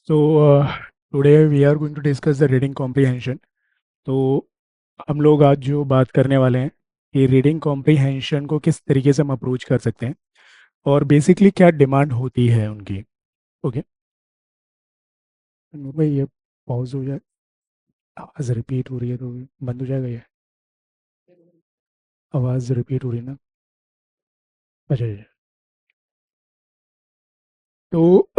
So today we are going to discuss the reading comprehension. तो हम लोग आज जो बात करने वाले हैं कि रीडिंग कॉम्प्रिहेंशन को किस तरीके से हम अप्रोच कर सकते हैं और बेसिकली क्या डिमांड होती है उनकी। ओके भाई, ये पॉज हो जाए, आवाज़ रिपीट हो रही है तो बंद हो जाएगा ये। आवाज़ रिपीट हो रही है ना। अच्छा अच्छा। तो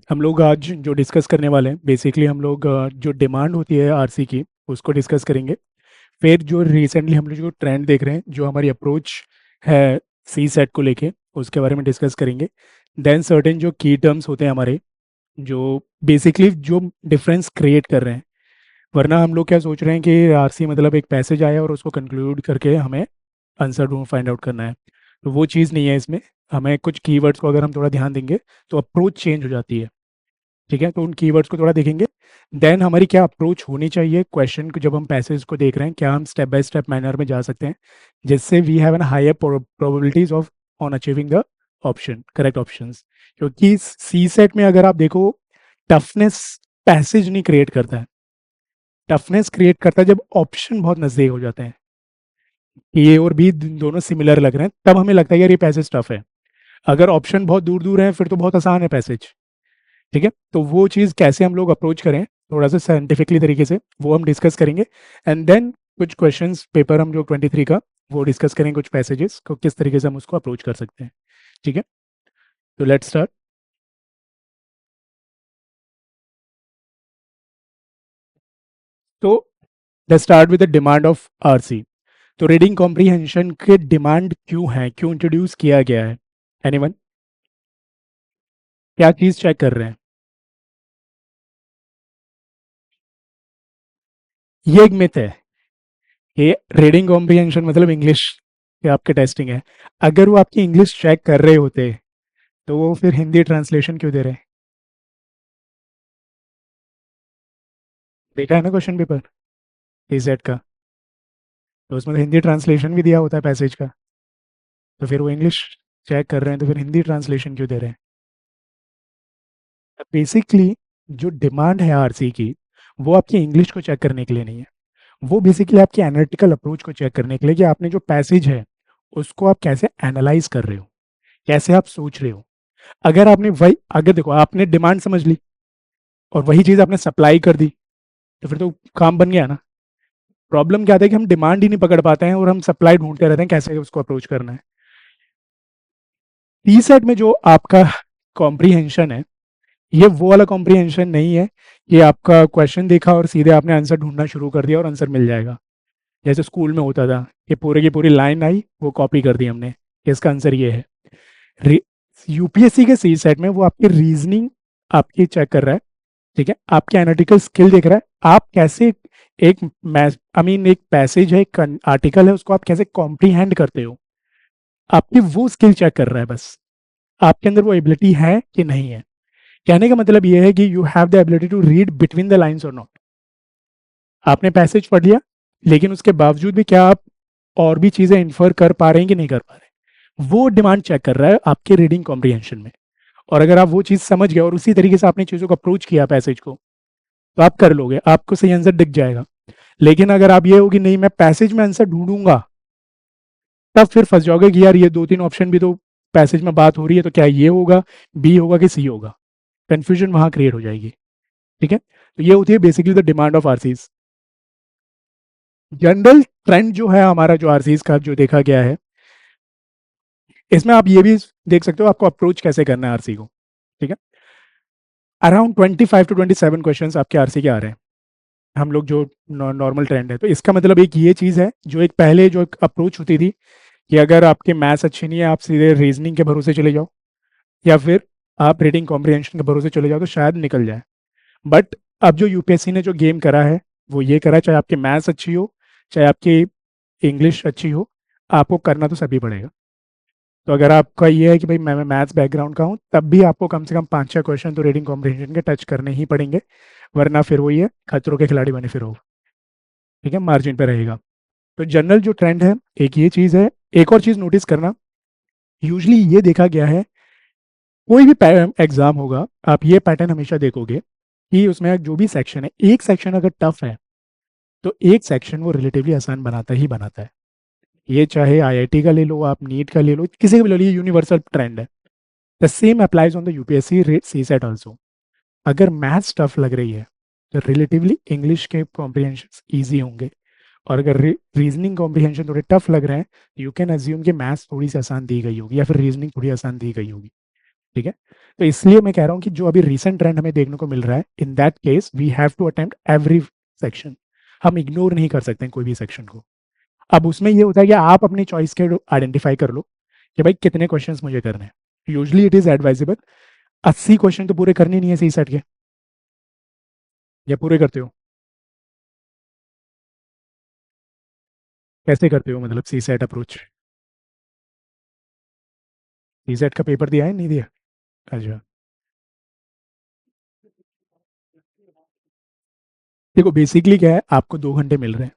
हम लोग आज जो डिस्कस करने वाले हैं बेसिकली हम लोग जो डिमांड होती है आरसी की उसको डिस्कस करेंगे। फिर जो रिसेंटली हम लोग जो ट्रेंड देख रहे हैं, जो हमारी अप्रोच है सी सेट को लेके, उसके बारे में डिस्कस करेंगे। देन सर्टेन जो की टर्म्स होते हैं हमारे, जो बेसिकली जो डिफरेंस क्रिएट कर रहे हैं। वरना हम लोग क्या सोच रहे हैं कि आरसी मतलब एक पैसेज आया और उसको कंक्लूड करके हमें आंसर ढूंढ फाइंड आउट करना है। तो वो चीज़ नहीं है इसमें। हमें कुछ कीवर्ड्स को अगर हम थोड़ा ध्यान देंगे तो अप्रोच चेंज हो जाती है। ठीक है, तो उन कीवर्ड्स को थोड़ा देखेंगे। देन हमारी क्या अप्रोच होनी चाहिए क्वेश्चन को, जब हम पैसेज को देख रहे हैं क्या हम स्टेप बाय स्टेप मैनर में जा सकते हैं जिससे we have an higher probabilities of on achieving the option correct options. क्योंकि सी सेट में अगर आप देखो, टफनेस पैसेज नहीं क्रिएट करता है। टफनेस क्रिएट करता है जब ऑप्शन बहुत नजदीक हो जाते हैं, ए और बी दोनों सिमिलर लग रहे हैं, तब हमें लगता है यार ये पैसेज टफ है। अगर ऑप्शन बहुत दूर दूर है फिर तो बहुत आसान है पैसेज। ठीक है, तो वो चीज़ कैसे हम लोग अप्रोच करें थोड़ा सा साइंटिफिकली तरीके से, वो हम डिस्कस करेंगे। एंड देन कुछ क्वेश्चंस पेपर हम जो 23 का वो डिस्कस करेंगे, कुछ पैसेजेस को किस तरीके से हम उसको अप्रोच कर सकते हैं। ठीक है, तो लेट्स स्टार्ट। तो let's start with the demand of RC. तो रीडिंग कॉम्प्रीहेंशन के डिमांड क्यों है, क्यों इंट्रोड्यूस किया गया है? एनीवन, क्या चीज़ चेक कर रहे हैं? ये एक मिथ है। ये रीडिंग कॉम्प्रीहेंशन मतलब इंग्लिश के आपके टेस्टिंग है। अगर वो आपकी इंग्लिश चेक कर रहे होते तो वो फिर हिंदी ट्रांसलेशन क्यों दे रहे हैं? देखा है ना क्वेश्चन पेपर टीसेट का, तो उसमें तो हिंदी ट्रांसलेशन भी दिया होता है पैसेज का। तो फिर वो इंग्लिश चेक कर रहे हैं तो फिर हिंदी ट्रांसलेशन क्यों दे रहे हैं? बेसिकली जो डिमांड है आरसी की, वो आपकी इंग्लिश को चेक करने के लिए नहीं है। वो बेसिकली आपकी एनालिटिकल अप्रोच को चेक करने के लिए कि आपने जो पैसेज है उसको आप कैसे एनालाइज कर रहे हो, कैसे आप सोच रहे हो। अगर आपने वही, अगर देखो आपने डिमांड समझ ली और वही चीज़ आपने सप्लाई कर दी तो फिर तो काम बन गया ना। प्रॉब्लम क्या आता है कि हम डिमांड ही नहीं पकड़ पाते हैं और हम सप्लाई ढूंढते रहते हैं कैसे उसको अप्रोच करना है। टी सेट में जो आपका कॉम्प्रीहेंशन है, ये वो वाला कॉम्प्रीहेंशन नहीं है कि आपका क्वेश्चन देखा और सीधे आपने आंसर ढूंढना शुरू कर दिया और आंसर मिल जाएगा। जैसे स्कूल में होता था कि पूरे की पूरी लाइन आई, वो कॉपी कर दी हमने कि इसका आंसर ये है। यूपीएससी के सी सेट में वो आपकी रीजनिंग आपकी चेक कर रहा है। ठीक है, आपके एनालिटिकल स्किल देख रहा है, आप कैसे एक आई मीन एक पैसेज है, एक आर्टिकल है, उसको आप कैसे कॉम्प्रीहेंड करते हो। आपकी वो स्किल चेक कर रहा है बस, आपके अंदर वो एबिलिटी है कि नहीं है। कहने का मतलब ये है कि you have the ability to read between the lines और नॉट। आपने पैसेज पढ़ लिया लेकिन उसके बावजूद भी क्या आप और भी चीजें इन्फर कर पा रहे हैं कि नहीं कर पा रहे, वो डिमांड चेक कर रहा है आपके रीडिंग कॉम्प्रीहेंशन में। और अगर आप वो चीज समझ गए और उसी तरीके से आपने चीजों को अप्रोच किया पैसेज को, तो आप कर लोगे, आपको सही आंसर दिख जाएगा। लेकिन अगर आप ये हो कि नहीं मैं पैसेज में आंसर ढूंढूंगा, तब फिर फंस जाओगे कि यार ये दो तीन ऑप्शन भी तो पैसेज में बात हो रही है, तो क्या ये होगा, बी होगा कि सी होगा। कंफ्यूजन वहां क्रिएट हो जाएगी। ठीक है, तो ये होती है basically the demand of RCs. General trend जो है हमारा, जो आरसीज का जो देखा गया है, इसमें आप ये भी देख सकते हो आपको अप्रोच कैसे करना है आरसी को। ठीक है, अराउंड 25 to 27 क्वेश्चन आपके आरसी के आ रहे हैं। हम लोग जो नॉर्मल ट्रेंड है, तो इसका मतलब एक ये चीज़ है, जो एक पहले जो अप्रोच होती थी कि अगर आपके मैथ्स अच्छी नहीं है आप सीधे रीजनिंग के भरोसे चले जाओ, या फिर आप रीडिंग कॉम्प्रिहेंशन के भरोसे चले जाओ तो शायद निकल जाए। बट अब जो यूपीएससी ने जो गेम करा है वो ये करा है, चाहे आपकी मैथ्स अच्छी हो चाहे आपकी इंग्लिश अच्छी हो, आपको करना तो सभी पड़ेगा। तो अगर आपका ये है कि भाई मैं मैथ्स बैकग्राउंड का हूँ, तब भी आपको कम से कम 5-6 क्वेश्चन तो रीडिंग कॉम्प्रिहेंशन के टच करने ही पड़ेंगे। वरना फिर वही है, खतरों के खिलाड़ी बने फिर हो। ठीक है, मार्जिन पे रहेगा। तो जनरल जो ट्रेंड है एक ये चीज़ है। एक और चीज़ नोटिस करना, यूजली ये देखा गया है, कोई भी एग्जाम होगा आप ये पैटर्न हमेशा देखोगे कि उसमें जो भी सेक्शन है, एक सेक्शन अगर टफ है तो एक सेक्शन वो रिलेटिवली आसान बनाता ही बनाता है। ये चाहे आईआईटी का ले लो, आप नीट का ले लो, किसी का भी ले लो, ये यूनिवर्सल ट्रेंड है। The same applies on the UPSC CSAT also. अगर मैथ्स टफ लग रही है तो रिलेटिवली इंग्लिश के कॉम्प्रिहेंशन ईजी होंगे, और अगर रीजनिंग कॉम्प्रिहेंशन थोड़े टफ लग रहे हैं, यू कैन अज्यूम कि मैथ्स थोड़ी सी आसान दी गई होगी या फिर रीजनिंग थोड़ी आसान दी गई होगी। ठीक है, तो इसलिए मैं कह रहा हूँ कि जो अभी रिसेंट ट्रेंड हमें देखने को मिल रहा है, in that case we have to attempt every section. हम इग्नोर नहीं कर सकते कोई भी सेक्शन को। अब उसमें ये होता है कि आप अपनी चॉइस के आइडेंटिफाई कर लो कि भाई कितने क्वेश्चंस मुझे करने हैं। Usually it is advisable 80 question तो पूरे करने नहीं है सी सेट के, या पूरे करते हो? कैसे करते हो मतलब सी सेट अप्रोच? सी सेट का पेपर दिया है नहीं दिया? अच्छा, देखो बेसिकली क्या है, आपको 2 घंटे मिल रहे हैं,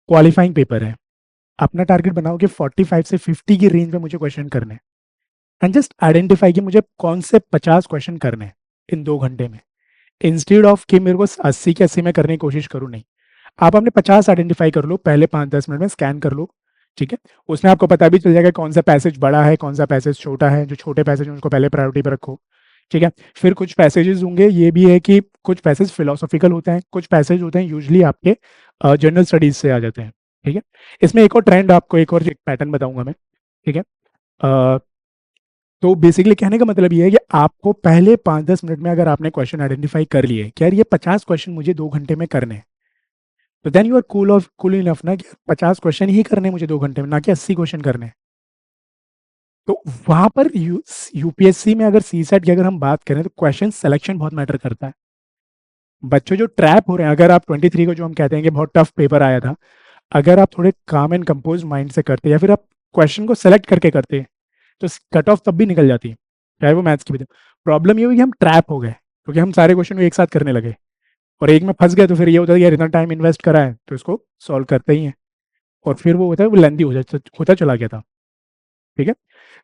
क्वालिफाइंग पेपर है। अपना टारगेट बनाओ कि 45 से 50 की रेंज में मुझे क्वेश्चन करने हैं, एंड जस्ट आइडेंटिफाई कि मुझे कौन से 50 क्वेश्चन करने हैं इन 2 घंटे में, इंस्टेड ऑफ कि मेरे को 80 के 80 में करने की कोशिश करूँ। नहीं, आप अपने 50 आइडेंटिफाई कर लो, पहले 5-10 मिनट में स्कैन कर लो। ठीक है, उसमें आपको पता भी चल जाएगा कौन सा पैसेज बड़ा है, कौन सा पैसेज छोटा है। जो छोटे पैसेज हैं उनको पहले प्रायोरिटी पर रखो। ठीक है, फिर कुछ पैसेजेस होंगे, ये भी है कि कुछ पैसेज फिलोसॉफिकल होते हैं, कुछ पैसेज होते हैं यूजली आपके जनरल स्टडीज से आ जाते हैं। ठीक है, इसमें एक और ट्रेंड आपको, एक और एक पैटर्न बताऊंगा मैं। ठीक है, अ, तो बेसिकली कहने का मतलब ये है कि आपको पहले 5-10 मिनट में अगर आपने क्वेश्चन आइडेंटिफाई कर लिए कि यार ये 50 क्वेश्चन मुझे 2 घंटे में करने हैं, तो then you are cool enough ना कि 50 क्वेश्चन ही करने हैं मुझे 2 घंटे में, ना कि 80 क्वेश्चन करने हैं। तो वहां पर यूपीएससी में अगर सी सेट की अगर हम बात करें तो क्वेश्चन सिलेक्शन बहुत मैटर करता है। बच्चों जो ट्रैप हो रहे हैं, अगर आप 23 को जो हम कहते हैं कि बहुत टफ पेपर आया था, अगर आप थोड़े काम एंड कंपोज माइंड से करते या फिर आप क्वेश्चन को सेलेक्ट करके करते तो कट ऑफ तब भी निकल जाती, चाहे वो मैथ्स की भी थी। प्रॉब्लम ये हुई कि हम ट्रैप हो गए क्योंकि हम सारे क्वेश्चन को एक साथ करने लगे, और एक में फंस गए तो फिर ये होता है यार इतना टाइम इन्वेस्ट करा है तो इसको सॉल्व करते ही हैं, और फिर वो होता है वो लेंदी होता चला गया था। ठीक है,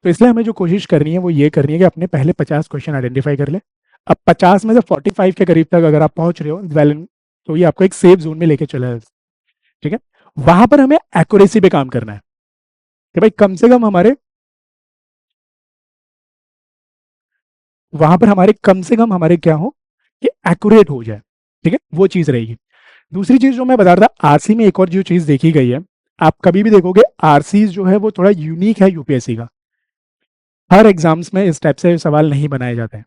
तो इसलिए हमें जो कोशिश करनी है वो ये करनी है कि अपने पहले 50 क्वेश्चन आइडेंटिफाई कर ले। अब 50 में से 45 के करीब तक अगर आप पहुंच रहे हो वेल, तो ये आपको एक सेफ जोन में लेके चला है। ठीक है, वहां पर हमें एक्यूरेसी पे काम करना है कि भाई कम से कम हमारे, वहां पर हमारे कम से कम हमारे क्या हो कि एक्यूरेट हो जाए। ठीक है, वो चीज रहेगी। दूसरी चीज जो मैं बता रहा था, आरसी में एक और जो चीज देखी गई है, आप कभी भी देखोगे आरसी जो है वो थोड़ा यूनिक है यूपीएससी का। हर एग्जाम्स में इस टाइप से सवाल नहीं बनाए जाते हैं।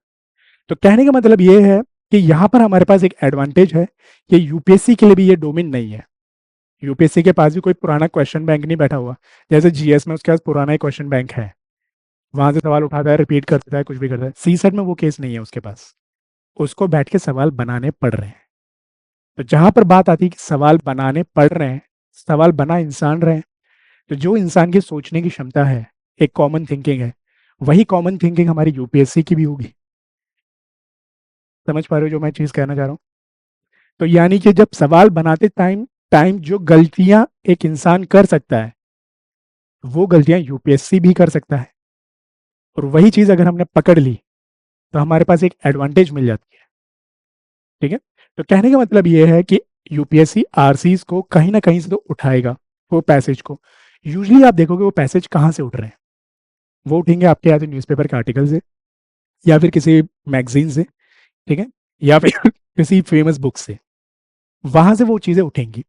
तो कहने का मतलब ये है कि यहाँ पर हमारे पास एक एडवांटेज है कि यूपीएससी के लिए भी ये डोमेन नहीं है। यूपीएससी के पास भी कोई पुराना क्वेश्चन बैंक नहीं बैठा हुआ, जैसे जीएस में उसके पास पुराना ही क्वेश्चन बैंक है, वहां से सवाल उठाता है, रिपीट करता है, कुछ भी करता है। सी सेट में वो केस नहीं है उसके पास, उसको बैठ के सवाल बनाने पड़ रहे हैं। तो जहां पर बात आती है कि सवाल बनाने पड़ रहे हैं, सवाल बना इंसान रहे हैं, तो जो इंसान की सोचने की क्षमता है, एक कॉमन थिंकिंग है, वही कॉमन थिंकिंग हमारी यूपीएससी की भी होगी। समझ पा रहे हो जो मैं चीज कहना चाह रहा हूँ? तो यानी कि जब सवाल बनाते टाइम टाइम जो गलतियां एक इंसान कर सकता है, वो गलतियां यूपीएससी भी कर सकता है, और वही चीज अगर हमने पकड़ ली तो हमारे पास एक एडवांटेज मिल जाती है। ठीक है, तो कहने का मतलब ये है कि यूपीएससी आरसीज को कहीं ना कहीं से तो उठाएगा, वो पैसेज को। यूजली आप देखोगे वो पैसेज कहाँ से उठ रहे हैं, वो उठेंगे आपके या तो न्यूज़पेपर के आर्टिकल से, या फिर किसी मैगजीन से। ठीक है, या फिर किसी फेमस बुक से, वहां से वो चीजें उठेंगी।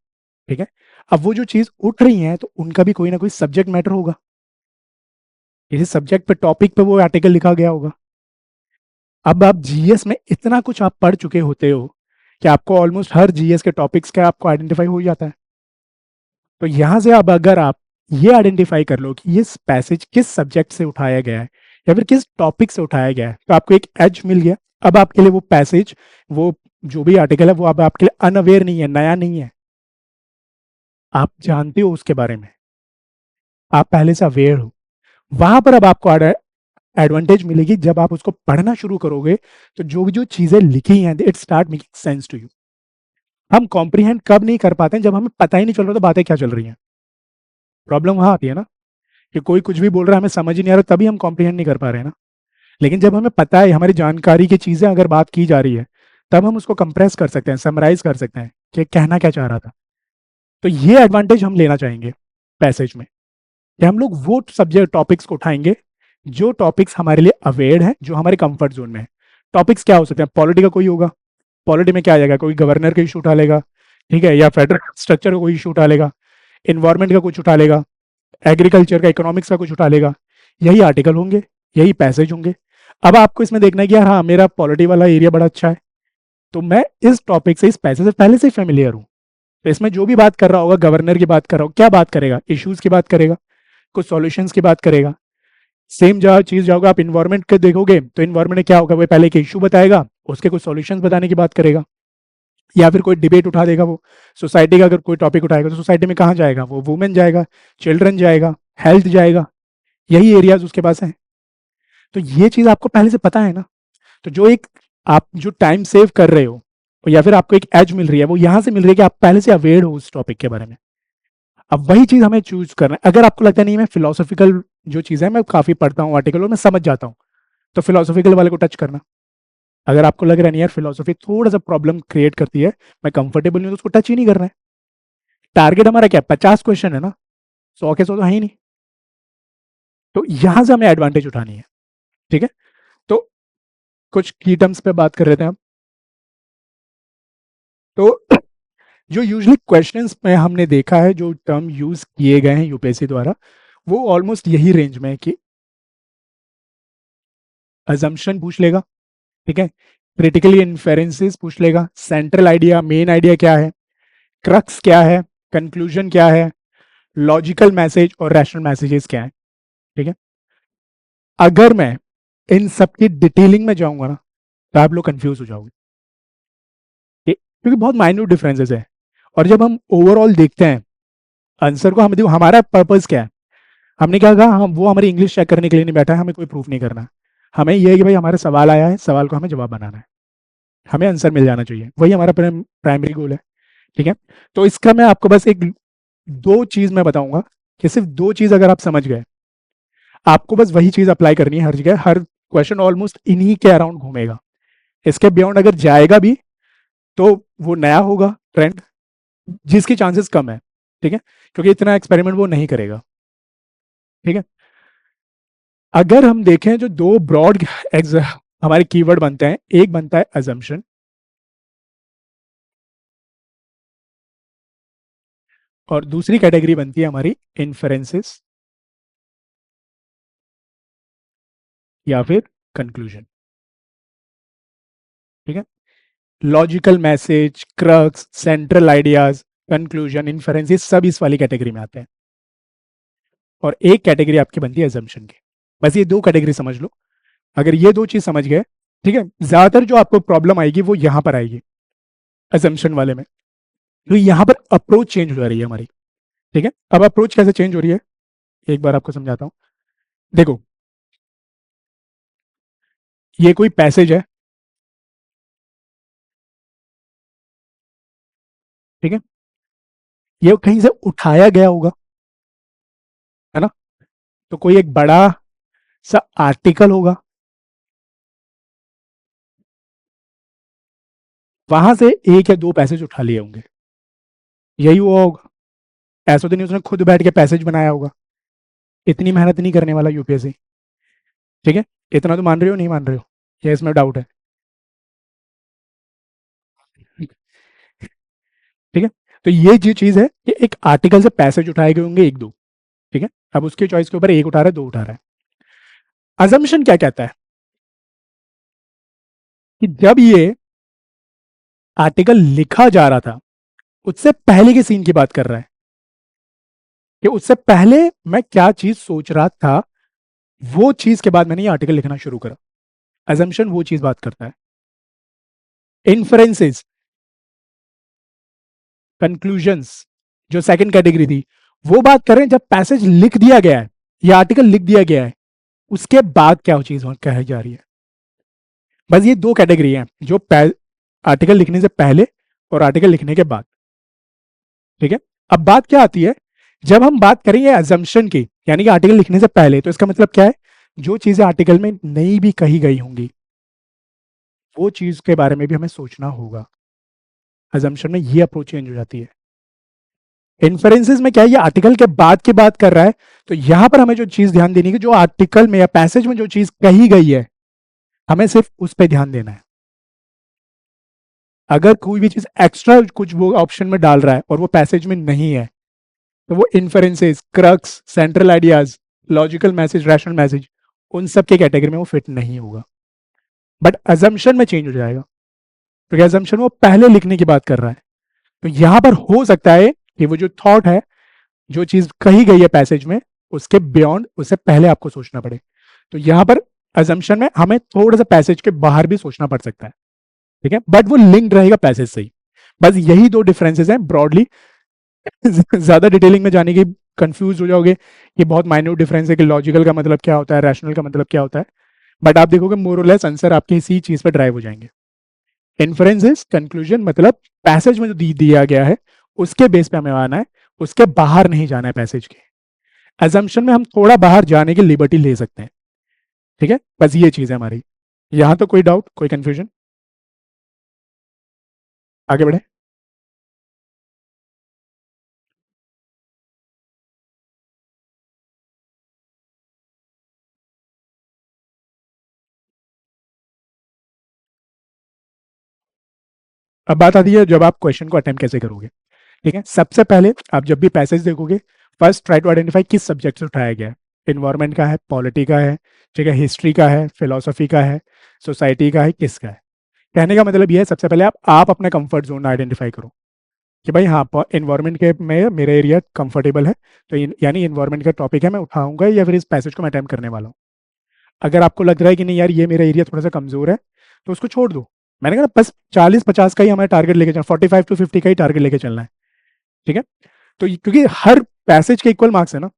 ठीक है, अब वो जो चीज उठ रही हैं तो उनका भी कोई ना कोई सब्जेक्ट मैटर होगा, किसी सब्जेक्ट पे टॉपिक पे वो आर्टिकल लिखा गया होगा। अब आप जीएस में इतना कुछ आप पढ़ चुके होते हो कि आपको ऑलमोस्ट हर जीएस के टॉपिक्स का आपको आइडेंटिफाई हो जाता है। तो यहां से अब अगर आप ये आइडेंटिफाई कर लो कि ये पैसेज किस सब्जेक्ट से उठाया गया है या फिर किस टॉपिक से उठाया गया है, तो आपको एक एज मिल गया। अब आपके लिए वो पैसेज, वो जो भी आर्टिकल है, वो अब आपके लिए अनअवेयर नहीं है, नया नहीं है, आप जानते हो उसके बारे में, आप पहले से अवेयर हो। वहां पर अब आपको एडवांटेज मिलेगी जब आप उसको पढ़ना शुरू करोगे, तो जो भी जो चीजें लिखी हैं it start making sense to you. हम कॉम्प्रीहेंड कब नहीं कर पाते हैं, जब हमें पता ही नहीं चल रहा तो बातें क्या चल रही हैं। प्रॉब्लम वहां आती है ना, कि कोई कुछ भी बोल रहा है हमें समझ ही नहीं आ रहा, तभी हम कॉम्प्रीहेंड नहीं कर पा रहे हैं ना। लेकिन जब हमें पता है, हमारी जानकारी की चीजें अगर बात की जा रही है, तब हम उसको कंप्रेस कर सकते हैं, समराइज कर सकते हैं कि कहना क्या चाह रहा था। तो ये एडवांटेज हम लेना चाहेंगे पैसेज में, कि हम लोग वो सब्जेक्ट टॉपिक्स को उठाएंगे जो टॉपिक्स हमारे लिए अवेयर है, जो हमारे कंफर्ट जोन में है। टॉपिक्स क्या हो सकते हैं? पॉलिटी का कोई होगा, पॉलिटी में क्या आ जाएगा, कोई गवर्नर का इशू उठा लेगा, ठीक है, या फेडरल स्ट्रक्चर का कोई इशू उठा लेगा, इन्वायरमेंट का कुछ उठा लेगा, एग्रीकल्चर का, इकोनॉमिक्स का कुछ उठा लेगा। यही आर्टिकल होंगे, यही पैसेज होंगे। अब आपको इसमें देखना है कि यार हाँ, मेरा पॉलिटी वाला एरिया बड़ा अच्छा है, तो मैं इस टॉपिक से, इस पैसेज से पहले से ही फेमिलियर हूँ। तो इसमें जो भी बात कर रहा होगा, गवर्नर की बात कर रहा हो, क्या बात करेगा? इश्यूज की बात करेगा, कुछ सॉल्यूशंस की बात करेगा। सेम जहाँ चीज जाओगे आप इन्वायरमेंट के देखोगे, तो इन्वायरमेंट में क्या होगा, वो पहले एक इशू बताएगा, उसके कुछ सॉल्यूशंस बताने की बात करेगा, या फिर कोई डिबेट उठा देगा। वो सोसाइटी का अगर कोई टॉपिक उठाएगा तो सोसाइटी में कहाँ जाएगा वो? वुमेन जाएगा, चिल्ड्रन जाएगा, हेल्थ जाएगा, यही एरियाज उसके पास है। तो ये चीज आपको पहले से पता है ना। तो जो एक आप जो टाइम सेव कर रहे हो, या फिर आपको एक एज मिल रही है, वो यहां से मिल रही है कि आप पहले से अवेयर हो उस टॉपिक के बारे में। अब वही चीज हमें चूज करना है। अगर आपको लगता नहीं मैं फिलोसॉफिकल जो चीज है मैं काफी पढ़ता हूँ आर्टिकल और मैं समझ जाता हूँ, तो फिलोसॉफिकल वाले को टच करना। अगर आपको लग रहा है नहीं यार फिलोसॉफी थोड़ा सा प्रॉब्लम क्रिएट करती है, मैं कंफर्टेबल नहीं हूं, तो उसको टच ही नहीं करना है। टारगेट हमारा क्या है? 50 क्वेश्चन है ना, 100 के 100 तो है ही नहीं। तो यहां से हमें एडवांटेज उठानी है, ठीक है। तो कुछ की टर्म्स पे बात कर रहे थे हम। तो जो यूजली क्वेश्चंस में हमने देखा है, जो टर्म यूज किए गए हैं यूपीएससी द्वारा, वो ऑलमोस्ट यही रेंज में है कि अजम्पशन पूछ लेगा, ठीक है, क्रिटिकली इन्फेरेंसेस पूछ लेगा, सेंट्रल आइडिया, मेन आइडिया क्या है, क्रक्स क्या है, कंक्लूजन क्या है, लॉजिकल मैसेज और रैशनल मैसेजेस क्या है, ठीक है। अगर मैं इन सब की डिटेलिंग में जाऊंगा ना, तो आप लोग कंफ्यूज हो जाओगे, क्योंकि बहुत माइन्यूट डिफरेंसेस है। और जब हम ओवरऑल देखते हैं आंसर को, हम देखो हमारा पर्पस क्या है। हमने क्या कहा, हम वो हमारी इंग्लिश चेक करने के लिए नहीं बैठा है, हमें कोई प्रूफ नहीं करना। हमें यह है कि भाई हमारा सवाल आया है, सवाल को हमें जवाब बनाना है, हमें आंसर मिल जाना चाहिए, वही हमारा प्राइमरी गोल है, ठीक है। तो इसका मैं आपको बस एक दो चीज मैं बताऊंगा, कि सिर्फ दो चीज अगर आप समझ गए, आपको बस वही चीज अप्लाई करनी है हर जगह। हर क्वेश्चन ऑलमोस्ट इन्हीं के अराउंड घूमेगा। इसके बियॉन्ड अगर जाएगा भी तो वो नया होगा ट्रेंड, जिसकी चांसेस कम है, ठीक है, क्योंकि इतना एक्सपेरिमेंट वो नहीं करेगा, ठीक है। अगर हम देखें जो दो ब्रॉड हमारे कीवर्ड बनते हैं, एक बनता है अजम्पशन, और दूसरी कैटेगरी बनती है हमारी इन्फेरेंसेस या फिर कंक्लूजन, ठीक है। Logical message, crux, central ideas, conclusion, inference, ये सब इस वाली कैटेगरी में आते हैं। और एक कैटेगरी आपकी बनती है एजम्पशन की। बस ये दो कैटेगरी समझ लो। अगर ये दो चीज समझ गए, ठीक है, ज्यादातर जो आपको प्रॉब्लम आएगी वो यहां पर आएगी एजम्पशन वाले में। तो यहां पर अप्रोच चेंज हो रही है हमारी, ठीक है। अब अप्रोच कैसे चेंज हो रही है, एक बार आपको समझाता हूं। देखो, ये कोई पैसेज है, ठीक है, ये कहीं से उठाया गया होगा, है ना। तो कोई एक बड़ा सा आर्टिकल होगा, वहां से एक या दो पैसेज उठा लिए होंगे, यही हुआ होगा। ऐसा तो नहीं उसने खुद बैठ के पैसेज बनाया होगा, इतनी मेहनत नहीं करने वाला यूपीएससी, ठीक है। इतना तो मान रहे हो, नहीं मान रहे हो, या इसमें डाउट है? ठीक है। तो ये जो चीज है कि एक आर्टिकल से पैसेज उठाए गए होंगे एक दो, ठीक है। अब उसके चॉइस के ऊपर एक उठा रहा है, दो उठा रहा है। अजम्पशन क्या कहता है कि जब ये आर्टिकल लिखा जा रहा था, उससे पहले के सीन की बात कर रहा है, कि उससे पहले मैं क्या चीज सोच रहा था, वो चीज के बाद मैंने ये आर्टिकल लिखना शुरू करा। अजम्पशन वो चीज बात करता है। इन्फ्रेंसेस, कंक्लूजन्स, जो सेकंड कैटेगरी थी, वो बात कर रहे हैं जब पैसेज लिख दिया गया है या आर्टिकल लिख दिया गया है, उसके बाद क्या चीज कही जा रही है। बस ये दो कैटेगरी हैं, जो आर्टिकल लिखने से पहले और आर्टिकल लिखने के बाद, ठीक है। अब बात क्या आती है, जब हम बात करेंगे अजम्पशन की, यानी कि आर्टिकल लिखने से पहले, तो इसका मतलब क्या है, जो चीजें आर्टिकल में नहीं भी कही गई होंगी, वो चीज़ के बारे में भी हमें सोचना होगा। अजम्पशन में ये अप्रोच चेंज हो जाती है। इन्फरेंसेस में क्या है, ये आर्टिकल के बाद की बात कर रहा है, तो यहां पर हमें जो चीज ध्यान देनी है, जो आर्टिकल में या पैसेज में जो चीज कही गई है, हमें सिर्फ उस पर ध्यान देना है। अगर कोई भी चीज एक्स्ट्रा कुछ वो ऑप्शन में डाल रहा है और वो पैसेज में नहीं है, तो वो inferences, crux, central ideas, logical message, rational message, उन सब के कैटेगरी में वो फिट नहीं होगा। बट अजम्पशन में चेंज हो जाएगा, क्योंकि अजम्पशन वो पहले लिखने की बात कर रहा है। तो यहां पर हो सकता है कि वो जो थॉट है, जो चीज कही गई है पैसेज में, उसके बियॉन्ड, उससे पहले आपको सोचना पड़े। तो यहां पर अजम्पशन में हमें थोड़ा सा पैसेज के बाहर भी सोचना पड़ सकता है, ठीक है, बट वो लिंक्ड रहेगा पैसेज से ही। बस यही दो डिफरेंसेस हैं ब्रॉडली। ज्यादा डिटेलिंग में जाने की कंफ्यूज हो जाओगे, ये बहुत माइन्यूट डिफरेंस है कि लॉजिकल का मतलब क्या होता है, रैशनल का मतलब क्या होता है, बट आप देखोगे मोर और लेस आंसर आपके इसी चीज पर ड्राइव हो जाएंगे। इन्फ्रेंसेस, कंक्लूजन, मतलब पैसेज में जो दिया गया है उसके बेस पे हमें आना है, उसके बाहर नहीं जाना है पैसेज के। अजम्पशन में हम थोड़ा बाहर जाने की लिबर्टी ले सकते हैं, ठीक है, बस ये चीज है हमारी। यहां तो कोई डाउट, कोई कंफ्यूजन? आगे बढ़े। अब बात आती है जब आप क्वेश्चन को अटेम्प्ट कैसे करोगे। ठीक है, सबसे पहले आप जब भी पैसेज देखोगे, फर्स्ट ट्राई टू आइडेंटिफाई किस सब्जेक्ट से उठाया गया है। इन्वायरमेंट का है, पॉलिटी का है, ठीक है, हिस्ट्री का है, फिलोसफी का है, सोसाइटी का है, किसका है। कहने का मतलब ये है, सबसे पहले आप अपना कंफर्ट जोन आइडेंटिफाई करो कि भाई हाँ, इन्वायरमेंट के में मेरा एरिया कंफर्टेबल है, तो यानी इन्वायरमेंट का टॉपिक है, मैं उठाऊंगा या फिर इस पैसेज को मैं अटेम्प्ट करने वाला हूँ। अगर आपको लग रहा है कि नहीं यार, ये मेरा एरिया थोड़ा सा कमजोर है, तो उसको छोड़ दो। मैंने कहा बस 40-50 का ही हमारा टारगेट लेके चलना, 45 to 50 का ही टारगेट लेके चलना है, ठीक है। तो क्योंकि हर पैसेज के इक्वल मार्क्स है ना,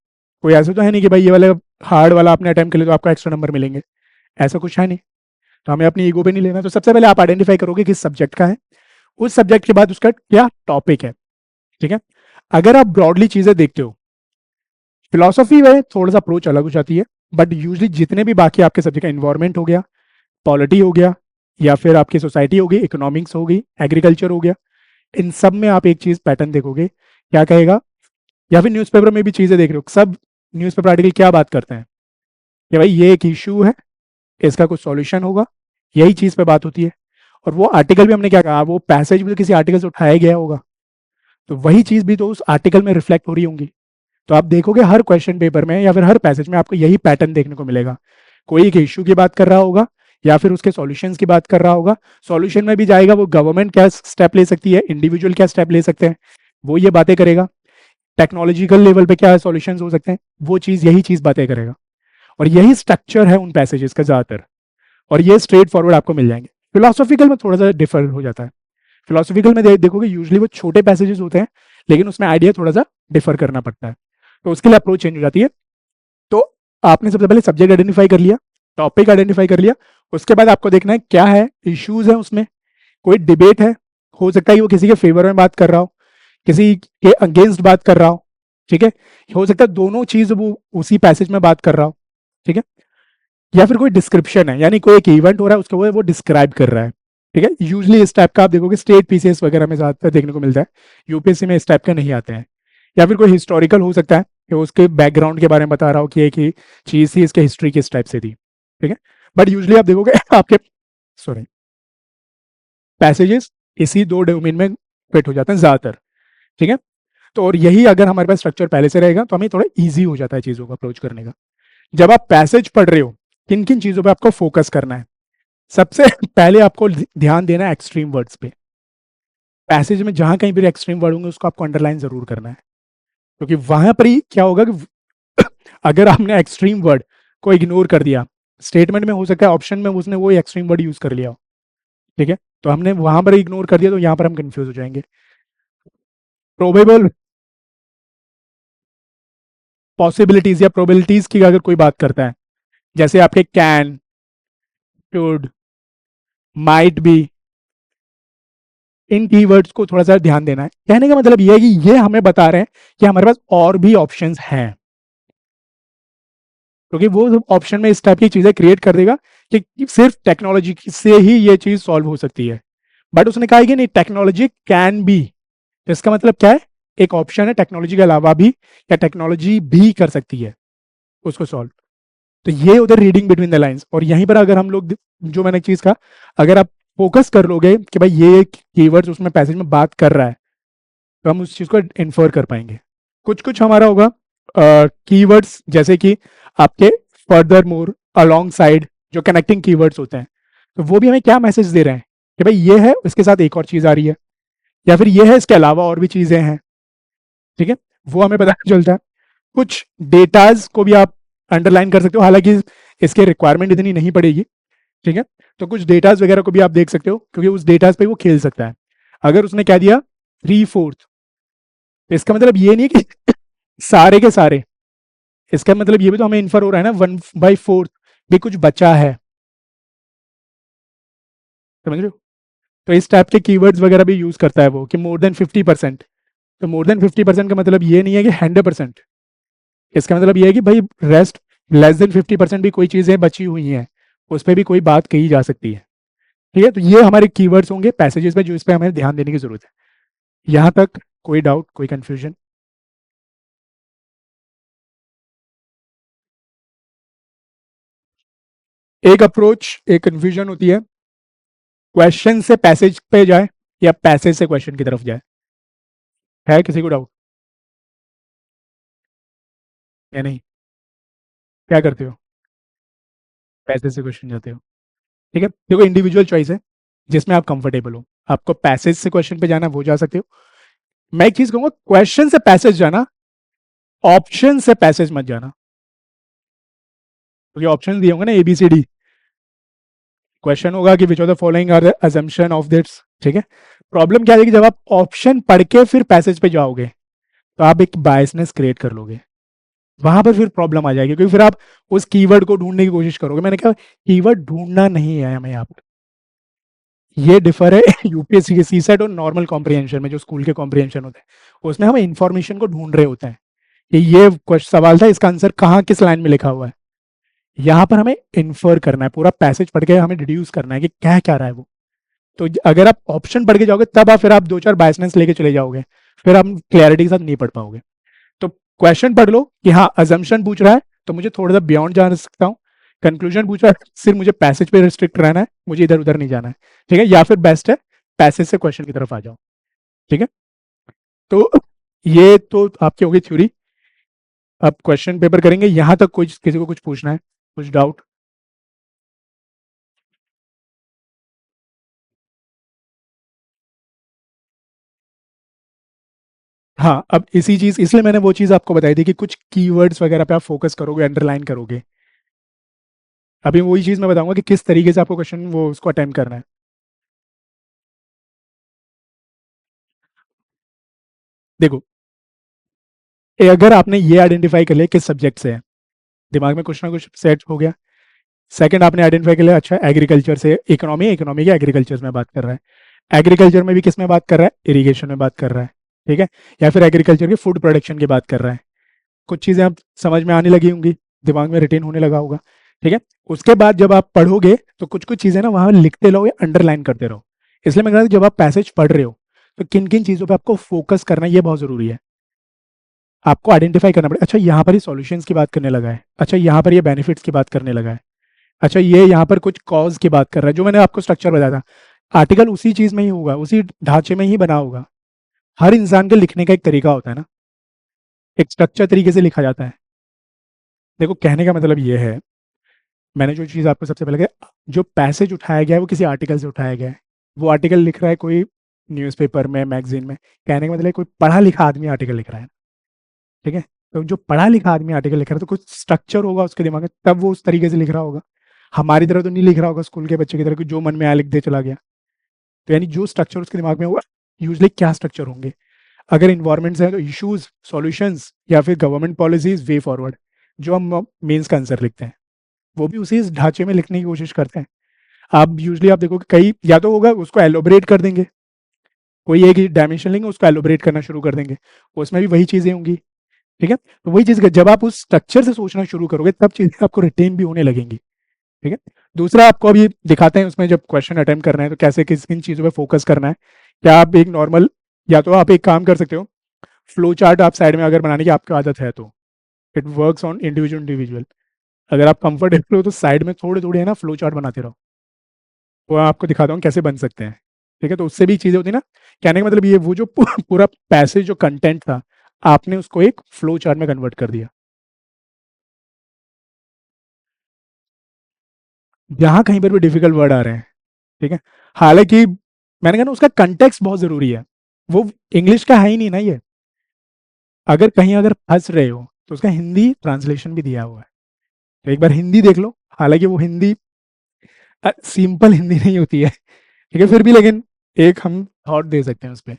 कोई ऐसा तो है नहीं कि भाई ये वाले हार्ड वाला आपने अटेम्प्ट कर लिया तो आपको एक्स्ट्रा नंबर मिलेंगे, ऐसा कुछ है नहीं। तो हमें अपनी ईगो पे नहीं लेना। तो सबसे पहले आप आइडेंटिफाई करोगे किस सब्जेक्ट का है, उस सब्जेक्ट के बाद उसका क्या टॉपिक है, ठीक है। अगर आप ब्रॉडली चीजें देखते हो, फिलोसफी में थोड़ा सा अप्रोच अलग हो जाती है, बट यूजली जितने भी बाकी आपके सब्जेक्ट, इन्वायरमेंट हो गया, पॉलिटी हो गया, या फिर आपकी सोसाइटी होगी, इकोनॉमिक्स हो गई, एग्रीकल्चर हो गया, इन सब में आप एक चीज पैटर्न देखोगे, क्या कहेगा, या फिर न्यूज़पेपर में भी चीजें देख रहे हो, सब न्यूज़पेपर आर्टिकल क्या बात करते हैं कि भाई ये एक इशू है, इसका कुछ सॉल्यूशन होगा, यही चीज पे बात होती है। और वो आर्टिकल भी हमने क्या कहा, वो पैसेज भी तो किसी आर्टिकल से उठाया गया होगा, तो वही चीज भी तो उस आर्टिकल में रिफ्लेक्ट हो रही होंगी। तो आप देखोगे हर क्वेश्चन पेपर में या फिर हर पैसेज में आपको यही पैटर्न देखने को मिलेगा, कोई एक इशू की बात कर रहा होगा या फिर उसके सॉल्यूशंस की बात कर रहा होगा। सॉल्यूशन में भी जाएगा वो, गवर्नमेंट क्या स्टेप ले सकती है, इंडिविजुअल क्या स्टेप ले सकते हैं, वो ये बातें करेगा। टेक्नोलॉजिकल लेवल पे क्या सॉल्यूशंस हो सकते हैं, वो चीज, यही चीज बातें करेगा। और यही स्ट्रक्चर है उन पैसेजेस का ज्यादातर, और ये स्ट्रेट फॉरवर्ड आपको मिल जाएंगे। फिलोसॉफिकल में थोड़ा सा डिफर हो जाता है। फिलोसॉफिकल में देखोगे यूजली वो छोटे पैसेजेस होते हैं, लेकिन उसमें आइडिया थोड़ा सा डिफर करना पड़ता है, तो उसके लिए अप्रोच चेंज हो जाती है। तो आपने सबसे पहले सब्जेक्ट आइडेंटिफाई कर लिया, टॉपिक आइडेंटिफाई कर लिया, उसके बाद आपको देखना है क्या है, इश्यूज है उसमें, कोई डिबेट है, हो सकता है कि वो किसी के फेवर में बात कर रहा हो, किसी के अगेंस्ट बात कर रहा हो, ठीक है, हो सकता है दोनों चीज वो उसी पैसेज में बात कर रहा हो, ठीक है, या फिर कोई डिस्क्रिप्शन है, यानी कोई एक इवेंट हो रहा है उसको वो डिस्क्राइब कर रहा है, ठीक है। यूजली इस टाइप का आप देखोगे स्टेट पीसीएस वगैरह में ज्यादातर देखने को मिलता है, यूपीएससी में इस टाइप का नहीं आते हैं। या फिर कोई हिस्टोरिकल हो सकता है कि उसके बैकग्राउंड के बारे में बता रहा हो कि एक ही चीज थी, इसके हिस्ट्री किस टाइप से थी, ठीक है। बट यूजली आप देखोगे आपके, सॉरी, पैसेजेस इसी दो डोमेन में फिट हो जाते हैं ज्यादातर, ठीक है। तो और यही अगर हमारे पास स्ट्रक्चर पहले से रहेगा तो हमें थोड़ा ईजी हो जाता है चीजों को अप्रोच करने का। जब आप पैसेज पढ़ रहे हो, किन किन चीजों पे आपको फोकस करना है, सबसे पहले आपको ध्यान देना है एक्सट्रीम वर्ड्स पे। पैसेज में जहां कहीं भी एक्सट्रीम वर्ड होंगे उसको आपको अंडरलाइन जरूर करना है, क्योंकि वहां पर ही क्या होगा कि अगर आपने एक्सट्रीम वर्ड को इग्नोर कर दिया, स्टेटमेंट में हो सकता है ऑप्शन में उसने वो एक्सट्रीम वर्ड यूज कर लिया हो, ठीक है, तो हमने वहां पर इग्नोर कर दिया तो यहां पर हम कंफ्यूज हो जाएंगे। प्रोबेबल पॉसिबिलिटीज या प्रोबेबिलिटीज की अगर कोई बात करता है, जैसे आपके can, should, might be, in keywords को थोड़ा सा ध्यान देना है। कहने का मतलब ये है कि ये हमें बता रहे हैं कि हमारे पास और भी ऑप्शंस हैं, क्योंकि वो ऑप्शन में इस टाइप की चीजें क्रिएट कर देगा कि सिर्फ टेक्नोलॉजी से ही ये चीज सॉल्व हो सकती है, बट उसने कहा है कि नहीं, टेक्नोलॉजी कैन बी। तो इसका मतलब क्या है, एक ऑप्शन है टेक्नोलॉजी के अलावा भी, या टेक्नोलॉजी भी कर सकती है उसको सॉल्व। तो ये उधर रीडिंग बिटवीन द लाइंस, और यहीं पर अगर हम लोग, जो मैंने चीज कहा, अगर आप फोकस कर लोगे कि भाई ये कीवर्ड्स उसमें पैसेज में बात कर रहा है, तो हम उस चीज को इन्फर कर पाएंगे। कुछ कुछ हमारा होगा कीवर्ड्स, जैसे कि आपके फर्दर मोर, अलोंग साइड, जो कनेक्टिंग कीवर्ड्स होते हैं, तो वो भी हमें क्या मैसेज दे रहे हैं कि भाई ये है, इसके साथ एक और चीज आ रही है, या फिर ये है, इसके अलावा और भी चीजें हैं। ठीक है, वो हमें पता चलता है। कुछ डेटाज को भी आप अंडरलाइन कर सकते हो, हालांकि इसके रिक्वायरमेंट इतनी नहीं पड़ेगी। ठीक है, तो कुछ डेटाज वगैरह को भी आप देख सकते हो, क्योंकि उस डेटाज पे वो खेल सकता है। अगर उसने क्या दिया 3/4, इसका मतलब ये नहीं है कि सारे के सारे, इसका मतलब ये भी तो हमें इन्फर हो रहा है ना 1/4 भी कुछ बचा है। समझ रहे हो? तो इस टाइप के कीवर्ड्स वगैरह भी यूज करता है वो, कि मोर देन 50%। तो मोर देन 50% का मतलब ये नहीं है कि 100%, इसका मतलब ये है कि भाई रेस्ट लेस देन 50% भी कोई चीजें बची हुई हैं, उस पर भी कोई बात कही जा सकती है। ठीक है, तो ये हमारे कीवर्ड्स होंगे पैसेजेस पे, जो इस पे हमें ध्यान देने की जरूरत है। यहां तक कोई डाउट, कोई कंफ्यूजन? एक अप्रोच, एक कंफ्यूजन होती है, क्वेश्चन से पैसेज पे जाए या पैसेज से क्वेश्चन की तरफ जाए। है किसी को डाउट या नहीं? क्या करते हो? पैसेज से क्वेश्चन जाते हो? ठीक है, देखो इंडिविजुअल चॉइस है, जिसमें आप कंफर्टेबल हो। आपको पैसेज से क्वेश्चन पे जाना, वो जा सकते हो। मैं एक चीज कहूंगा, क्वेश्चन से पैसेज जाना, ऑप्शन से पैसेज मत जाना, क्योंकि ऑप्शन दिए होंगे ना ABCD। क्वेश्चन होगा कि which of the following are the assumption of this. ठीक है, प्रॉब्लम क्या है कि जब आप ऑप्शन पढ़ के फिर पैसेज पे जाओगे, तो आप एक बायसनेस क्रिएट कर लोगे, वहां पर फिर प्रॉब्लम आ जाएगी, क्योंकि फिर आप उस कीवर्ड को ढूंढने की कोशिश करोगे। मैंने कहा कीवर्ड ढूंढना नहीं है हमें यहाँ पर, ये डिफर है यूपीएससी के सीसेट और नॉर्मल कॉम्प्रिहेंशन में, जो स्कूल के कॉम्प्रिहेंशन होते हैं, उसमें हम इंफॉर्मेशन को ढूंढ रहे होते हैं कि ये सवाल था, इसका आंसर कहाँ किस लाइन में लिखा हुआ है। यहाँ पर हमें इन्फर करना है, पूरा पैसेज पढ़ के हमें डिड्यूस करना है कि क्या क्या रहा है वो। तो अगर आप ऑप्शन पढ़ के जाओगे, तब आप फिर आप दो चार बायसनेस लेके चले जाओगे, फिर आप क्लैरिटी के साथ नहीं पढ़ पाओगे। तो क्वेश्चन पढ़ लो कि हाँ अजम्पशन पूछ रहा है, तो मुझे थोड़ा सा बियॉन्ड जा सकता हूँ। कंक्लूजन पूछ रहा है, सिर्फ मुझे पैसेज पे रिस्ट्रिक्ट रहना है, मुझे इधर उधर नहीं जाना है। ठीक है, या फिर बेस्ट है पैसेज से क्वेश्चन की तरफ आ जाओ। ठीक है, तो ये तो आपकी होगी थ्योरी। अब क्वेश्चन पेपर करेंगे, यहां तक कोई किसी को कुछ पूछना है, कुछ डाउट? हाँ, अब इसी चीज, इसलिए मैंने वो चीज आपको बताई थी कि कुछ कीवर्ड्स वगैरह पे आप फोकस करोगे, अंडरलाइन करोगे। अभी वही चीज मैं बताऊंगा कि किस तरीके से आपको क्वेश्चन वो उसको अटेम्प्ट करना है। देखो, अगर आपने ये आइडेंटिफाई कर लिया किस सब्जेक्ट से है, दिमाग में कुछ ना कुछ सेट हो गया। सेकंड आपने आइडेंटिफाई कर लिया, अच्छा एग्रीकल्चर से इकोनॉमी, इकोनॉमी के एग्रीकल्चर में बात कर रहा है, एग्रीकल्चर में भी किस में बात कर रहा है, इरिगेशन में बात कर रहा है। ठीक है, या फिर एग्रीकल्चर के फूड प्रोडक्शन की बात कर रहा है। कुछ चीजें आप समझ में आने लगी होंगी, दिमाग में रिटेन होने लगा होगा। ठीक है, उसके बाद जब आप पढ़ोगे, तो कुछ कुछ चीजें ना वहां लिखते रहो या अंडरलाइन करते रहो। इसलिए मैं कह रहा था जब आप पैसेज पढ़ रहे हो, तो किन किन चीजों पे आपको फोकस करना है, ये बहुत जरूरी है। आपको आइडेंटिफाई करना पड़ेगा, अच्छा यहाँ पर ये सॉल्यूशंस की बात करने लगा है, अच्छा यहाँ पर ये बेनिफिट्स की बात करने लगा है, अच्छा ये यहाँ पर कुछ कॉज की बात कर रहा है। जो मैंने आपको स्ट्रक्चर बताया था, आर्टिकल उसी चीज में ही होगा, उसी ढांचे में ही बना होगा। हर इंसान के लिखने का एक तरीका होता है ना, एक स्ट्रक्चर तरीके से लिखा जाता है। देखो कहने का मतलब ये है, मैंने जो चीज़ आपको सबसे पहले कहा, जो पैसेज उठाया गया है वो किसी आर्टिकल से उठाया गया है। वो आर्टिकल लिख रहा है कोई न्यूज़पेपर में, मैगजीन में, कहने का मतलब है कोई पढ़ा लिखा आदमी आर्टिकल लिख रहा है। ठीक है, तो जो पढ़ा लिखा आदमी आर्टिकल लिख रहा है, तो कुछ स्ट्रक्चर होगा उसके दिमाग में, तब वो उस तरीके से लिख रहा होगा। हमारी तरह तो नहीं लिख रहा होगा, स्कूल के बच्चे की तरह कि जो मन में आया लिख दे चला गया। तो यानी जो स्ट्रक्चर उसके दिमाग में होगा, यूजली क्या स्ट्रक्चर होंगे? अगर इन्वायरमेंट्स है तो इश्यूज, सॉल्यूशंस, या फिर गवर्नमेंट पॉलिसीज, वे फॉरवर्ड, जो हम मेंस का आंसर लिखते हैं, वो भी उसी ढांचे में लिखने की कोशिश करते हैं। आप यूजली आप देखो कई, या तो होगा उसको एलोबरेट कर देंगे, कोई एक ही डायमेंशन लेंगे उसको एलोबरेट करना शुरू कर देंगे, उसमें भी वही चीजें होंगी। ठीक है, तो वही चीज जब आप उस स्ट्रक्चर से सोचना शुरू करोगे, तब चीजें आपको रिटेन भी होने लगेंगी। ठीक है। दूसरा आपको अभी दिखाते हैं उसमें, जब क्वेश्चन अटेम्प्ट कर रहे हैं तो कैसे किस किन चीज़ों पे फोकस करना है। क्या आप एक नॉर्मल, या तो आप एक काम कर सकते हो, फ्लो चार्ट आप साइड में अगर बनाने की आपकी आदत है तो it works on individual individual. अगर आप कंफर्टेबल हो तो साइड में थोड़े थोड़े है ना फ्लो चार्ट बनाते रहो। वो आपको दिखाता हूँ कैसे बन सकते हैं। ठीक है, तो उससे भी चीज़ें होती है ना। कहने का मतलब ये, वो जो पूरा पैसेज जो कंटेंट था, आपने उसको एक फ्लो चार्ट में कन्वर्ट कर दिया। जहाँ कहीं पर भी डिफिकल्ट वर्ड आ रहे हैं, ठीक है, हालांकि मैंने कहा ना उसका कंटेक्स्ट बहुत जरूरी है। वो इंग्लिश का है ही नहीं ना ये। अगर कहीं अगर फंस रहे हो तो उसका हिंदी ट्रांसलेशन भी दिया हुआ है, तो एक बार हिंदी देख लो। हालांकि वो हिंदी सिंपल हिंदी नहीं होती है, ठीक है, फिर भी लेकिन एक हम थॉट दे सकते हैं उस पर।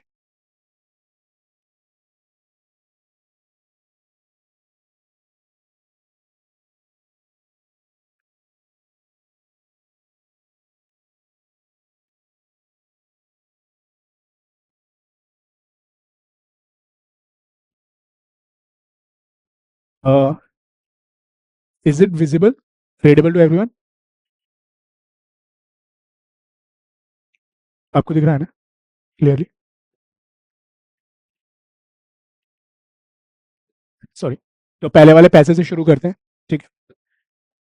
Is it visible, readable to everyone? आपको दिख रहा है ना क्लियरली? सॉरी। तो पहले वाले पैसे से शुरू करते हैं, ठीक है।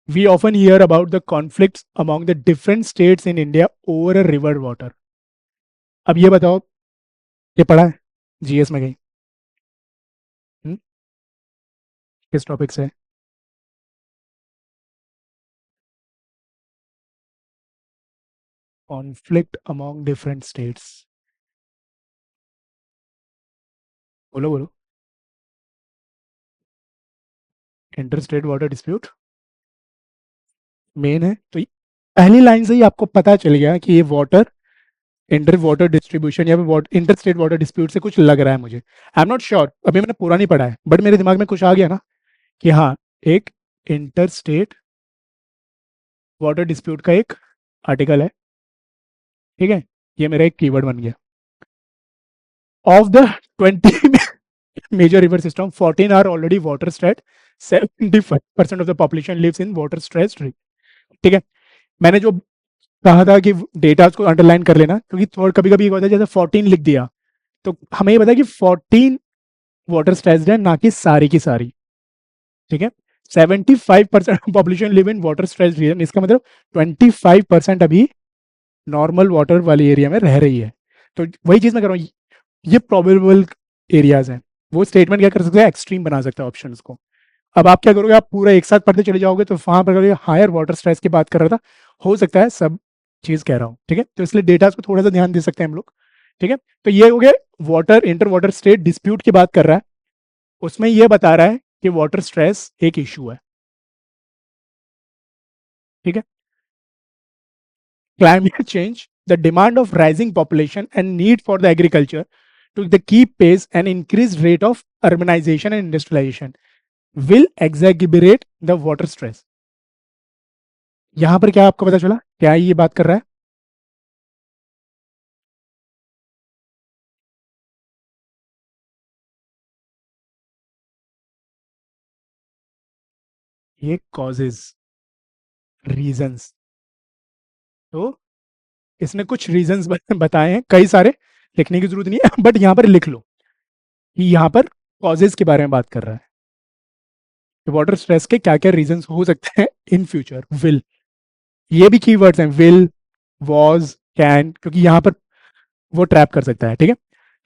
We often hear about the conflicts among the different states in India over a river water. अब ये बताओ, ये पढ़ा है जीएस में कहीं? हुँ? किस टॉपिक से? Conflict among different states. बोलो बोलो। Inter state water dispute main है, तो पहली लाइन से ही आपको पता चल गया कि ये वाटर, इंटर वाटर डिस्ट्रीब्यूशन या फिर इंटर स्टेट वाटर डिस्प्यूट से कुछ लग रहा है मुझे। आई एम नॉट श्योर, अभी मैंने पूरा नहीं पढ़ा है, बट मेरे दिमाग में कुछ आ गया ना कि हाँ, एक इंटर स्टेट वाटर डिस्प्यूट का एक आर्टिकल है। ठीक है, ये मेरा एक कीवर्ड बन गया। Of the 20 major river system 14 are already water straight, 75% of the population lives in water stressed. ठीक है, मैंने जो कहा था कि डेटा को अंडरलाइन कर लेना, क्योंकि थोड़ा कभी कभी होता है जैसे 14 लिख दिया, तो हमें ये पता है कि 14 वाटर स्ट्रेस्ड है, ना कि सारी की सारी। ठीक है, 75% population live in water stressed region, इसका मतलब 25% अभी नॉर्मल वाटर वाली एरिया में रह रही है। तो वही चीज मैं कर रहा हूँ, ये प्रोबेबल एरियाज हैं। वो स्टेटमेंट क्या कर सकते हैं, एक्सट्रीम बना सकता है ऑप्शन को। अब आप क्या करोगे, आप पूरा एक साथ पढ़ते चले जाओगे, तो वहां पर हायर वाटर स्ट्रेस की बात कर रहा था, हो सकता है सब चीज कह रहा हूँ। ठीक है, तो इसलिए डेटा को थोड़ा सा ध्यान दे सकते हैं हम लोग। ठीक है, तो ये हो गया water, inter water state dispute की बात कर रहा है, उसमें ये बता रहा है कि वाटर स्ट्रेस एक इशू है। ठीक है, climate change, the demand of rising population and need for the agriculture to the keep pace and increased rate of urbanization and industrialization will exacerbate the water stress। यहां पर क्या आपको पता चला, क्या ये बात कर रहा है? ये कॉजेज, रीजंस। तो इसने कुछ रीजंस बताए हैं, कई सारे, लिखने की जरूरत नहीं है, बट यहां पर लिख लो कि यहां पर कॉजेज के बारे में बात कर रहा है, वाटर स्ट्रेस के क्या क्या रीजंस हो सकते हैं इन फ्यूचर। विल, ये भी कीवर्ड्स हैं, विल, वॉज, कैन, क्योंकि यहां पर वो ट्रैप कर सकता है। ठीक है,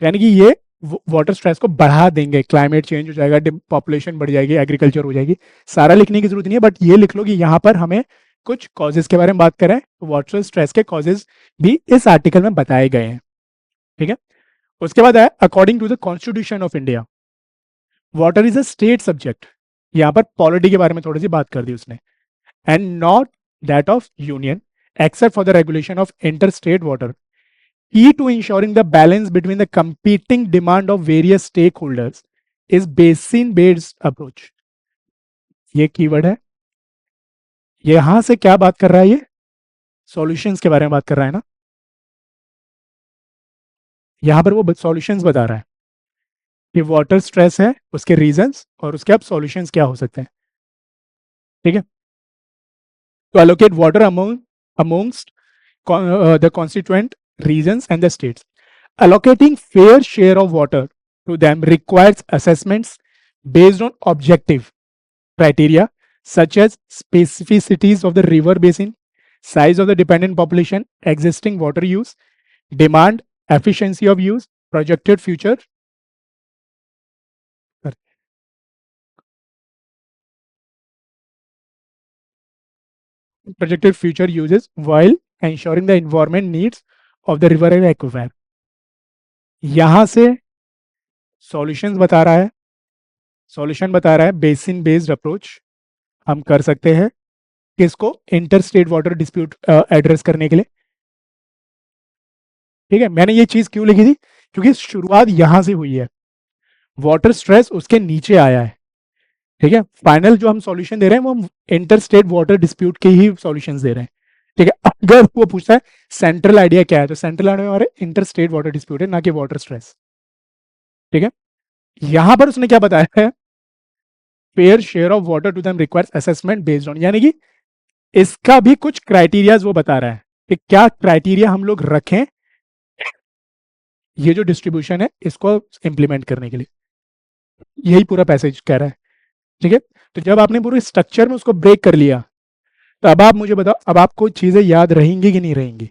यानी कि ये वाटर स्ट्रेस को बढ़ा देंगे, क्लाइमेट चेंज हो जाएगा, पॉपुलेशन बढ़ जाएगी, एग्रीकल्चर हो जाएगी। सारा लिखने की जरूरत नहीं है, बट ये लिख लो कि यहाँ पर हमें कुछ कॉजेज के बारे में बात करें, तो वाटर स्ट्रेस के कॉजेज भी इस आर्टिकल में बताए गए हैं। ठीक है, उसके बाद है according to the constitution of India water is a state subject. यहाँ पर पॉलिटी के बारे में थोड़ी सी बात कर दी उसने, and not that of union except for the regulation of inter state water, key to ensuring the balance between the competing demand of various stakeholders is basin based approach। ये कीवर्ड है, यहां से क्या बात कर रहा है ये, सॉल्यूशंस के बारे में बात कर रहा है ना। यहां पर वो सॉल्यूशंस बता रहा है कि वाटर स्ट्रेस है, उसके रीजंस और उसके अब सॉल्यूशंस क्या हो सकते हैं। ठीक है, to allocate water amongst the constituent regions and the states. Allocating fair share of water to them requires assessments based on objective criteria such as specificities of the river basin, size of the dependent population, existing water use, demand, efficiency of use, projected future uses while ensuring the environment needs of the river and aquifer. यहां से solutions बता रहा है, solution बता रहा है basin based approach हम कर सकते हैं किसको, inter state water dispute address करने के लिए। ठीक है, मैंने ये चीज क्यों लिखी थी, क्योंकि शुरुआत यहां से हुई है, वाटर स्ट्रेस उसके नीचे आया है। ठीक है, फाइनल जो हम सॉल्यूशन दे रहे हैं वो हम इंटर स्टेट वाटर डिस्प्यूट के ही सॉल्यूशन दे रहे हैं। ठीक है, अगर वो पूछता है सेंट्रल आइडिया क्या है, तो सेंट्रल आइडिया हमारे इंटर स्टेट वाटर डिस्प्यूट है, ना कि वाटर स्ट्रेस। ठीक है, यहां पर उसने क्या बताया है, fair share of water to them requires assessment based on, यानी कि इसका भी कुछ क्राइटेरियाज वो बता रहा है कि क्या क्राइटेरिया हम लोग रखें ये जो डिस्ट्रीब्यूशन है इसको इंप्लीमेंट करने के लिए। यही पूरा पैसेज कह रहा है। ठीक है, तो जब आपने पूरे स्ट्रक्चर में उसको ब्रेक कर लिया, तो अब आप मुझे बताओ, अब आपको चीजें याद रहेंगी कि नहीं रहेंगी।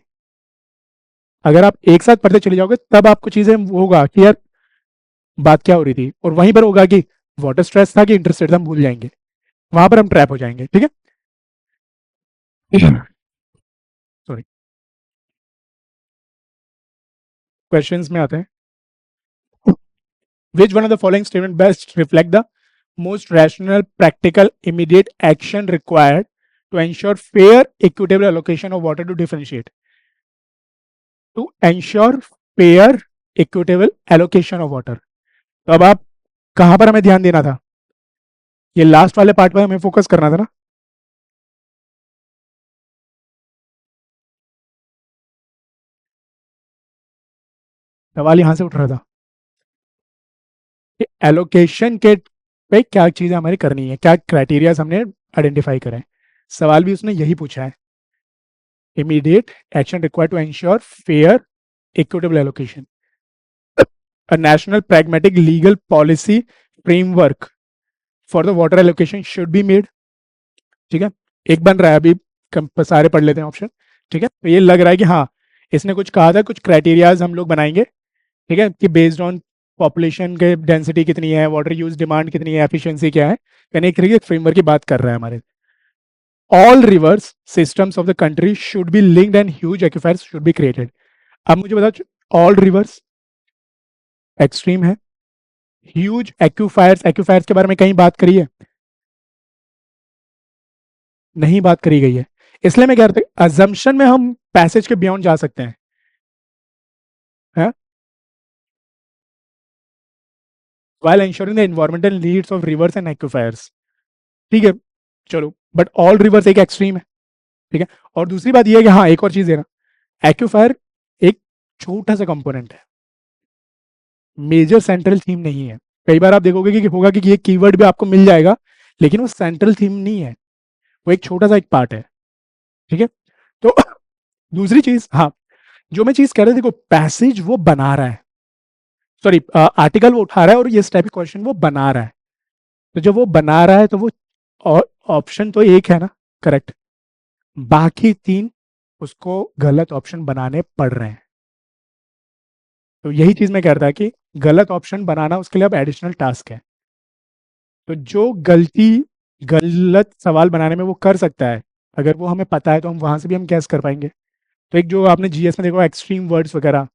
अगर आप एक साथ पढ़ते चले जाओगे तब आपको चीजें होगा कि यार बात क्या हो रही थी, और वहीं पर होगा कि वाटर स्ट्रेस था कि इंटरेस्ट था, हम भूल जाएंगे, वहां पर हम ट्रैप हो जाएंगे। ठीक है, सॉरी, क्वेश्चंस में आते हैं। Which one of the following statement best reflect the most rational, practical, immediate action required to ensure fair, equitable allocation of water to differentiate? To ensure fair, equitable allocation of water. तो अब आप कहां पर हमें ध्यान देना था, ये लास्ट वाले पार्ट पर हमें फोकस करना था ना। सवाल यहां से उठ रहा था कि एलोकेशन के पे क्या चीजें हमारी करनी है, क्या क्राइटेरिया हमने आइडेंटिफाई करें। सवाल भी उसने यही पूछा है, immediate action required to ensure fair, equitable allocation. A national pragmatic legal policy framework for the water allocation should be made. ठीक है, एक बन रहा है अभी, सारे पढ़ लेते हैं ऑप्शन। ठीक है, तो ये लग रहा है कि हाँ इसने कुछ कहा था, कुछ क्राइटेरियाज हम लोग बनाएंगे। ठीक है, कि बेस्ड ऑन पॉपुलेशन के डेंसिटी कितनी है, वाटर यूज डिमांड कितनी है, एफिशिएंसी क्या है, यानी एक तरीके फ्रेमवर्क की बात कर रहा है हमारे। All rivers systems of the country should be linked and huge aquifers should be created. अब मुझे बताओ, all rivers एक्सट्रीम है, ह्यूज एक्यूफायर्स के बारे में कहीं बात करी है, नहीं बात करी गई है। इसलिए मैं कह रहा था अजम्पशन में हम पैसेज के बियॉन्ड जा सकते हैं, है? while ensuring the environmental needs of rivers and aquifers. ठीक है, चलो, बट ऑल रिवर्स एक एक्सट्रीम है। ठीक है, और दूसरी बात यह है कि हाँ एक और चीज है ना, एक्यूफायर एक छोटा सा कंपोनेंट है, मेजर सेंट्रल थीम नहीं है। कई बार आप देखोगे कि होगा कि ये कीवर्ड भी आपको मिल जाएगा, लेकिन वो सेंट्रल थीम नहीं है, वो एक छोटा सा एक पार्ट है। ठीक है, तो दूसरी चीज, हाँ जो मैं चीज कह रहा था, देखो पैसेज वो बना रहा है, सॉरी आर्टिकल वो उठा रहा है और ये टाइप क्वेश्चन वो बना रहा है। तो जब वो बना रहा है तो वो ऑप्शन तो एक है ना करेक्ट, बाकी तीन उसको गलत ऑप्शन बनाने पड़ रहे हैं। तो यही चीज मैं कह रहा था कि गलत ऑप्शन बनाना उसके लिए अब एडिशनल टास्क है। तो जो गलती गलत सवाल बनाने में वो कर सकता है, अगर वो हमें पता है तो हम वहां से भी हम कैस कर पाएंगे। तो एक जो आपने जीएस में देखो एक्सट्रीम वर्ड्स वगैरह,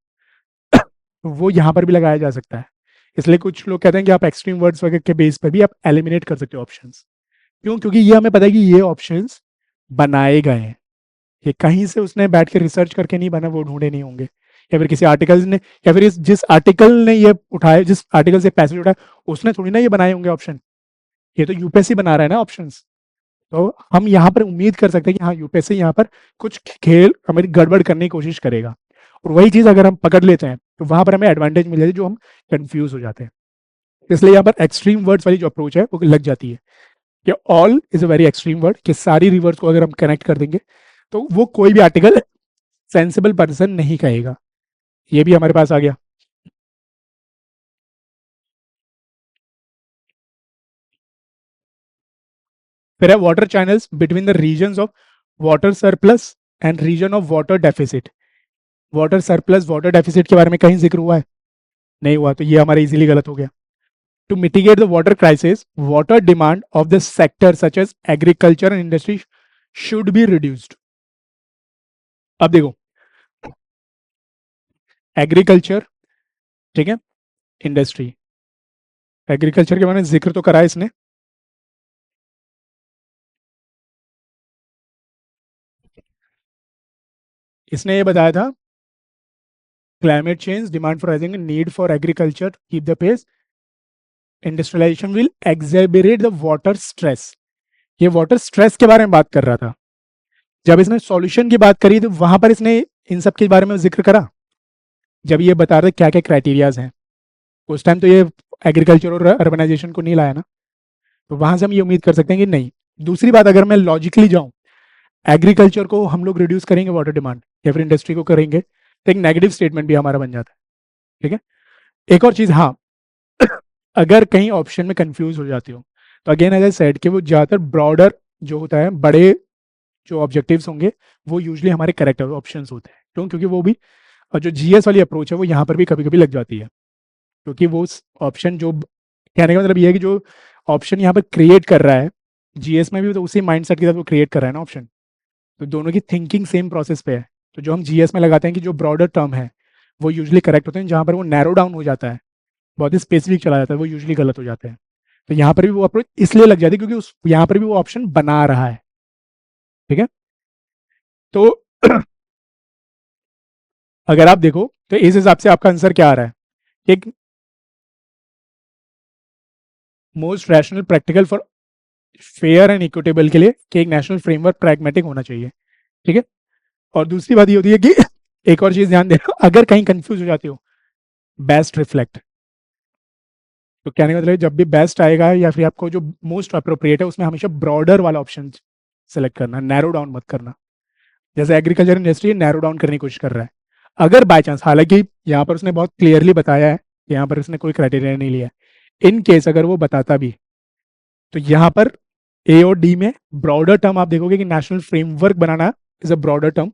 तो वो यहाँ पर भी लगाया जा सकता है। इसलिए कुछ लोग कहते हैं कि आप एक्सट्रीम वर्ड्स वगैरह के बेस पर भी आप एलिमिनेट कर सकते हो ऑप्शंस। क्यों? क्योंकि ये हमें पता है कि ये ऑप्शंस बनाए गए हैं, ये कहीं से उसने बैठ के रिसर्च करके नहीं बना, वो ढूंढे नहीं होंगे, या फिर किसी आर्टिकल ने, या फिर जिस आर्टिकल ने ये उठाए, जिस आर्टिकल से पैसेज उठाया उसने थोड़ी ना ये बनाए होंगे ऑप्शन, ये तो यूपीएससी बना रहा है ना ऑप्शंस। तो हम यहाँ पर उम्मीद कर सकते हैं कि हाँ यूपीएससी यहाँ पर कुछ खेल हमारी गड़बड़ करने की कोशिश करेगा, और वही चीज अगर हम पकड़ लेते हैं तो वहां पर हमें एडवांटेज मिल जाती है, जो हम कंफ्यूज हो जाते हैं। इसलिए यहाँ पर एक्सट्रीम वर्ड्स वाली जो अप्रोच है वो लग जाती है। कि all is a very extreme word, कि सारी रिवर्स को अगर हम कनेक्ट कर देंगे तो वो कोई भी आर्टिकल सेंसिबल पर्सन नहीं कहेगा। ये भी हमारे पास आ गया। फिर है water channels between the region of water surplus and region of water deficit. Water surplus water deficit के बारे में कहीं जिक्र हुआ है? नहीं हुआ, तो ये हमारा इजीली गलत हो गया। To mitigate the water crisis, water demand of the sector such as agriculture and industry should be reduced. अब देखो, एग्रीकल्चर, ठीक है, इंडस्ट्री, एग्रीकल्चर के बारे में जिक्र तो करा है इसने, इसने ये बताया था climate change, demand for rising need for agriculture keep the pace, industrialisation will exacerbate the water stress. ये वाटर स्ट्रेस के बारे में बात कर रहा था। जब इसने सॉल्यूशन की बात करी तो वहां पर इसने इन सब के बारे में जिक्र करा, जब ये बता रहे क्या क्या क्राइटेरियाज हैं। उस टाइम तो ये एग्रीकल्चर और अर्बनाइजेशन को नहीं लाया ना, तो वहां से हम ये उम्मीद कर सकते हैं कि नहीं। दूसरी बात, अगर मैं लॉजिकली जाऊं, एग्रीकल्चर को हम लोग रिड्यूस करेंगे वाटर डिमांड, या फिर इंडस्ट्री को करेंगे, तो एक नेगेटिव स्टेटमेंट भी हमारा बन जाता है। ठीक है, एक और चीज, हाँ, अगर कहीं ऑप्शन में कंफ्यूज हो जाती हो तो अगेन एज आई सेड कि वो ज़्यादातर ब्रॉडर जो होता है, बड़े जो ऑब्जेक्टिव्स होंगे वो यूजली हमारे करेक्ट ऑप्शंस होते हैं। क्यों? क्योंकि वो भी, और जो जीएस वाली अप्रोच है वो यहाँ पर भी कभी कभी लग जाती है, क्योंकि वो ऑप्शन जो, कहने का मतलब ये है कि जो ऑप्शन यहाँ पर क्रिएट कर रहा है, जीएस में भी तो उसी माइंडसेट के साथ वो क्रिएट कर रहा है ना ऑप्शन, तो दोनों की थिंकिंग सेम प्रोसेस पे है। तो जो हम जीएस में लगाते हैं कि जो ब्रॉडर टर्म है वो यूजली करेक्ट होते हैं, जहाँ पर वो नैरो डाउन हो जाता है, बहुत ही स्पेसिफिक चला जाता है, वो यूजली गलत हो जाते हैं। तो यहाँ पर भी वो अप्रोच इसलिए लग जाती है क्योंकि उस यहाँ पर भी वो ऑप्शन बना रहा है। ठीक है, तो अगर आप देखो तो इस हिसाब से आपका आंसर क्या आ रहा है? एक most rational practical for fair and equitable के लिए कि एक नेशनल फ्रेमवर्क प्रैग्मेटिक होना चाहिए। ठीक है, और दूसरी बात ये होती है कि एक और चीज ध्यान देना, अगर कहीं कंफ्यूज हो जाती हो, बेस्ट रिफ्लेक्ट, तो कहने का मतलब है, जब भी बेस्ट आएगा या फिर आपको जो मोस्ट अप्रोप्रिएट है उसमें हमेशा ब्रॉडर वाला ऑप्शन सेलेक्ट करना, नैरो डाउन मत करना। जैसे एग्रीकल्चर इंडस्ट्री नैरो डाउन करने की कोशिश कर रहा है, अगर बाय चांस, हालांकि यहाँ पर उसने बहुत क्लियरली बताया है, यहाँ पर उसने कोई क्राइटेरिया नहीं लिया, इन केस अगर वो बताता भी, तो यहाँ पर ए और डी में ब्रॉडर टर्म आप देखोगे कि नेशनल फ्रेमवर्क बनाना is a broader term,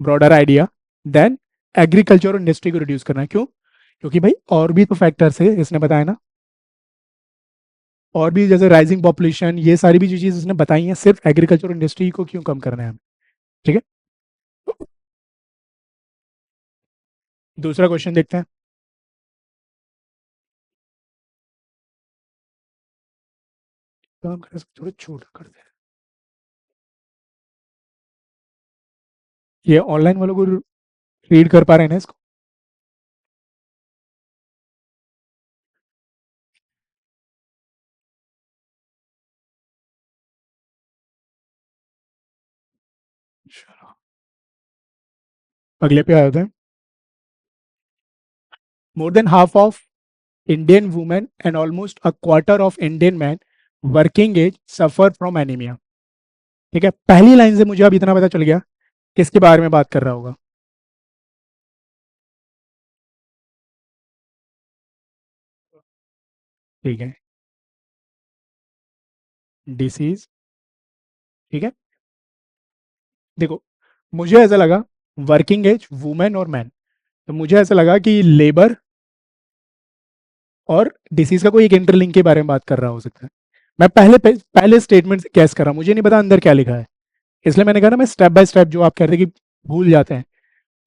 broader idea, then agriculture और इंडस्ट्री को रिड्यूस करना है। क्यों? क्योंकि भाई और भी तो फैक्टर्स है, इसने बताया ना, और भी जैसे राइजिंग पॉपुलेशन, ये सारी भी जो चीज इसने बताई है, सिर्फ एग्रीकल्चर इंडस्ट्री को क्यों कम करना है हमें? ठीक है, दूसरा क्वेश्चन देखते हैं। काम कर थोड़ा छोटा कर दे, ये ऑनलाइन वालों को रीड कर पा रहे हैं ना इसको? चलो, अगले पे आए होते हैं। More than half of Indian women and almost a quarter of Indian man working age suffer from anaemia. ठीक है, पहली लाइन से मुझे अब इतना पता चल गया किसके बारे में बात कर रहा होगा। ठीक है, डिसीज, ठीक है, देखो, मुझे ऐसा लगा वर्किंग एज वुमेन और मैन, तो मुझे ऐसा लगा कि लेबर और डिसीज का कोई एक इंटरलिंक के बारे में बात कर रहा हो सकता है। मैं पहले स्टेटमेंट से कैस कर रहा हूँ, मुझे नहीं पता अंदर क्या लिखा है, इसलिए मैंने कहा ना, मैं स्टेप बाय स्टेप, जो आप कह रहे थे कि भूल जाते हैं,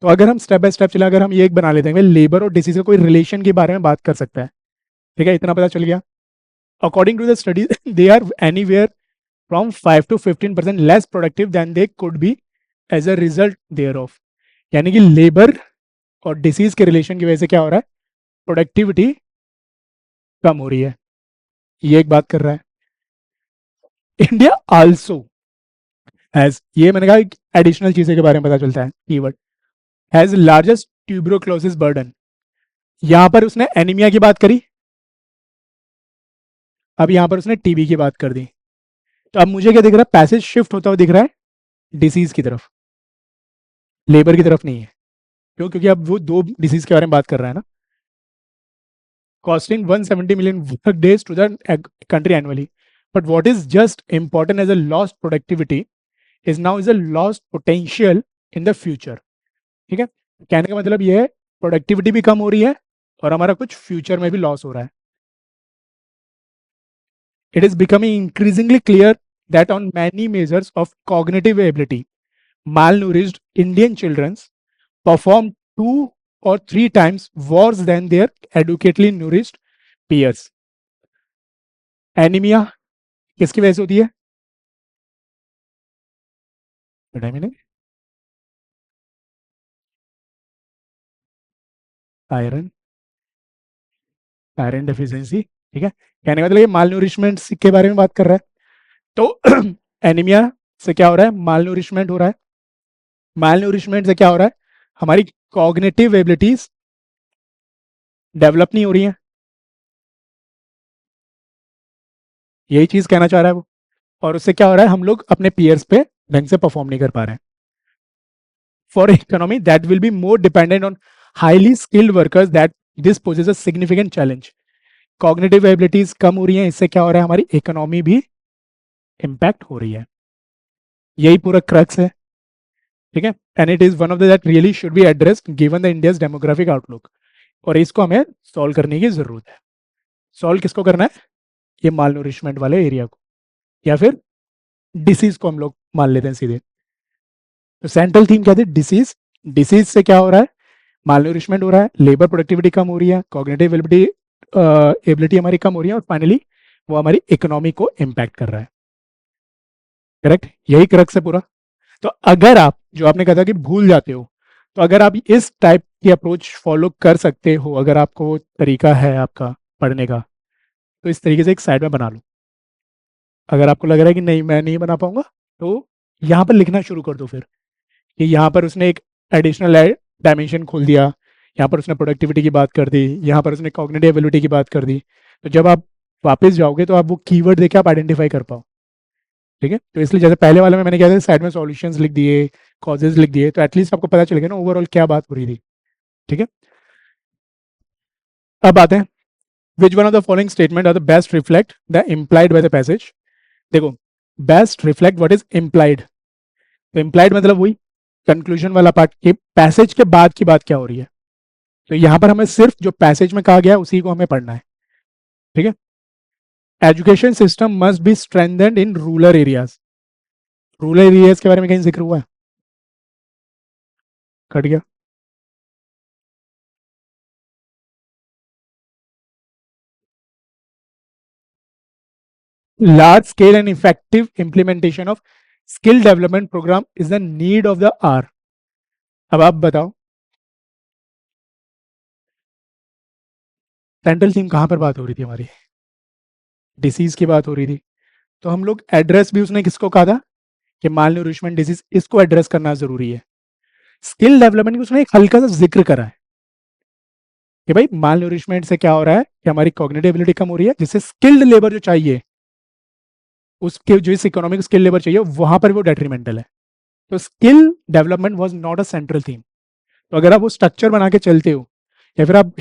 तो अगर हम स्टेप बाय स्टेप चले, अगर हम ये एक बना लेते हैं लेबर और डिसीज का कोई रिलेशन के बारे में बात कर सकता है। ठीक है, इतना पता चल गया। According to the study they are anywhere from 5 to 15% less productive than they could be as a result thereof. यानी कि लेबर और डिसीज के रिलेशन की वजह से क्या हो रहा है, प्रोडक्टिविटी कम हो रही है, ये एक बात कर रहा है। इंडिया आल्सो हैज, ये मैंने कहा एडिशनल चीजें के बारे में पता चलता है, कीवर्ड हैज लार्जेस्ट ट्यूबरोक्लोसिस बर्डन। यहां पर उसने एनीमिया की बात करी, अब यहां पर उसने टीबी की बात कर दी। तो अब मुझे क्या दिख रहा है, पैसेज शिफ्ट होता हुआ दिख रहा है डिसीज की तरफ, लेबर की तरफ नहीं है। क्यों? क्योंकि अब वो दो डिसीज के बारे में बात कर रहा है ना। costing 170 million work days to the country annually. But what is just important as a lost productivity is now is a lost potential in the future. ठीक है, कहने का मतलब ये है प्रोडक्टिविटी भी कम हो रही है और हमारा कुछ फ्यूचर में भी लॉस हो रहा है. It is becoming increasingly clear that on many measures of cognitive ability, malnourished Indian children perform 2 or 3 times worse than their adequately nourished peers. Anaemia किसकी वजह से होती है? Vitamin A, iron, iron deficiency. ठीक है, कहने का मतलब ये माल न्यूरिशमेंट के बारे में बात कर रहा है. तो एनीमिया से क्या हो रहा है? माल न्यूरिशमेंट हो रहा है. माल न्यूरिशमेंट से क्या हो रहा है? हमारी कॉग्निटिव एबिलिटीज डेवलप नहीं हो रही हैं. यही चीज कहना चाह रहा है वो. और उससे क्या हो रहा है? हम लोग अपने पीयर्स पे ढंग से परफॉर्म नहीं कर पा रहे हैं. For economy that will be more dependent on highly skilled workers that this poses a significant challenge. Cognitive abilities कम हो रही हैं, इससे क्या हो रहा है? हमारी इकोनॉमी भी इम्पैक्ट हो रही है. यही पूरा क्रक्स है. ठीक है, and it is one of the that really should be addressed given the India's demographic outlook. और इसको हमें सॉल्व करने की जरूरत है. सॉल्व किसको करना है? ये माल नूरिशमेंट वाले एरिया को, या फिर डिसीज को हम लोग मान लेते हैं सीधे. तो सेंट्रल थीम क्या थी? डिसीज. डिसीज से क्या हो रहा है? माल नूरिशमेंट हो रहा है, लेबर प्रोडक्टिविटी कम हो रही है, कॉग्निटिव एबिलिटी एबिलिटी हमारी कम हो रही है, और फाइनली वो हमारी इकोनॉमी को इम्पैक्ट कर रहा है. करेक्ट, यही क्रक्स है पूरा. तो अगर आप, जो आपने कहा था कि भूल जाते हो, तो अगर आप इस टाइप की अप्रोच फॉलो कर सकते हो, अगर आपको वो तरीका है आपका पढ़ने का, तो इस तरीके से एक साइड में बना लो. अगर आपको लग रहा है कि नहीं मैं नहीं बना पाऊंगा, तो यहाँ पर लिखना शुरू कर दो फिर कि यहाँ पर उसने एक एडिशनल डायमेंशन खोल दिया, यहाँ पर उसने प्रोडक्टिविटी की बात कर दी, यहाँ पर उसने कॉग्निटिव एबिलिटी की बात कर दी. तो जब आप वापस जाओगे तो आप वो कीवर्ड देके आप आइडेंटिफाई कर पाओ. ठीक है, तो इसलिए जैसे पहले वाले में मैंने क्या था, साइड में सॉल्यूशंस लिख दिए, कॉजेज लिख दिए, तो एटलीस्ट आपको पता चलेगा ना ओवरऑल क्या बात हो रही थी. ठीक है, अब आते हैं, which one of the following statement are the best reflect the implied by the passage. देखो, best reflect what is implied. तो इम्प्लाइड मतलब वही कंक्लूजन वाला पार्ट, कि पैसेज के बाद की बात क्या हो रही है. तो यहां पर हमें सिर्फ जो पैसेज में कहा गया है उसी को हमें पढ़ना है. ठीक है, education system must be strengthened in rural areas. Rural areas के बारे में कहीं जिक्र हुआ है? कट गया. Large scale and effective implementation of skill development program is the need of the hour. अब आप बताओ, सेंट्रल थीम कहां पर बात हो रही थी हमारी? डिसीज की बात हो रही थी. तो हम लोग एड्रेस भी उसने किसको कहा था कि माल न्यूरिशमेंट डिसीज, इसको एड्रेस करना जरूरी है. स्किल डेवलपमेंट की उसने एक हल्का सा जिक्र करा है कि भाई माल न्यूरिशमेंट से क्या हो रहा है कि हमारी कॉग्निटिव एबिलिटी कम हो रही है, जिससे स्किल्ड लेबर जो चाहिए, उसके जो इस इकोनॉमिक स्किल लेबर चाहिए, वहां पर वो डेट्रीमेंटल है. तो skill development was not a central theme. तो अगर आप वो स्ट्रक्चर बना के चलते हो, या फिर आप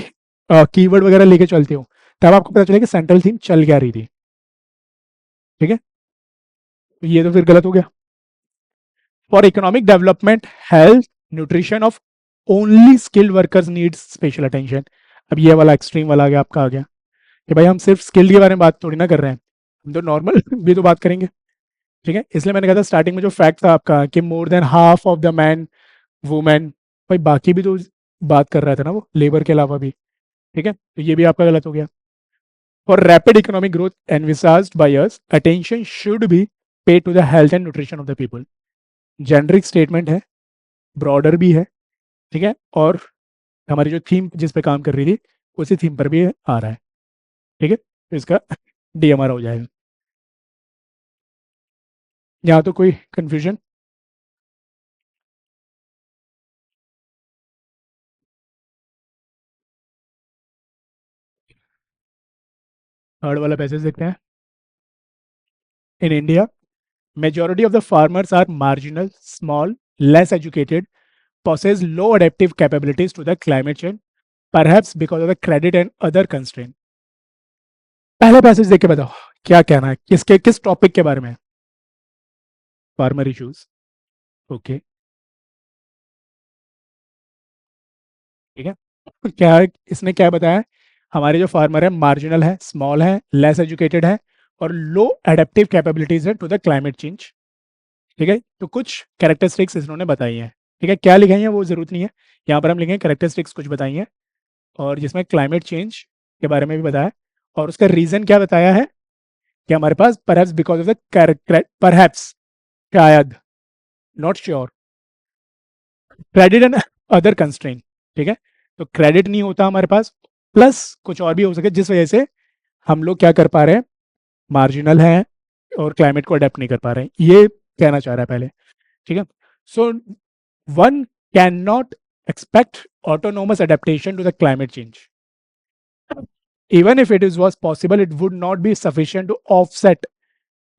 कीवर्ड वगैरह लेके चलते हो, तब आपको पता चलेगा कि सेंट्रल थीम चल क्या रही थी. ठीक है, तो ये तो फिर गलत हो गया. For economic development, health, nutrition of only skilled workers needs special attention. अब ये वाला एक्सट्रीम वाला आ गया, आपका आ गया कि भाई हम सिर्फ स्किल्ड के बारे में बात थोड़ी ना कर रहे हैं, हम तो नॉर्मल भी तो बात करेंगे. ठीक है, इसलिए मैंने कहा था स्टार्टिंग में जो फैक्ट था आपका कि मोर than half of the man women, भाई बाकी भी तो बात कर रहा था ना वो, लेबर के अलावा भी. ठीक है, तो ये भी आपका गलत हो गया. For rapid economic growth envisaged by us, attention should be paid to the health and nutrition of the people. Generic statement है, ब्रॉडर भी है. ठीक है, और हमारी जो थीम जिस पे काम कर रही थी उसी थीम पर भी आ रहा है. ठीक है, तो इसका डी हमारा हो जाएगा. यहाँ तो कोई कंफ्यूजन? थर्ड वाला पैसेज देखते हैं. In India Majority of the farmers are marginal, small, less educated, possess low adaptive capabilities to the climate change, perhaps because of the credit and other constraint. पहले पैसेज देख के बताओ क्या कहना है, किस टॉपिक के बारे में? Farmer issues. ओके, ठीक है। क्या इसने क्या बताया? हमारे जो फार्मर है मार्जिनल है, स्मॉल है, लेस एजुकेटेड है और लो एडेप्टिव कैपेबिलिटीज है टू द क्लाइमेट चेंज। ठीक है, तो कुछ कैरेक्टरिस्टिक्स इन्होंने बताई हैं। ठीक है, क्या लिखाई है वो जरूरत नहीं है, यहाँ पर हम लिखेंगे कैरेक्टरिस्टिक्स कुछ बताई हैं, और जिसमें क्लाइमेट चेंज के बारे में भी बताया, और उसका रीजन क्या बताया है कि हमारे पास perhaps because of the perhaps, शायद, not sure, credit and other constraint. ठीक है, तो क्रेडिट नहीं होता हमारे पास, प्लस कुछ और भी हो सके जिस वजह से हम लोग क्या कर पा रहे हैं, मार्जिनल है और क्लाइमेट को अडेप्ट नहीं कर पा रहे हैं, ये कहना चाह रहा है पहले। ठीक है, so one can not expect autonomous adaptation to the climate change. Even if it was possible, it would not be sufficient to offset,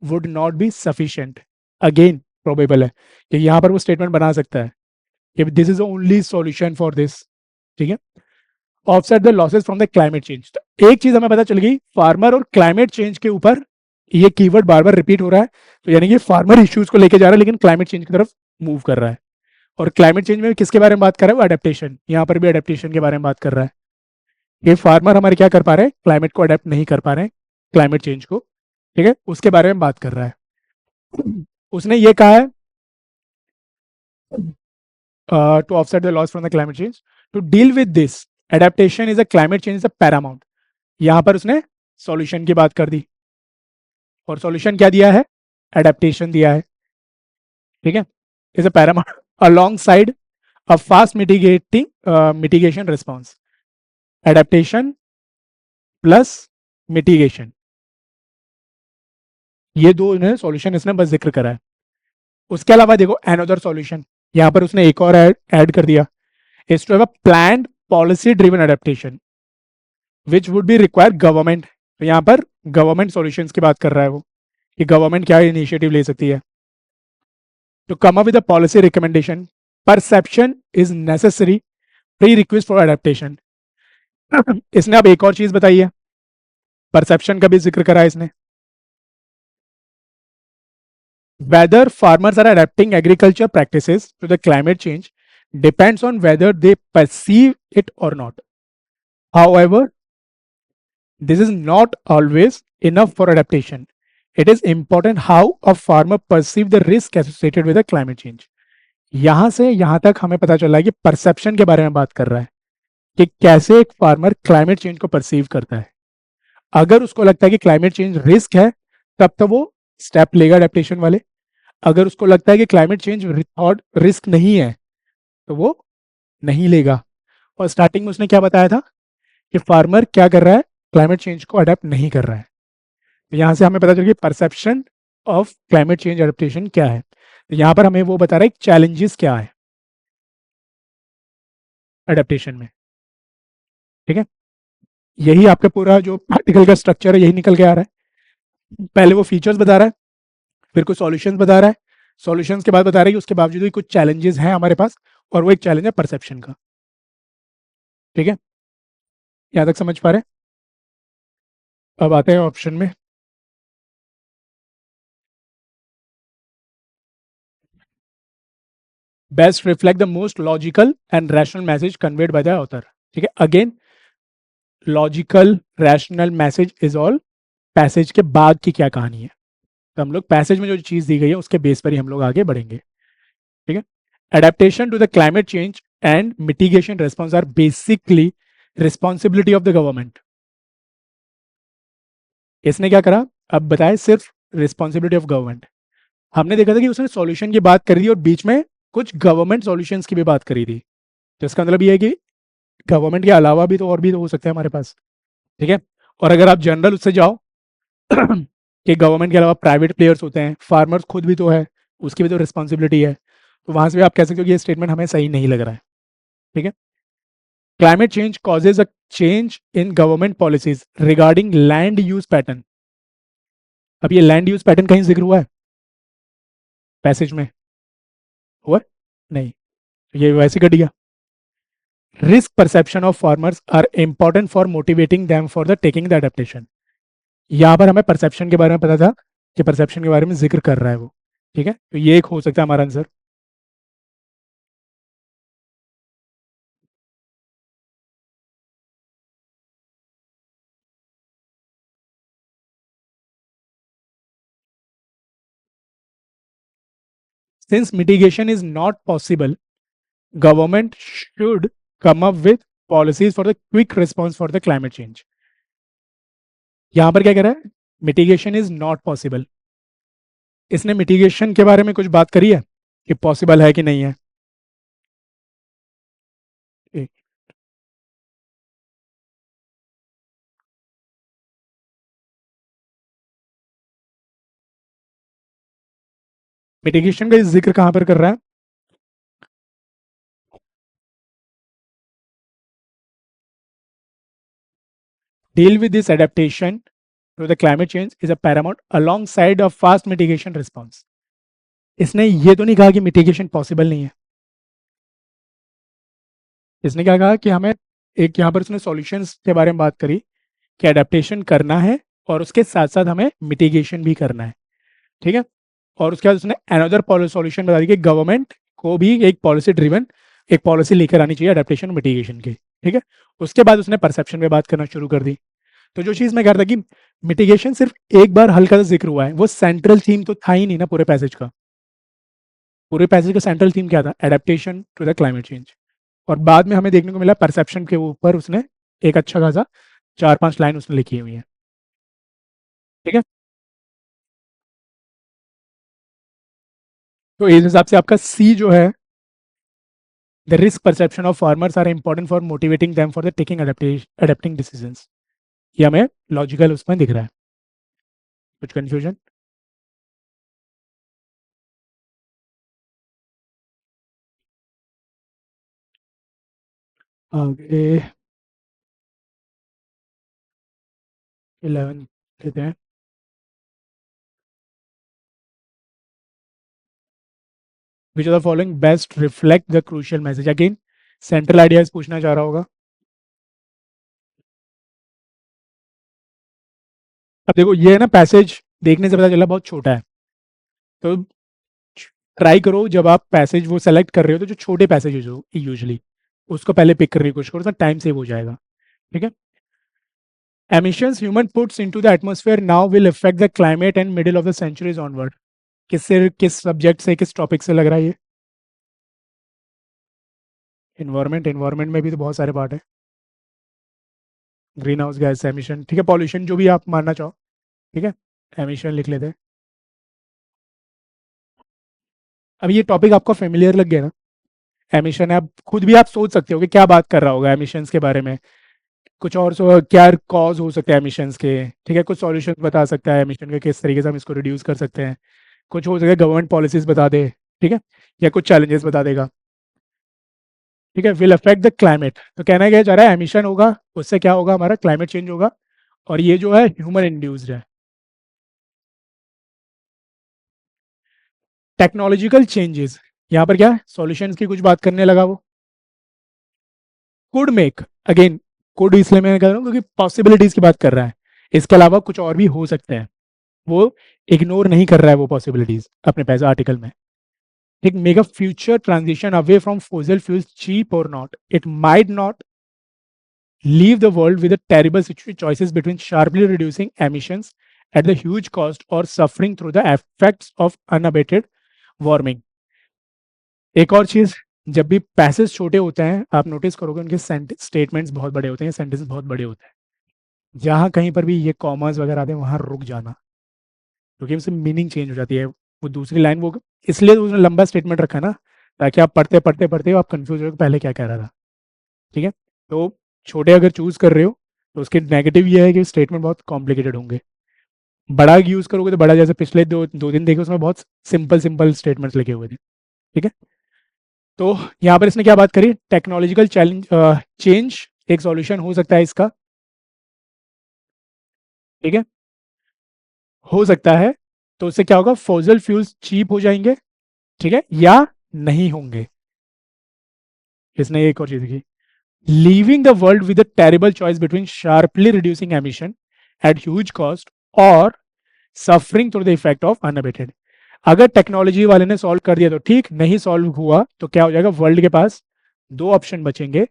would not be sufficient. Again, probable है कि यहाँ पर वो स्टेटमेंट बना सकता है कि this is the only solution for this. ठीक है, offset the losses from the climate change. तो एक चीज हमें पता चल गई, फार्मर और क्लाइमेट चेंज के ऊपर ये कीवर्ड बार बार रिपीट हो रहा है, तो यानी कि फार्मर इश्यूज को लेके जा रहा है लेकिन क्लाइमेट चेंज की तरफ मूव कर रहा है। और क्लाइमेट चेंज में किसके बारे में बात कर रहा है? वो अडेप्टेशन, यहाँ पर भी अडेप्टेशन के बारे में बात कर रहा है। ये फार्मर हमारे क्या कर पा रहे हैं, क्लाइमेट को अडेप्ट नहीं कर पा रहे हैं, क्लाइमेट चेंज को। ठीक है, उसके बारे में बात कर रहा है। उसने ये कहा है to offset the loss from the climate change, to deal with this adaptation is a climate change is a paramount. यहां पर उसने सॉल्यूशन की बात कर दी, और सॉल्यूशन क्या दिया है? एडेप्टेशन दिया है। ठीक है, is a Paramount along side a fast mitigation response. Adaptation plus mitigation, ये दो इन्हें सॉल्यूशन इसने बस जिक्र करा है। उसके अलावा देखो एनदर सॉल्यूशन, यहां पर उसने एक और ऐड कर दिया, is to have a planned policy driven adaptation which would be require government. तो यहां पर गवर्नमेंट सॉल्यूशंस की बात कर रहा है वो, कि गवर्नमेंट क्या इनिशिएटिव ले सकती है to come up with a policy recommendation. Perception is necessary pre request for adaptation. इसने अब एक और चीज बताई है, परसेप्शन का भी जिक्र करा है इसने। Whether farmers are adapting agriculture practices to the climate change depends on whether they perceive it or not. However, this is not always enough for adaptation. It is important how a farmer perceive the risk associated with the climate change. यहां से यहां तक हमें पता चला है कि perception के बारे में बात कर रहा है कि कैसे एक फार्मर क्लाइमेट चेंज को परसीव करता है। अगर उसको लगता है कि क्लाइमेट चेंज रिस्क है, तब तो वो स्टेप लेगा एडेप्टेशन वाले। अगर उसको लगता है कि क्लाइमेट चेंज और रिस्क नहीं है, तो वो नहीं लेगा। और स्टार्टिंग में उसने क्या बताया था कि फार्मर क्या कर रहा है, क्लाइमेट चेंज को अडेप्ट नहीं कर रहा है। तो यहां से हमें पता चल गया perception of climate change adaptation क्या है। तो यहां पर हमें वो बता रहा है चैलेंजेस क्या है एडेप्टेशन में। ठीक है, यही आपका पूरा जो आर्टिकल का स्ट्रक्चर है यही निकल के आ रहा है। पहले वो फीचर्स बता रहा है, फिर कुछ सॉल्यूशंस बता रहा है, सॉल्यूशंस के बाद बता रहा है कि उसके बावजूद भी कुछ चैलेंजेस हैं हमारे पास, और वो एक चैलेंज है परसेप्शन का। ठीक है, यहां तक समझ पा रहे हैं? अब आते हैं ऑप्शन में। Best reflect the most logical and rational message conveyed by the author. ठीक है, again logical rational message is all passage के बाद की क्या कहानी है। तो हम लोग पैसेज में जो चीज दी गई है उसके बेस पर ही हम लोग आगे बढ़ेंगे। ठीक है, adaptation to the climate change and mitigation response are basically responsibility of the government. इसने क्या करा, अब बताए सिर्फ रिस्पॉन्सिबिलिटी ऑफ गवर्नमेंट। हमने देखा था कि उसने सॉल्यूशन की बात करी थी और बीच में कुछ गवर्नमेंट सॉल्यूशंस की भी बात करी थी। तो इसका मतलब ये है कि गवर्नमेंट के अलावा भी तो और भी तो हो सकते हैं हमारे पास। ठीक है, और अगर आप जनरल उससे जाओ कि गवर्नमेंट के अलावा प्राइवेट प्लेयर्स होते हैं, फार्मर्स खुद भी तो है, उसकी भी तो रिस्पॉन्सिबिलिटी है, तो वहां से भी आप कह सकते हो कि ये स्टेटमेंट हमें सही नहीं लग रहा है। ठीक है, climate change causes a change in government policies regarding land use pattern. अब ये लैंड यूज पैटर्न कहीं जिक्र हुआ है? पैसेज में हुआ? नहीं, तो ये वैसे कट गया। Risk perception of farmers are important for motivating them for the taking the adaptation. यहाँ पर हमें परसेप्शन के बारे में पता था कि परसेप्शन के बारे में जिक्र कर रहा है वो। ठीक है, तो ये एक हो सकता है हमारा answer. Since mitigation is not possible, government should come up with policies for the quick response for the climate change. यहां पर क्या कह रहा है? Mitigation is not possible. इसने मिटिगेशन के बारे में कुछ बात करी है कि पॉसिबल है कि नहीं है? मिटिगेशन का जिक्र कहां पर कर रहा है? Deal with this adaptation to the climate change is a paramount alongside a fast mitigation response. इसने ये तो नहीं कहा कि मिटिगेशन पॉसिबल नहीं है। इसने क्या कहा कि हमें एक यहाँ पर उसने सॉल्यूशंस के बारे में बात करी कि अडेप्टेशन करना है और उसके साथ साथ हमें मिटिगेशन भी करना है। ठीक है, और उसके बाद उसने अनदर सॉल्यूशन बता दी कि गवर्नमेंट को भी एक पॉलिसी ड्रिवन एक पॉलिसी लेकर आनी चाहिए अडेप्टेशन मिटिगेशन की। ठीक है, उसके बाद उसने परसेप्शन पे बात करना शुरू कर दी। तो जो चीज मैं कह रहा था कि मिटिगेशन सिर्फ एक बार हल्का सा जिक्र हुआ है, वो सेंट्रल थीम तो था ही नहीं ना पूरे पैसेज का। पूरे पैसेज का सेंट्रल थीम क्या था? Adaptation to the climate change. और बाद में हमें देखने को मिला परसेप्शन के ऊपर उसने एक अच्छा खासा 4-5 लाइन उसने लिखी हुई है। ठीक है, तो इस हिसाब से आपका सी जो है, the risk perception of farmers are important for motivating them for the taking adapting decisions, ये हमें लॉजिकल उसमें दिख रहा है। कुछ कंफ्यूजन? आगे 11 लेते हैं। Which are the following best reflect the crucial message? Again central ideas पूछना चाह रहा होगा। अब देखो ये है ना, पैसेज देखने से पता चला बहुत छोटा है, तो ट्राई करो जब आप पैसेज वो सेलेक्ट कर रहे हो तो जो छोटे पैसेजेस हो यूजुअली उसको पहले पिक करने की कोशिश करो, तो टाइम सेव हो जाएगा। ठीक है, emissions human puts into the atmosphere now will affect the climate and middle of the centuries onward. किससे, किस सब्जेक्ट से, किस टॉपिक से लग रहा है ये? इन्वायरमेंट। इन्वायरमेंट में भी तो बहुत सारे पार्ट है। ग्रीन हाउस गैस एमिशन, ठीक है, पॉल्यूशन जो भी आप मानना चाहो। ठीक है, एमिशन लिख लेते हैं। अब ये टॉपिक आपको फेमिलियर लग गया ना? एमिशन है, आप खुद भी आप सोच सकते हो कि क्या बात कर रहा होगा एमिशंस के बारे में। कुछ और क्या कॉज हो सकते हैं एमिशंस के। ठीक है, कुछ सॉल्यूशन बता सकता है एमिशन के, किस तरीके से हम इसको रिड्यूस कर सकते हैं। कुछ हो सकता है गवर्नमेंट पॉलिसीज बता दे। ठीक है, या कुछ चैलेंजेस बता देगा। ठीक है, विल अफेक्ट द क्लाइमेट, तो कहना क्या चाह रहा है? एमिशन होगा, उससे क्या होगा? हमारा क्लाइमेट चेंज होगा, और ये जो है ह्यूमन इंड्यूस्ड है। टेक्नोलॉजिकल चेंजेस, यहाँ पर क्या सॉल्यूशंस की कुछ बात करने लगा वो। कुड मेक, अगेन कुड इसलिए मैं कह रहा हूँ क्योंकि पॉसिबिलिटीज की बात कर रहा है, इसके अलावा कुछ और भी हो सकते हैं। वो इग्नोर नहीं कर रहा है वो पॉसिबिलिटीज अपने पैसा आर्टिकल में। ठीक, make a future transition away from fossil fuels cheap और not, it might not leave the world with a terrible choices between sharply reducing emissions at the huge cost or suffering through the effects of unabated warming। एक और चीज, जब भी passage छोटे होते हैं आप नोटिस करोगे उनके स्टेटमेंट्स बहुत बड़े होते हैं, सेंटेंसेस बहुत बड़े होते हैं। जहां कहीं पर भी ये कॉमर्स वगैरह आते हैं वहां रुक जाना, क्योंकि उससे मीनिंग चेंज हो जाती है। वो दूसरी लाइन वो इसलिए तो उसने लंबा स्टेटमेंट रखा ना, ताकि आप पढ़ते पढ़ते पढ़ते आप कंफ्यूज हो पहले क्या कह रहा था। ठीक है, तो छोटे अगर चूज कर रहे हो तो उसके नेगेटिव ये है कि स्टेटमेंट बहुत कॉम्प्लिकेटेड होंगे। बड़ा यूज करोगे तो बड़ा, जैसे पिछले दो दो दिन देखे उसमें बहुत सिंपल सिंपल स्टेटमेंट्स लिखे हुए थे। ठीक है, तो यहाँ पर इसने क्या बात करी? टेक्नोलॉजिकल चैलेंज चेंज एक सॉल्यूशन हो सकता है इसका। ठीक है, हो सकता है, तो उससे क्या होगा? फॉसिल फ्यूल्स चीप हो जाएंगे, ठीक है, या नहीं होंगे। इसने एक और चीज की, leaving the world with a terrible choice between sharply reducing emission at huge cost और suffering through the effect of unabated. अगर टेक्नोलॉजी वाले ने सॉल्व कर दिया तो ठीक, नहीं सॉल्व हुआ तो क्या हो जाएगा, वर्ल्ड के पास दो ऑप्शन बचेंगे,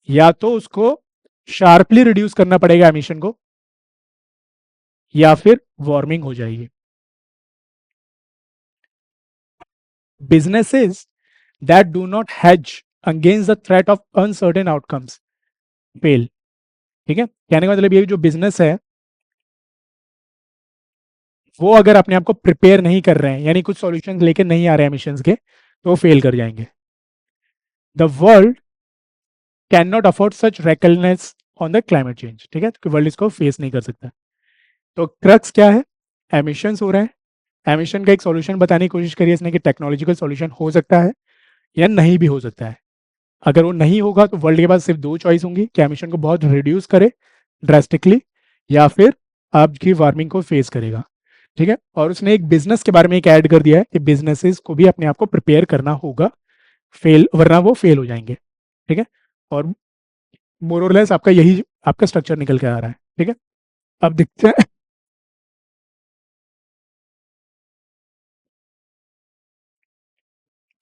या तो उसको शार्पली रिड्यूस करना पड़ेगा एमिशन को, या फिर वार्मिंग हो जाएगी। Businesses that do not hedge against the threat of uncertain outcomes fail. ठीक है, कहने का मतलब ये जो बिजनेस है वो अगर अपने आप को प्रिपेयर नहीं कर रहे हैं, यानी कुछ सॉल्यूशन लेके नहीं आ रहे हैं मिशन के, तो वो फेल कर जाएंगे। The world can not afford such recklessness on the climate change. ठीक है, तो वर्ल्ड इसको फेस नहीं कर सकता। तो क्रक्स क्या है, एमिशन हो रहे हैं, एमिशन का एक सॉल्यूशन बताने की कोशिश करिए इसने कि टेक्नोलॉजिकल सॉल्यूशन हो सकता है या नहीं भी हो सकता है। अगर वो नहीं होगा तो वर्ल्ड के पास सिर्फ दो चॉइस होंगी कि एमिशन को बहुत रिड्यूस करे ड्रास्टिकली, या फिर आपकी वार्मिंग को फेस करेगा। ठीक है, और उसने एक बिजनेस के बारे में एक ऐड कर दिया है कि बिजनेसेस को भी अपने आप को प्रिपेयर करना होगा, फेल वरना वो फेल हो जाएंगे। ठीक है, और मोर और लेस आपका यही आपका स्ट्रक्चर निकल के आ रहा है। ठीक है, अब देखते हैं।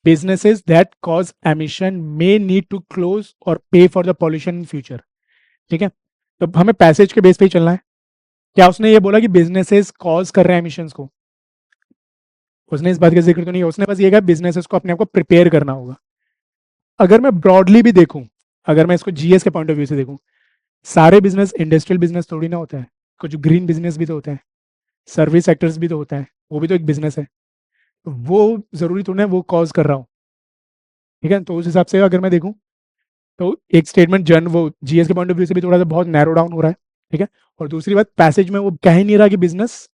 businesses that cause emission may need to close और pay for the pollution in future। ठीक है, तो हमें पैसेज के बेस पे ही चलना है। क्या उसने ये बोला कि बिजनेसेस कॉज कर रहे हैं एमिशंस को? उसने इस बात का जिक्र तो नहीं है, उसने बस ये कहा बिजनेसेस को अपने आप को प्रिपेयर करना होगा। अगर मैं ब्रॉडली भी देखूं, अगर मैं इसको जीएस के पॉइंट ऑफ व्यू से देखूं, सारे बिजनेस इंडस्ट्रियल बिजनेस थोड़ी ना होता है, कुछ ग्रीन बिजनेस भी तो होता है, सर्विस सेक्टर्स भी तो होता है, वो भी तो एक बिजनेस है। तो वो जरूरी थोड़ा है वो कॉज कर रहा हूँ। ठीक है, तो उस हिसाब से अगर मैं देखूं तो एक स्टेटमेंट जन वो जीएस के पॉइंट ऑफ व्यू से भी थोड़ा सा बहुत नैरो डाउन हो रहा है। ठीक है, और दूसरी बात पैसेज में वो कह ही नहीं रहा कि बिजनेस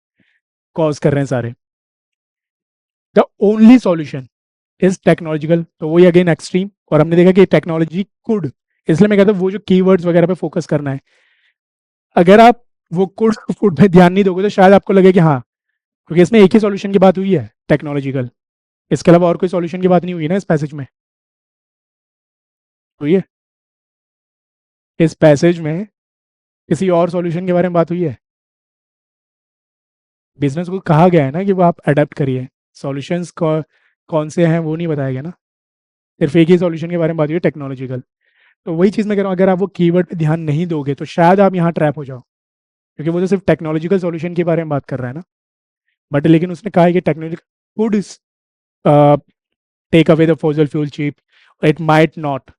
कॉज कर रहे हैं सारे। The only solution is technological, तो वही अगेन एक्सट्रीम, और हमने देखा कि टेक्नोलॉजी कुड, इसलिए मैं कहता हूँ वो जो कीवर्ड्स वगैरह पे फोकस करना है। अगर आप वो कुड फुड पे ध्यान नहीं दोगे तो शायद आपको लगे कि हाँ, क्योंकि इसमें एक ही सॉल्यूशन की बात हुई है टेक्नोलॉजिकल, इसके अलावा और कोई सॉल्यूशन की बात नहीं हुई ना इस पैसेज में। हुई है इस पैसेज में किसी और सॉल्यूशन के बारे में बात हुई है? बिजनेस को कहा गया है ना कि वो आप अडेप्ट करिए, सॉल्यूशंस कौन से हैं वो नहीं बताया गया ना, सिर्फ एक ही सॉल्यूशन के बारे में बात हुई है, टेक्नोलॉजिकल। तो वही चीज़ मैं कह रहा हूँ, अगर आप वो कीवर्ड पे ध्यान नहीं दोगे तो शायद आप यहाँ ट्रैप हो जाओ, क्योंकि वो तो सिर्फ टेक्नोलॉजिकल सॉल्यूशन के बारे में बात कर रहा है ना। बट लेकिन उसने कहा है कि technological could take away the fossil fuel cheap, it might not.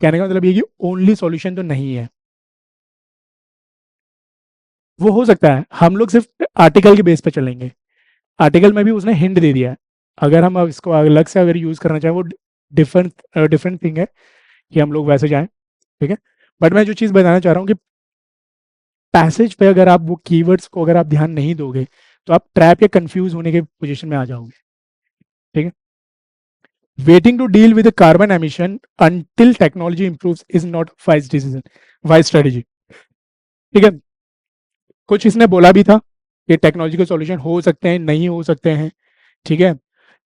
कहने का मतलब ये कि ओनली सॉल्यूशन तो नहीं है, वो हो सकता है। हम लोग सिर्फ आर्टिकल के बेस पे चलेंगे, आर्टिकल में भी उसने हिंट दे दिया है। अगर हम अब इसको अलग से अगर यूज करना चाहें वो डिफरेंट डिफरेंट थिंग है कि हम लोग वैसे जाएं। ठीक है, बट मैं जो चीज़ बताना चाह रहा हूँ कि पैसेज पे अगर आप वो कीवर्ड्स को अगर आप ध्यान नहीं दोगे तो आप ट्रैप या कंफ्यूज होने के पोजीशन में आ जाओगे। ठीक है, waiting to deal with carbon emission until technology improves is not wise decision, wise strategy. ठीक है, कुछ इसने बोला भी था कि टेक्नोलॉजी के सॉल्यूशन हो सकते हैं, नहीं हो सकते हैं। ठीक है,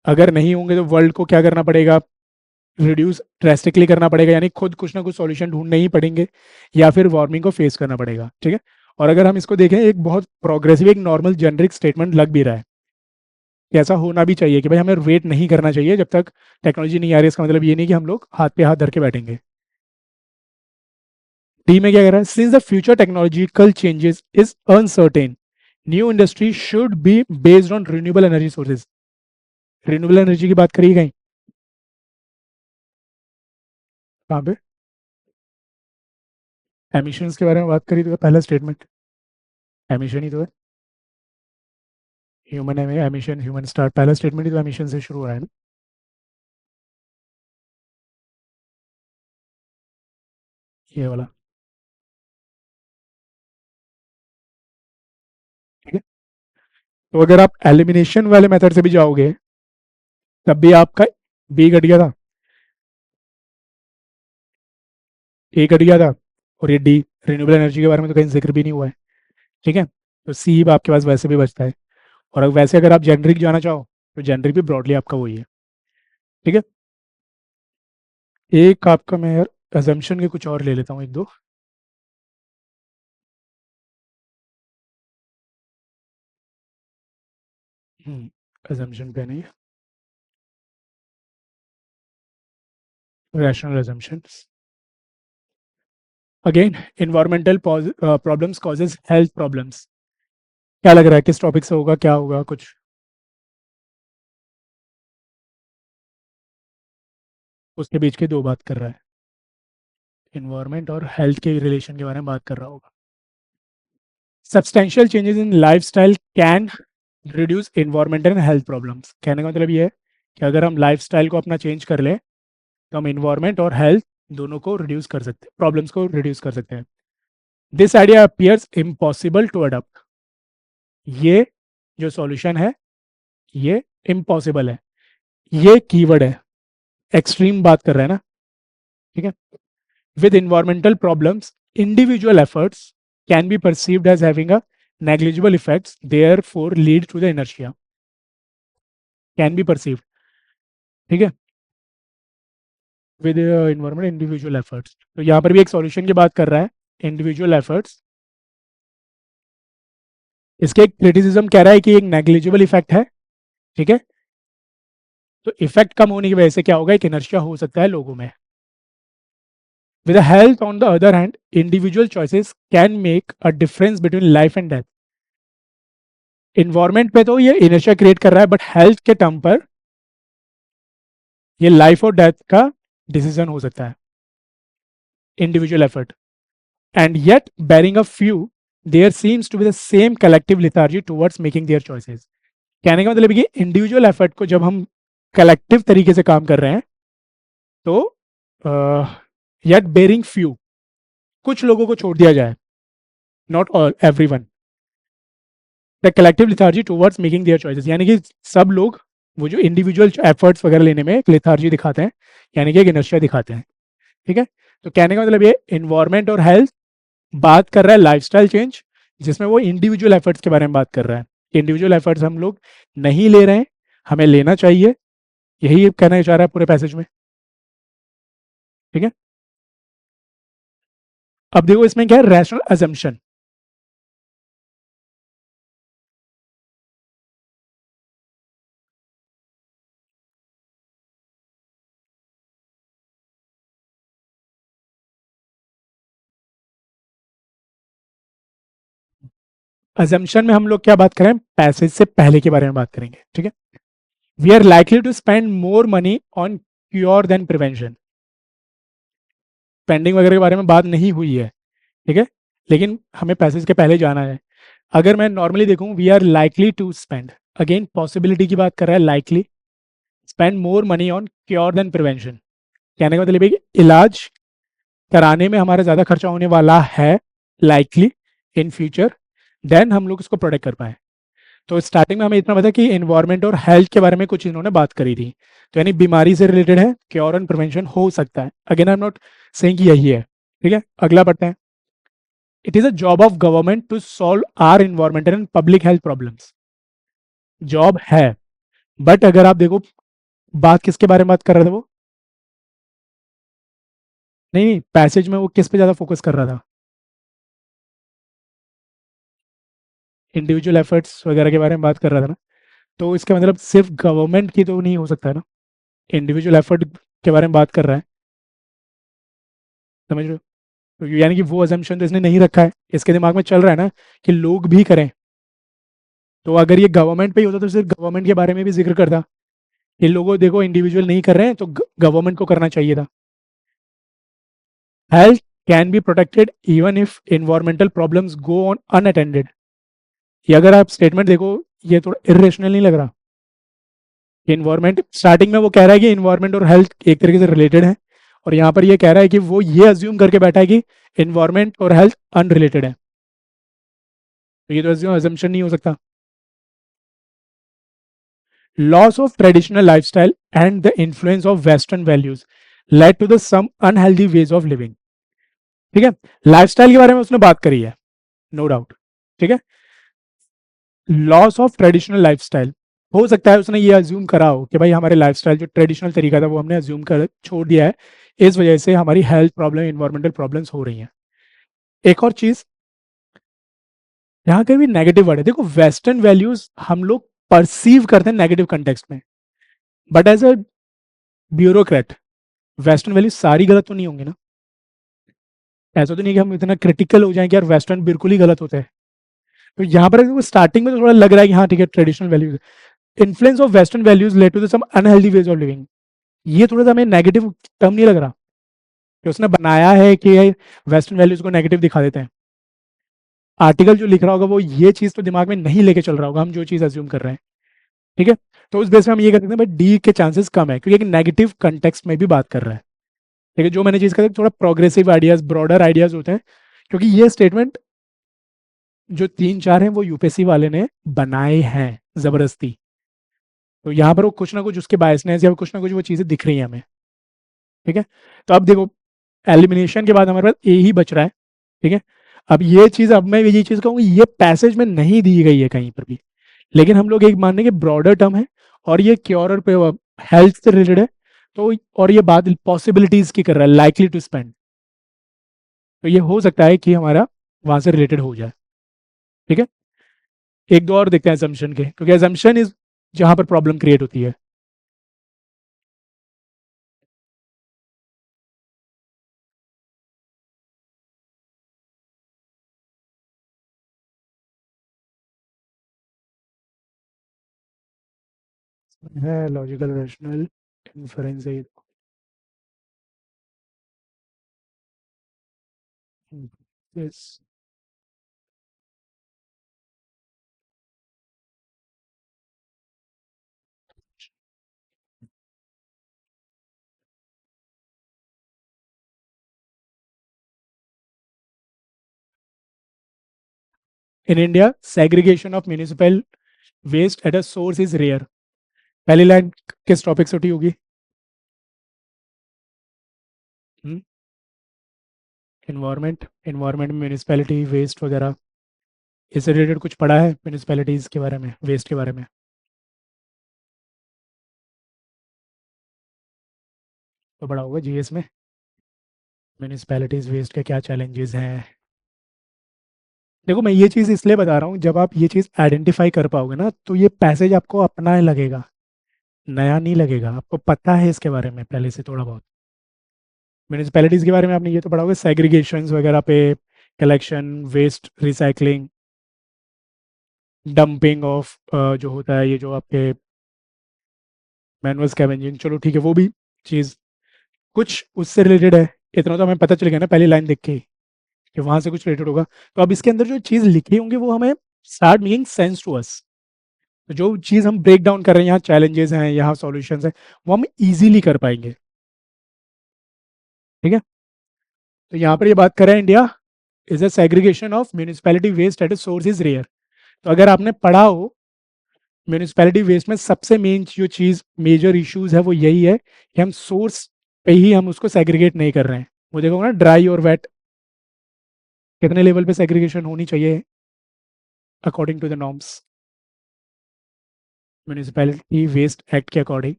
अगर नहीं होंगे तो वर्ल्ड को क्या करना पड़ेगा, रिड्यूस ड्रेस्टिकली करना पड़ेगा, यानी खुद कुछ ना कुछ सॉल्यूशन ढूंढने ही पड़ेंगे, या फिर वार्मिंग को फेस करना पड़ेगा। ठीक है, और अगर हम इसको देखें एक बहुत प्रोग्रेसिव एक नॉर्मल जेनरिक स्टेटमेंट लग भी रहा है कि ऐसा होना भी चाहिए कि भाई हमें वेट नहीं करना चाहिए जब तक टेक्नोलॉजी नहीं आ रही। इसका मतलब ये नहीं कि हम लोग हाथ पे हाथ धर के बैठेंगे। डी में क्या कह रहा है, since the future technological changes is uncertain new industry should be based on renewable energy sources. Renewable energy की बात करी कहीं, कहाँ पे? एमिशंस के बारे में बात करी तो पहला स्टेटमेंट एमिशन ही तो है, ह्यूमन एमिशन ह्यूमन स्टार्ट, पहला स्टेटमेंट ही तो एमिशन से शुरू हो रहा है ना, ये वाला। ठीक है, तो अगर आप एलिमिनेशन वाले मेथड से भी जाओगे तब भी आपका बी घट गया था, ए घट गया था, और ये डी रिन्यूएबल एनर्जी के बारे में तो कहीं जिक्र भी नहीं हुआ है। ठीक है, तो सी आपके पास वैसे भी बचता है। और अगर वैसे अगर आप जेनरिक जाना चाहो तो जेनरिक भी ब्रॉडली आपका वही है, ठीक है। एक आपका मैं यार अजम्पशन के कुछ और ले लेता हूँ, एक दो। अजम्पशन पे नहीं, rational assumptions. Again, environmental problems causes health problems. क्या लग रहा है किस टॉपिक से होगा, क्या होगा कुछ? उसके बीच की दो बात कर रहा है, इन्वायरमेंट और हेल्थ के रिलेशन के बारे में बात कर रहा होगा। Substantial changes in lifestyle can reduce environmental and health problems. कहने का मतलब ये है कि अगर हम लाइफस्टाइल को अपना चेंज कर लें तो हम इन्वायरमेंट और हेल्थ दोनों को रिड्यूस कर सकते हैं, प्रॉब्लम्स को रिड्यूस कर सकते हैं। This idea appears impossible to adopt. ये जो सॉल्यूशन है ये इम्पॉसिबल है, ये कीवर्ड है, एक्सट्रीम बात कर रहे हैं ना, ठीक है। With environmental problems individual efforts can be perceived as having a negligible effects therefore lead to the inertia, can be perceived, ठीक है। विद इन्वायरमेंट इंडिविजुअल एफर्ट्स, तो यहाँ पर भी एक सॉल्यूशन की बात कर रहा है, इंडिविजुअल एफर्ट्स। इसके एक क्रिटिसिज्म कह रहा है कि एक नेग्लिजिबल इफेक्ट है, ठीक है। तो इफेक्ट कम होने की वजह से क्या होगा, एक इनर्शिया हो सकता है लोगों में। With health on the other hand individual choices can make a difference between life and death. Environment पे तो ये इनर्शिया क्रिएट कर रहा है, बट हेल्थ के टर्म पर ये लाइफ और डेथ का डिसीजन हो सकता है, individual effort. And yet bearing a few there seems to be the same collective lethargy towards making their choices. कहने का मतलब है कि इंडिविजुअल एफर्ट को जब हम कलेक्टिव तरीके से काम कर रहे हैं तो येट बेरिंग फ्यू, कुछ लोगों को छोड़ दिया जाए, not all everyone, the collective lethargy towards making their choices, यानी कि सब लोग वो जो इंडिविजुअल एफर्ट्स वगैरह लेने में एक लिथार्जी दिखाते हैं, यानी कि एक इनर्शिया दिखाते हैं, ठीक है। तो कहने का मतलब ये इन्वायरमेंट और हेल्थ बात कर रहा है लाइफस्टाइल चेंज, जिसमें वो इंडिविजुअल एफर्ट्स के बारे में बात कर रहा है। इंडिविजुअल एफर्ट्स हम लोग नहीं ले रहे हैं, हमें लेना चाहिए, यही कहना चाह रहा है पूरे पैसेज में, ठीक है। अब देखो इसमें क्या है, रैशनल अजम्पशन। अजम्पशन में हम लोग क्या बात करें, पैसेज से पहले के बारे में बात करेंगे, ठीक है। We are likely to spend more money on cure than prevention. Spending वगैरह के बारे में बात नहीं हुई है, ठीक है, लेकिन हमें पैसेज के पहले जाना है। अगर मैं नॉर्मली देखूं, we are likely to spend, again possibility की बात कर रहा है, likely spend more money on cure than prevention. कहने का मतलब है कि इलाज कराने में हमारा ज़्यादा खर्चा होने वाला है लाइकली इन फ्यूचर, देन हम लोग इसको प्रोटेक्ट कर पाए। तो स्टार्टिंग में हमें इतना पता कि इन्वायरमेंट और हेल्थ के बारे में कुछ इन्होंने बात करी थी, तो यानी बीमारी से रिलेटेड है, क्योर एंड प्रिवेंशन हो सकता है। Again I am not saying कि यही है, ठीक है। अगला पढ़ते हैं। It is a job of government to solve our environmental and public health problems. Job है, बट अगर आप देखो बात किसके बारे में बात कर रहे थे वो, नहीं नहीं पैसेज में वो किस पे ज्यादा फोकस कर रहा था, इंडिविजुअल एफर्ट्स वगैरह के बारे में बात कर रहा था ना। तो इसका मतलब सिर्फ गवर्नमेंट की तो नहीं हो सकता है ना, इंडिविजुअल एफर्ट के बारे में बात कर रहा है, समझ रहे हो। तो यानी कि वो अजम्पशन तो इसने नहीं रखा है, इसके दिमाग में चल रहा है ना कि लोग भी करें। तो अगर ये गवर्नमेंट पे ही होता तो सिर्फ गवर्नमेंट के बारे में भी जिक्र करता, कि लोगों देखो इंडिविजुअल नहीं कर रहे हैं तो गवर्नमेंट को करना चाहिए था। Health can be protected even if environmental problems go on unattended. ये अगर आप स्टेटमेंट देखो, ये थोड़ा इरेशनल नहीं लग रहा। इन्वायरमेंट स्टार्टिंग में वो कह रहा है कि इन्वायरमेंट और हेल्थ एक तरीके से रिलेटेड है, और यहाँ पर ये कह रहा है कि वो ये अज्यूम करके बैठा है कि इन्वायरमेंट और हेल्थ अनरिलेटेड है, तो ये तो अजम्पशन नहीं हो सकता। Loss of traditional lifestyle and the influence of western values led to the some unhealthy ways of living, ठीक है। लाइफस्टाइल के बारे में उसने बात करी है, नो डाउट, ठीक है। लॉस ऑफ ट्रेडिशनल लाइफस्टाइल, हो सकता है उसने ये अज्यूम करा हो कि भाई हमारे लाइफस्टाइल जो ट्रेडिशनल तरीका था वो हमने अज्यूम कर छोड़ दिया है, इस वजह से हमारी हेल्थ प्रॉब्लम, इन्वायरमेंटल प्रॉब्लम्स हो रही हैं। एक और चीज, यहाँ के भी नेगेटिव वर्ड है, देखो वेस्टर्न वैल्यूज हम लोग परसीव करते हैं नेगेटिव कंटेक्स्ट में, but as a bureaucrat western values सारी गलत तो नहीं होंगी ना। ऐसा तो नहीं कि हम इतना क्रिटिकल हो जाएं कि यार वेस्टर्न बिल्कुल ही गलत होता है। तो यहाँ पर स्टार्टिंग में तो थोड़ा लग रहा है कि हाँ ठीक है traditional values, influence of western values led to some unhealthy ways of living, ये थोड़ा सा हमें नेगेटिव टर्म नहीं लग रहा कि उसने बनाया है कि वेस्टर्न वैल्यूज को नेगेटिव दिखा देते हैं। आर्टिकल जो लिख रहा होगा वो ये चीज तो दिमाग में नहीं लेके चल रहा होगा, हम जो चीज अज्यूम कर रहे हैं। ठीक है, तो उस बेस में हम ये कर सकते हैं भाई डी के चांसेस कम है, क्योंकि एक नेगेटिव कंटेक्स्ट में भी बात कर रहा है। ठीक है, जो मैंने चीज कहा थोड़ा प्रोग्रेसिव आइडियाज, ब्रॉडर आइडियाज होते हैं, क्योंकि ये स्टेटमेंट जो 3-4 हैं वो यूपीएससी वाले ने बनाए हैं जबरदस्ती। तो यहाँ पर वो कुछ ना कुछ उसके बायसनेस या कुछ ना कुछ वो चीजें दिख रही हैं हमें। ठीक है, तो अब देखो एलिमिनेशन के बाद हमारे पास ए ही बच रहा है। ठीक है, अब ये चीज, अब मैं ये चीज कहूंगी ये पैसेज में नहीं दी गई है कहीं पर भी, लेकिन हम लोग एक मानने के ब्रॉडर टर्म है और ये क्योर और हेल्थ से रिलेटेड है। तो और ये बात पॉसिबिलिटीज की कर रहा है, लाइकली टू स्पेंड, तो ये हो सकता है कि हमारा वहां से रिलेटेड हो जाए। ठीक है, एक दो और देखते हैं assumption के, क्योंकि assumption इज जहां पर प्रॉब्लम क्रिएट होती है। है लॉजिकल रैशनल इन्फरेंस है। Yes, in India segregation of municipal waste at a source is rare. पहली लाइन किस टॉपिक से उठी होगी? इन्वायरमेंट, इन्वायरमेंट में म्यूनिसपैलिटी वेस्ट वगैरह, इससे रिलेटेड कुछ पढ़ा है म्यूनिसपैलिटीज के बारे में, वेस्ट के बारे में? तो पढ़ा होगा जीएस में, म्यूनिसपैलिटीज वेस्ट के क्या चैलेंजेस हैं। देखो मैं ये चीज़ इसलिए बता रहा हूँ, जब आप ये चीज़ आइडेंटिफाई कर पाओगे ना तो ये पैसेज आपको अपना ही लगेगा, नया नहीं लगेगा, आपको पता है इसके बारे में पहले से थोड़ा बहुत। म्यूनिसपैलिटीज़ के बारे में आपने ये तो पढ़ा होगा सेग्रीगेशंस वगैरह पे, collection, waste recycling, dumping of जो होता है, ये जो आपके मैनुअल स्कैवेंजिंग, चलो ठीक है वो भी चीज़ कुछ उससे रिलेटेड है। इतना तो हमें पता चल गया ना पहली लाइन देख के ही, कि वहां से कुछ रिलेटेड होगा। तो अब इसके अंदर जो चीज़ लिखी होंगी वो हमें start making sense to us. तो जो चीज़ हम ब्रेक डाउन कर रहे हैं, यहाँ चैलेंजेस हैं, यहाँ सॉल्यूशंस हैं, वो हम इजीली कर पाएंगे। ठीक है, तो यहाँ पर ये बात कर रहे हैं India is a segregation of municipality waste at a source is rare. तो अगर आपने पढ़ा हो म्यूनिसपैलिटी वेस्ट में सबसे मेन जो चीज़ मेजर इश्यूज है वो यही है कि हम सोर्स पे ही हम उसको सेग्रीगेट नहीं कर रहे हैं। वो देखो ना ड्राई और वेट, कितने लेवल पे सेग्रीगेशन होनी चाहिए according to the norms, municipality waste act के अकॉर्डिंग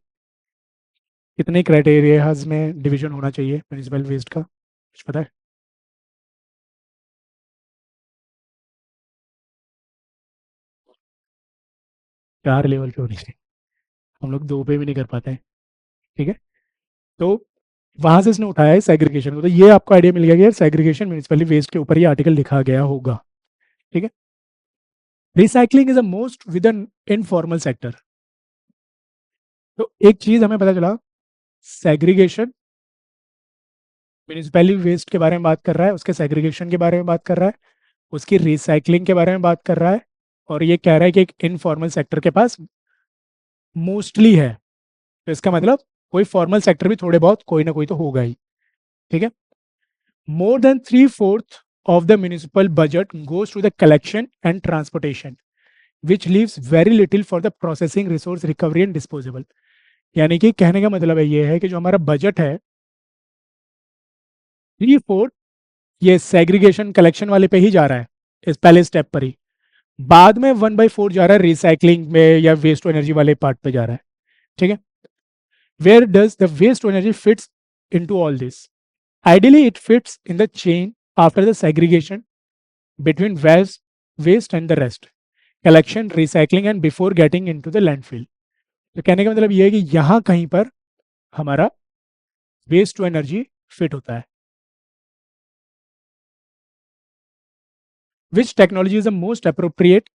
कितने क्राइटेरियाज में डिवीजन होना चाहिए म्यूनिसिपल वेस्ट का, कुछ पता है? 4 लेवल पे होनी चाहिए, हम लोग 2 पे भी नहीं कर पाते हैं। ठीक है, तो वहां से इसने उठाया है सेग्रीगेशन को, तो ये आपको आइडिया मिल गया कि यार सेग्रीगेशन म्यूनिसिपल वेस्ट के ऊपर ये आर्टिकल लिखा गया होगा। ठीक है, recycling is a most with an informal sector. तो एक चीज हमें पता चला, सेग्रीगेशन म्यूनिसिपैलिटी वेस्ट के बारे में बात कर रहा है, उसके सेग्रीगेशन के बारे में बात कर रहा है, उसकी रिसाइकलिंग के बारे में बात कर रहा है, और ये कह रहा है कि एक इनफॉर्मल सेक्टर के पास मोस्टली है। तो इसका मतलब कोई फॉर्मल सेक्टर भी थोड़े बहुत कोई ना कोई तो होगा ही। ठीक है, more than 3/4 of the municipal budget goes to the collection and transportation, which leaves very little for the processing, resource recovery and disposable। यानी कि कहने का मतलब है ये है कि जो हमारा बजट है 3/4 ये सेग्रीगेशन कलेक्शन वाले पे ही जा रहा है, इस पहले स्टेप पर ही। बाद में 1/4 जा रहा है रिसाइकलिंग में या वेस्ट टू एनर्जी वाले पार्ट पे जा रहा है, ठीक है। Where does the waste to energy fits into all this? Ideally it fits in the chain after the segregation between waste and the rest, collection, recycling and before getting into the landfill. तो कहने का मतलब ये है कि यहाँ कहीं पर हमारा वेस्ट टू एनर्जी फिट होता है. Which technology is the most appropriate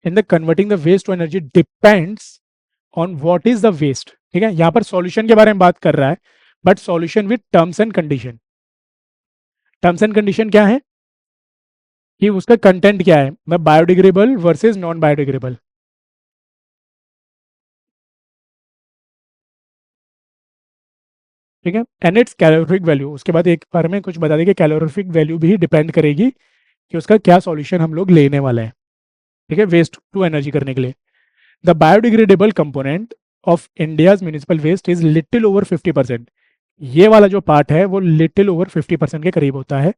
in the converting the waste to energy depends on what is the waste. ठीक है, यहाँ पर सॉल्यूशन के बारे में बात कर रहा है, but solution with terms and condition. Terms and condition क्या है कि उसका कंटेंट क्या है, मैं बायोडिग्रेडेबल वर्सेस नॉन बायोडिग्रेडेबल. ठीक है, एंड इट्स कैलोरिफिक वैल्यू. उसके बाद एक बार में कुछ बता दें कि कैलोरिफिक वैल्यू भी डिपेंड करेगी कि उसका क्या सॉल्यूशन हम लोग लेने वाले हैं. ठीक है, वेस्ट टू एनर्जी करने के लिए. The biodegradable component of India's municipal waste is little over 50%. ये वाला जो पार्ट है वो लिटिल ओवर 50% के करीब होता है.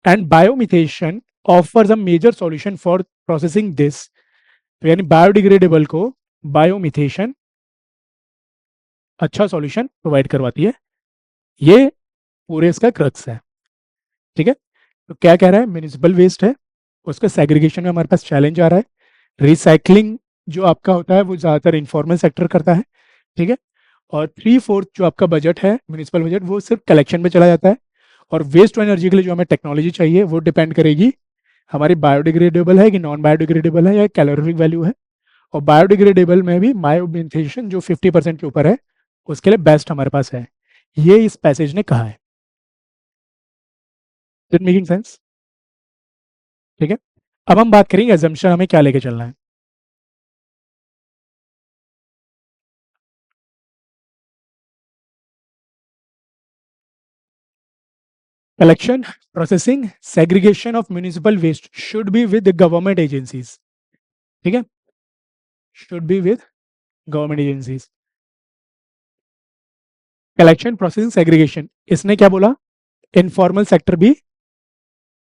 And biomethanation offers a major solution for processing this. तो यानी बायोडिग्रेडेबल को बायोमिथेशन अच्छा सॉल्यूशन प्रोवाइड करवाती है. ये पूरे इसका क्रक्स है. ठीक है, तो क्या कह रहा है, म्यूनिसिपल वेस्ट है, उसका सेग्रीगेशन में हमारे पास चैलेंज आ रहा है. रिसाइकलिंग जो आपका होता है वो ज़्यादातर इन्फॉर्मल सेक्टर करता है. ठीक है, और 3/4 जो आपका बजट है म्यूनिसिपल बजट वो सिर्फ कलेक्शन में चला जाता है. और वेस्ट टू एनर्जी के लिए जो हमें टेक्नोलॉजी चाहिए वो डिपेंड करेगी हमारी बायोडिग्रेडेबल है कि नॉन बायोडिग्रेडेबल है या कैलोरिफिक वैल्यू है. और बायोडिग्रेडेबल में भी मायोमिथेशन जो 50% के ऊपर है उसके लिए बेस्ट हमारे पास है. ये इस पैसेज ने कहा है. It making sense? ठीक है, अब हम बात करेंगे एजम्पशन हमें क्या लेके चलना है. Collection, processing, segregation of municipal waste should be with government agencies. ठीक है, should be with government agencies. Collection, processing, segregation, इसने क्या बोला, इनफॉर्मल सेक्टर भी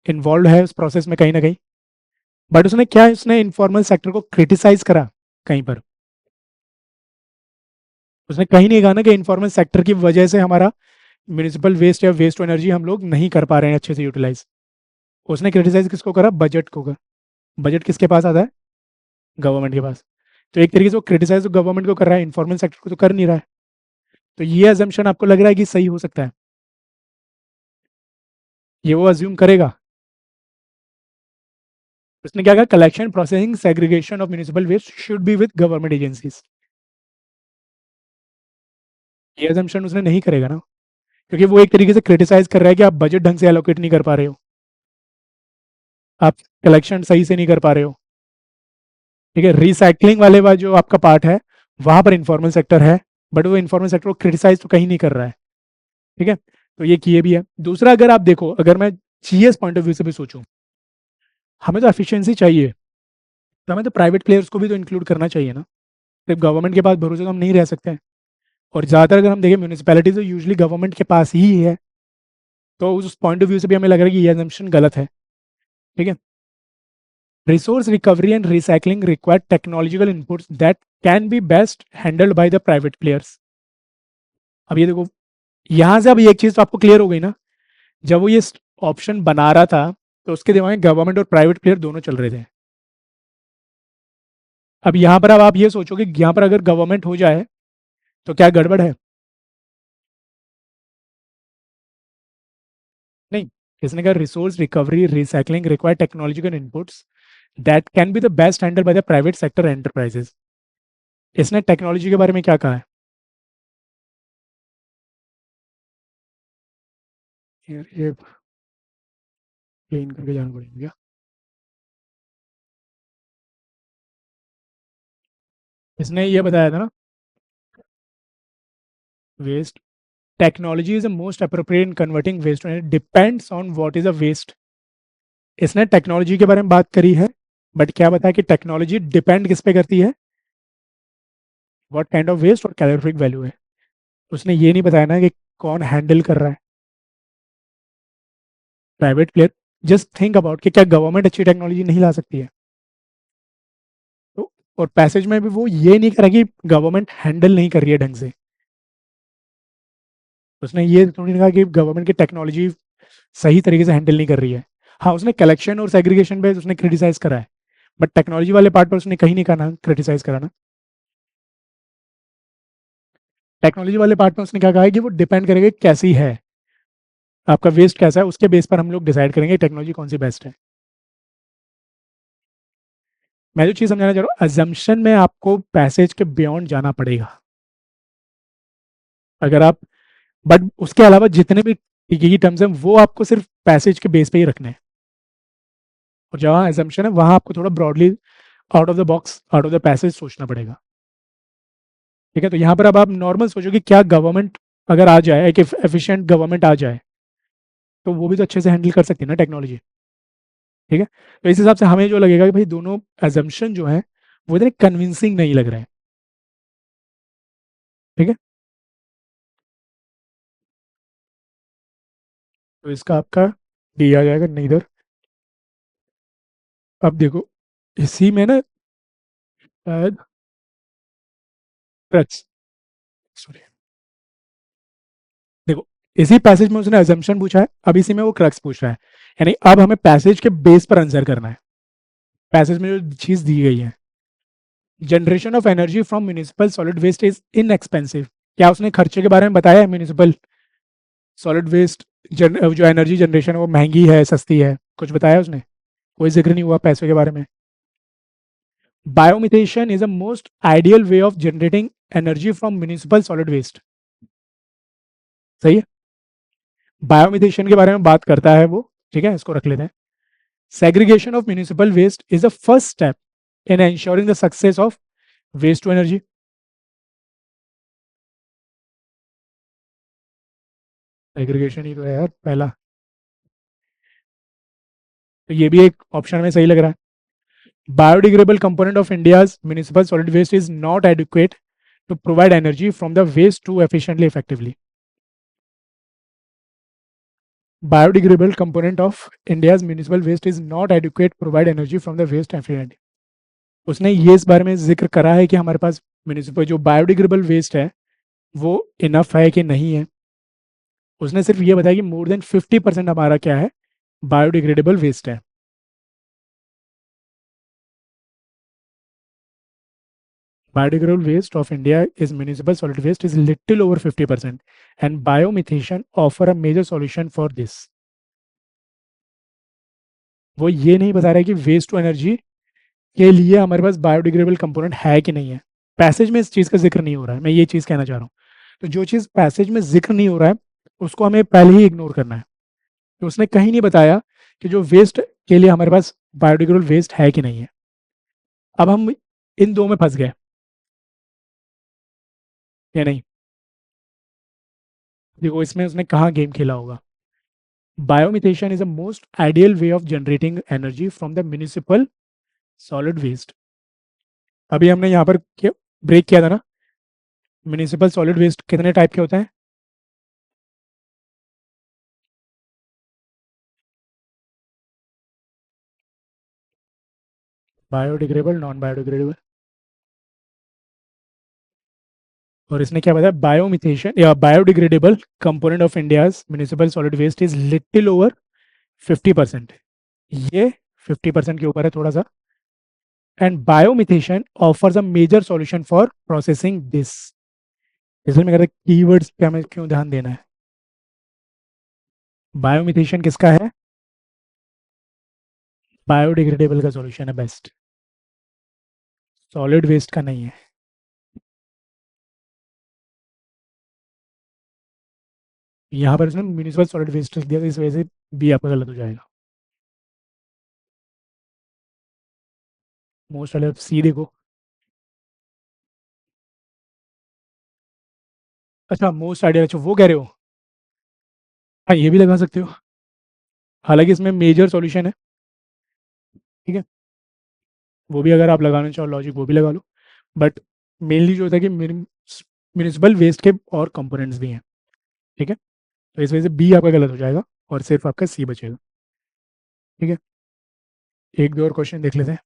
इन्वॉल्व है उस प्रोसेस में कहीं ना कहीं. बट उसने क्या, उसने इनफॉर्मल सेक्टर को क्रिटिसाइज करा कहीं पर. उसने कहीं नहीं कहा ना कि इनफॉर्मल सेक्टर की वजह से हमारा म्यूनिसिपल वेस्ट या वेस्ट एनर्जी हम लोग नहीं कर पा रहे हैं अच्छे से यूटिलाइज. उसने क्रिटिसाइज किसको करा, बजट को. बजट किसके पास आता है, गवर्नमेंट के पास. तो एक तरीके से वो क्रिटिसाइज तो गवर्नमेंट को कर रहा है, इन्फॉर्मल सेक्टर को तो कर नहीं रहा है. तो ये अजम्पशन आपको लग रहा है कि सही हो सकता है, ये वो अज्यूम करेगा. उसने क्या कहा, collection, processing, segregation of municipal waste should be with government agencies. ये अजम्पशन उसने नहीं करेगा ना, क्योंकि वो एक तरीके से क्रिटिसाइज कर रहा है कि आप बजट ढंग से एलोकेट नहीं कर पा रहे हो, आप कलेक्शन सही से नहीं कर पा रहे हो. ठीक है, रिसाइकलिंग वाले वाला जो आपका पार्ट है वहां पर इन्फॉर्मल सेक्टर है, बट वो इन्फॉर्मल सेक्टर को क्रिटिसाइज तो कहीं नहीं कर रहा है. ठीक है, तो ये किए भी है. दूसरा, अगर आप देखो, अगर मैं जीएस पॉइंट ऑफ व्यू से भी सोचूं, हमें तो एफिशिएंसी चाहिए, तो हमें तो प्राइवेट प्लेयर्स को भी तो इंक्लूड करना चाहिए ना. सिर्फ गवर्नमेंट के पास भरोसे तो हम नहीं रह सकते हैं. और ज़्यादातर अगर हम देखें म्यूनिसिपैलिटी तो यूजली गवर्नमेंट के पास ही है. तो उस पॉइंट ऑफ व्यू से भी हमें लग रहा है कि ये assumption गलत है. ठीक है, resource recovery and recycling require technological inputs that can be best handled by the private players. अब ये देखो, यहाँ से अब एक चीज़ तो आपको क्लियर हो गई ना, जब वो ये ऑप्शन बना रहा था तो उसके दिमाग में गवर्नमेंट और प्राइवेट प्लेयर दोनों चल रहे थे. अब यहाँ पर अब आप ये सोचो कि यहाँ पर अगर गवर्नमेंट हो जाए तो क्या गड़बड़ है? नहीं, इसने कहा resource recovery recycling require technological inputs that can be the best handle by the private sector enterprises. इसने टेक्नोलॉजी के बारे में क्या कहा है? यार ये क्लीन करके जाना पड़ेगा क्या? इसने ये बताया था ना, waste technology is the most appropriate in converting waste, depends on what is a waste. इसने टेक्नोलॉजी के बारे में बात करी है, बट क्या बताया कि टेक्नोलॉजी डिपेंड किस पे करती है, व्हाट काइंड ऑफ वेस्ट और कैलोरिफिक वैल्यू है. उसने ये नहीं बताया ना कि कौन हैंडल कर रहा है, private player. Just think about कि क्या गवर्नमेंट अच्छी टेक्नोलॉजी नहीं ला सकती है? तो और पैसेज में भी वो ये नहीं करा कि गवर्नमेंट हैंडल नहीं कर रही है ढंग से। उसने ये थोड़ी नहीं कहा कि गवर्नमेंट की टेक्नोलॉजी सही तरीके से हैंडल नहीं कर रही है। हाँ, उसने कलेक्शन और सेग्रीगेशन पे उसने क्रिटिसाइज करा है, बट टेक्नोलॉजी वाले पार्ट पर उसने कहीं नहीं कहा ना क्रिटिसाइज करा ना। टेक्नोलॉजी वाले पार्ट में उसने क्या कहा है कि वो डिपेंड करेगा कि कैसी है, आपका वेस्ट कैसा है, उसके बेस पर हम लोग डिसाइड करेंगे टेक्नोलॉजी कौन सी बेस्ट है। मैं जो चीज़ समझाना चाह रहा हूँ, अजम्पशन में आपको पैसेज के बियॉन्ड जाना पड़ेगा। अगर आप, बट उसके अलावा जितने भी की टर्म्स हैं वो आपको सिर्फ पैसेज के बेस पे ही रखने हैं। और जहाँ एजम्पशन है वहाँ आपको थोड़ा broadly out of the box, out of the passage सोचना पड़ेगा। ठीक है, तो यहाँ पर अब आप नॉर्मल सोचो कि क्या गवर्नमेंट अगर आ जाए, एक एफिशिएंट गवर्नमेंट आ जाए, तो वो भी तो अच्छे से हैंडल कर सकती है ना टेक्नोलॉजी। ठीक है, तो इस हिसाब से हमें जो लगेगा कि भाई दोनों एजम्पशन जो है वो इतने कन्विंसिंग नहीं लग रहे हैं। ठीक है, तो इसका आपका डी आ जाएगा नहीं इधर। अब देखो, इसी में ना शायद क्रक्स, सॉरी, देखो इसी पैसेज में उसने अजम्पशन पूछा है, अब इसी में वो क्रक्स पूछ रहा है, यानी अब हमें पैसेज के बेस पर आंसर करना है। पैसेज में जो चीज दी गई है, generation of energy from municipal solid waste is inexpensive, क्या उसने खर्चे के बारे में बताया है? म्यूनिसिपल सॉलिड वेस्ट जो एनर्जी जनरेशन है वो महंगी है सस्ती है, कुछ बताया उसने? कोई जिक्र नहीं हुआ पैसों के बारे में। Biomethanation is a most ideal way of generating energy from municipal solid waste. सही है, बायोमिथेशन के बारे में बात करता है वो। ठीक है, इसको रख लेते हैं। Segregation of municipal waste is the first step in ensuring the success of waste to energy. Segregation ही तो है यार पहला, तो ये भी एक ऑप्शन में सही लग रहा है। Biodegradable component of India's municipal solid waste is not adequate to provide energy from the waste too efficiently effectively. Biodegradable component of India's municipal waste is not adequate to provide energy from the waste efficiently. उसने ये इस बारे में जिक्र करा है कि हमारे पास म्यूनिसिपल जो बायोडिग्रेडेबल वेस्ट है वो इनफ है कि नहीं है। उसने सिर्फ ये बताया कि मोर देन 50% हमारा क्या है, बायोडिग्रेडेबल वेस्ट है। Biodegradable waste of India is municipal solid waste is little over 50%, and biomethane offer a major solution for this. वो ये नहीं बता रहा है कि वेस्ट टू एनर्जी के लिए हमारे पास बायोडिग्रेडेबल कंपोनेंट है कि नहीं है। पैसेज में इस चीज़ का जिक्र नहीं हो रहा है, मैं ये चीज़ कहना चाह रहा हूँ। तो जो चीज़ पैसेज में जिक्र नहीं हो रहा है उसको हमें पहले ही इग्नोर करना है। तो उसने कहीं नहीं बताया कि जो वेस्ट के लिए हमारे पास बायोडिग्रेडेबल वेस्ट है कि नहीं है। अब हम इन दो में फंस गए या नहीं? देखो इसमें उसने कहाँ गेम खेला होगा। Biomethane is the most ideal way of generating energy from the municipal solid waste. अभी हमने यहाँ पर ब्रेक किया था ना, म्यूनिसिपल सॉलिड वेस्ट कितने टाइप के होते हैं? Biodegradable, non biodegradable. और इसने क्या बताया, बायोमिथेशन या biodegradable component of India's municipal solid waste is little over 50%। ये 50% के ऊपर है थोड़ा सा। And biomethanation offers a major solution for processing this. इसलिए मैं कहता कीवर्ड्स पे हमें क्यों ध्यान देना है। बायोमिथेशन किसका है? बायोडिग्रेडेबल का सॉल्यूशन है बेस्ट, सॉलिड वेस्ट का नहीं है। यहाँ पर उसने म्यूनिसिपल सॉलिड वेस्ट लिख दिया, तो इस वजह से बी आपका गलत हो जाएगा। मोस्ट वाले सी देखो। अच्छा मोस्ट आइडियल, अच्छा वो कह रहे हो। हाँ ये भी लगा सकते हो, हालांकि इसमें मेजर सॉल्यूशन है। ठीक है, वो भी अगर आप लगाना चाहो लॉजिक वो भी लगा लो, बट मेनली जो होता है कि म्यूनिसिपल वेस्ट के और कंपोनेंट्स भी हैं। ठीक है, तो इस वजह से बी आपका गलत हो जाएगा और सिर्फ आपका सी बचेगा। ठीक है, एक दो और क्वेश्चन देख लेते हैं।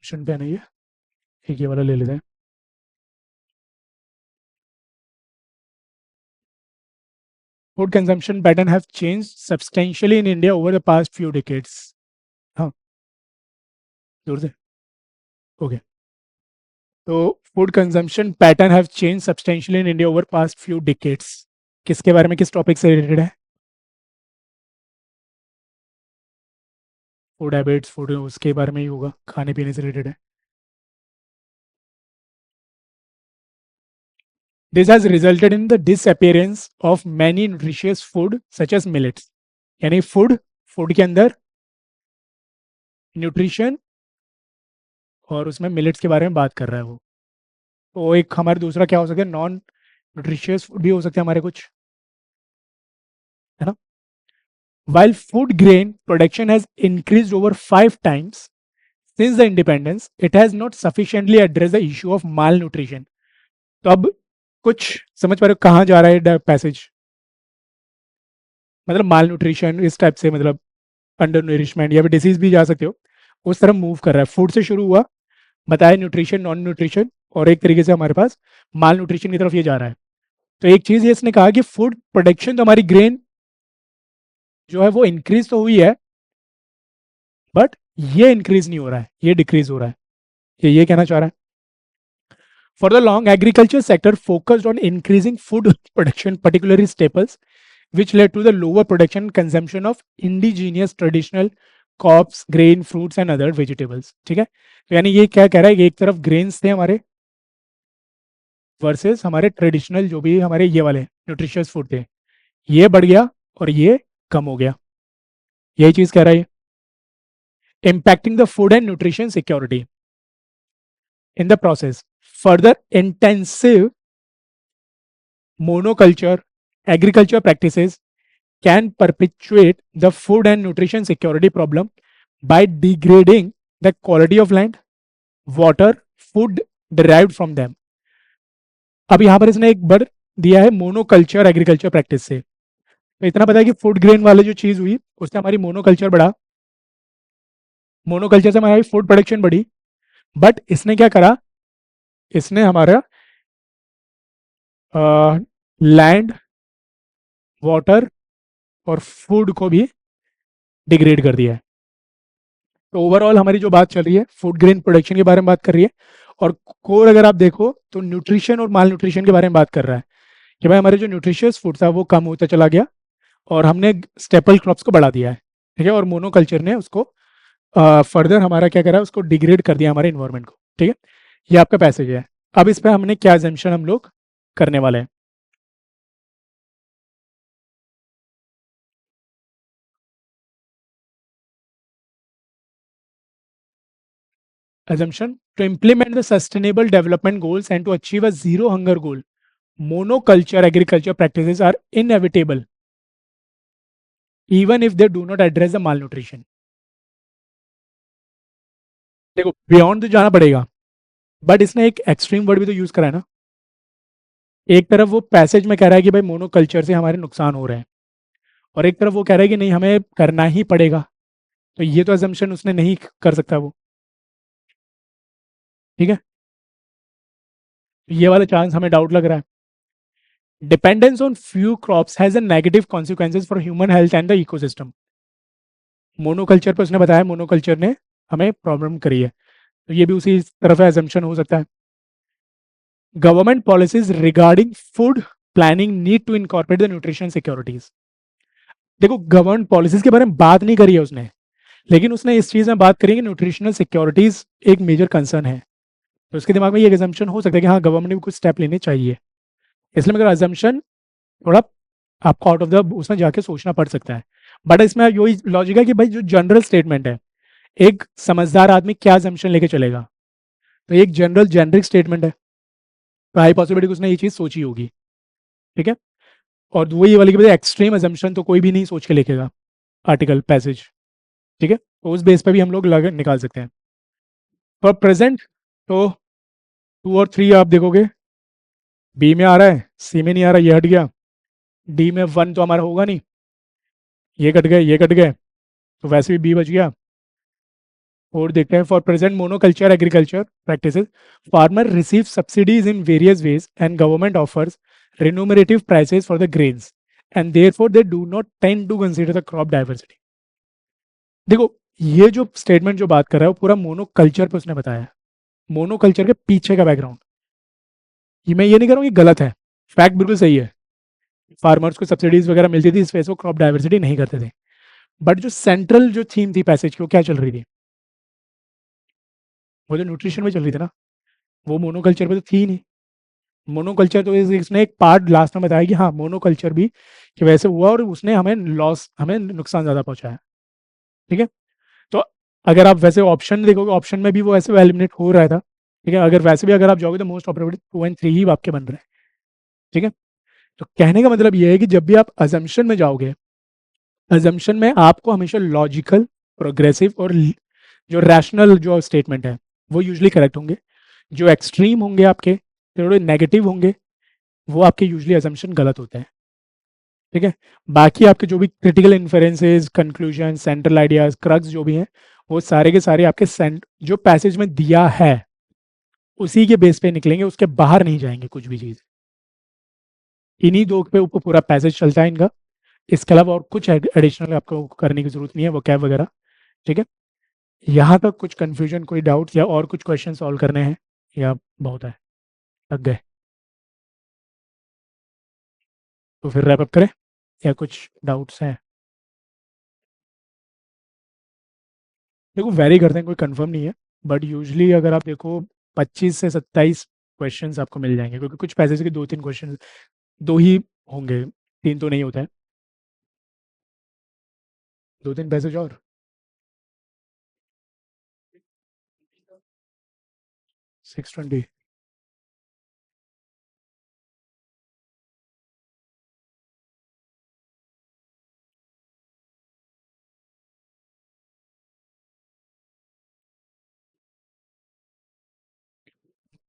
क्वेश्चन पे नहीं है, एक ये वाला ले लेते हैं। Food consumption pattern have changed substantially in India over the past few decades. हाँ, जोर से। ओके, तो food consumption pattern have change substantially in India over past few decades. किसके बारे में, किस टॉपिक से रिलेटेड है? फूड हैबिट्स, फूड उसके बारे में ही होगा, खाने पीने से रिलेटेड है। This has resulted in the disappearance of many nutritious food such as millets. यानी फूड, फूड के अंदर न्यूट्रिशन और उसमें मिलेट्स के बारे में बात कर रहा है वो। तो एक हमारा दूसरा क्या हो सकता है, नॉन न्यूट्रिशियस फूड भी हो सकते हैं हमारे कुछ, है ना? While food grain production has increased over 5 times since the independence, it has not sufficiently addressed the issue of malnutrition. तो अब कुछ समझ पा रहे हो कहाँ जा रहा है पैसेज? मतलब माल न्यूट्रिशन इस टाइप से, मतलब अंडर नरिशमेंट या फिर डिसीज भी जा सकते हो, उस तरफ मूव कर रहा है। फूड से शुरू हुआ, बताया न्यूट्रिशन, नॉन न्यूट्रिशन, और एक तरीके से हमारे पास माल न्यूट्रिशन की तरफ ये जा रहा है। तो एक चीज ये इसने कहा कि फूड प्रोडक्शन तो हमारी ग्रेन जो है वो इंक्रीज तो हुई है, बट ये इंक्रीज नहीं हो रहा है, ये डिक्रीज हो रहा है। ये कहना चाह रहा है। For the long, agriculture sector focused on increasing food production, particularly staples, which led to the lower production and consumption of indigenous traditional crops, grain, fruits and other vegetables. ठीक है, तो यानी ये क्या कह रहा है कि एक तरफ ग्रेन्स थे हमारे वर्सेस हमारे ट्रेडिशनल जो भी हमारे ये वाले न्यूट्रिशियस फूड थे, ये बढ़ गया और ये कम हो गया। यही चीज कह रहा है, impacting the food and nutrition security. In the process, further intensive monoculture agriculture practices can perpetuate the food and nutrition security problem by degrading the quality of land, water, food derived from them. अब यहां पर इसने एक word दिया है monoculture agriculture practice से। तो इतना पता है कि फूड ग्रेन वाले जो चीज हुई उससे हमारी मोनोकल्चर बढ़ा, मोनोकल्चर से हमारी फूड प्रोडक्शन बढ़ी, बट इसने क्या करा, इसने हमारा लैंड, वाटर और फूड को भी डिग्रेड कर दिया है। तो ओवरऑल हमारी जो बात चल रही है फूड ग्रेन प्रोडक्शन के बारे में बात कर रही है, और कोर अगर आप देखो तो न्यूट्रिशन और माल न्यूट्रिशन के बारे में बात कर रहा है कि भाई हमारे जो न्यूट्रिशियस फूड था वो कम होता चला गया और हमने स्टेपल क्रॉप्स को बढ़ा दिया है। ठीक है, और मोनोकल्चर ने उसको फर्दर हमारा क्या करा, उसको डिग्रेड कर दिया हमारे इन्वायरमेंट को। ठीक है, ये आपका पैसेज है। अब इस पर हमने क्या एजम्पशन हम लोग करने वाले हैं। assumption to implement the sustainable development goals and to achieve a zero hunger goal, monoculture agriculture practices are inevitable even if they do not address the malnutrition. देखो बियॉन्ड तो जाना पड़ेगा, बट इसने एक एक्सट्रीम वर्ड भी तो use करा है ना। एक तरफ वो पैसेज में कह रहा है कि भाई मोनोकल्चर से हमारे नुकसान हो रहे हैं, और एक तरफ वो कह रहा है कि नहीं हमें करना ही पड़ेगा। तो ये तो assumption उसने नहीं कर सकता वो। ठीक है, ये वाला चांस हमें डाउट लग रहा है। Dependence on few crops has a negative consequences for human health and the ecosystem. Monoculture पर उसने बताया मोनोकल्चर ने हमें प्रॉब्लम करी है, तो ये भी उसी तरफ एजम्पशन हो सकता है। Government policies regarding food planning need to incorporate the nutrition securities. देखो गवर्नमेंट पॉलिसीज के बारे में बात नहीं करी है उसने, लेकिन उसने इस चीज में बात करी कि न्यूट्रिशनल सिक्योरिटीज एक मेजर कंसर्न है। तो उसके दिमाग में ये एजम्पशन हो सकता है कि हाँ गवर्नमेंट भी कुछ स्टेप लेने चाहिए। इसलिए मगर एजम्पशन थोड़ा आपको आउट ऑफ द उसमें जाके सोचना पड़ सकता है। बट इसमें यही लॉजिक है कि भाई जो जनरल स्टेटमेंट है, एक समझदार आदमी क्या एजम्पशन लेके चलेगा, तो एक जनरल जेनरिक स्टेटमेंट है, तो हाई पॉसिबिलिटी उसने ये चीज सोची होगी। ठीक है, और वो ये वाली की एक्सट्रीम एजम्पशन तो कोई भी नहीं सोच के लिखेगा आर्टिकल पैसेज। ठीक है, तो उस बेस पे भी हम लोग निकाल सकते हैं। फॉर प्रेजेंट तो 2 और 3 आप देखोगे, बी में आ रहा है, सी में नहीं आ रहा, ये हट गया, डी में 1 तो हमारा होगा नहीं, ये कट गए, ये कट गए, तो वैसे भी बी बच गया। और देखते हैं, for present monoculture agriculture practices, farmer receive subsidies in various ways and government offers remunerative prices for the grains and therefore they do not tend to consider the crop diversity। देखो, ये जो statement जो बात कर रहा है वो पूरा मोनोकल्चर पे उसने बताया है, मोनोकल्चर के पीछे का बैकग्राउंड। ये मैं ये नहीं कर रहा हूँ कि गलत है, फैक्ट बिल्कुल सही है, फार्मर्स को सब्सिडीज वगैरह मिलती थी, इस वजह से वो क्रॉप डाइवर्सिटी नहीं करते थे। बट जो सेंट्रल जो थीम थी पैसेज की, वो क्या चल रही थी, वो जो न्यूट्रिशन में चल रही थी ना, वो मोनोकल्चर पे तो थी ही नहीं। मोनोकल्चर तो इसने एक पार्ट लास्ट में बताया कि हाँ मोनोकल्चर भी कि वैसे हुआ और उसने हमें लॉस, हमें नुकसान ज़्यादा पहुंचाया। ठीक है, तो अगर आप वैसे ऑप्शन देखोगे, ऑप्शन में भी वो ऐसे एलिमिनेट हो रहा था। ठीक है, अगर वैसे भी अगर आप जाओगे तो मोस्ट ऑपरेटिव 2 and 3 ही आपके बन रहे हैं। ठीक है, तो कहने का मतलब ये है कि जब भी आप अजम्पशन में जाओगे, अजम्पशन में आपको हमेशा लॉजिकल, प्रोग्रेसिव और जो रैशनल जो स्टेटमेंट है वो यूजली करेक्ट होंगे। जो एक्सट्रीम होंगे आपके, थोड़े नेगेटिव होंगे, वो आपके यूजली अजम्पशन गलत होते हैं। ठीक है, बाकी आपके जो भी critical inferences, conclusion, central ideas, crux जो भी हैं, वो सारे के सारे आपके जो पैसेज में दिया है उसी के बेस पे निकलेंगे, उसके बाहर नहीं जाएंगे कुछ भी चीज़। इन्हीं दो पे ऊपर पूरा पैसेज चलता है इनका, इसके अलावा और कुछ एडिशनल आपको करने की जरूरत नहीं है, वो कैब वगैरह। ठीक है, यहाँ तक कुछ कंफ्यूजन, कोई डाउट या और कुछ क्वेश्चन सॉल्व करने हैं, या बहुत है, लग गए, तो फिर रैप अप करें या कुछ डाउट्स हैं? देखो वेरी करते हैं, कोई कंफर्म नहीं है, बट यूजली अगर आप देखो 25 से 27 क्वेश्चंस आपको मिल जाएंगे, क्योंकि कुछ पैसेज के 2-3 क्वेश्चन, दो ही होंगे, 3 तो नहीं होता है, 2-3 पैसेज और 620।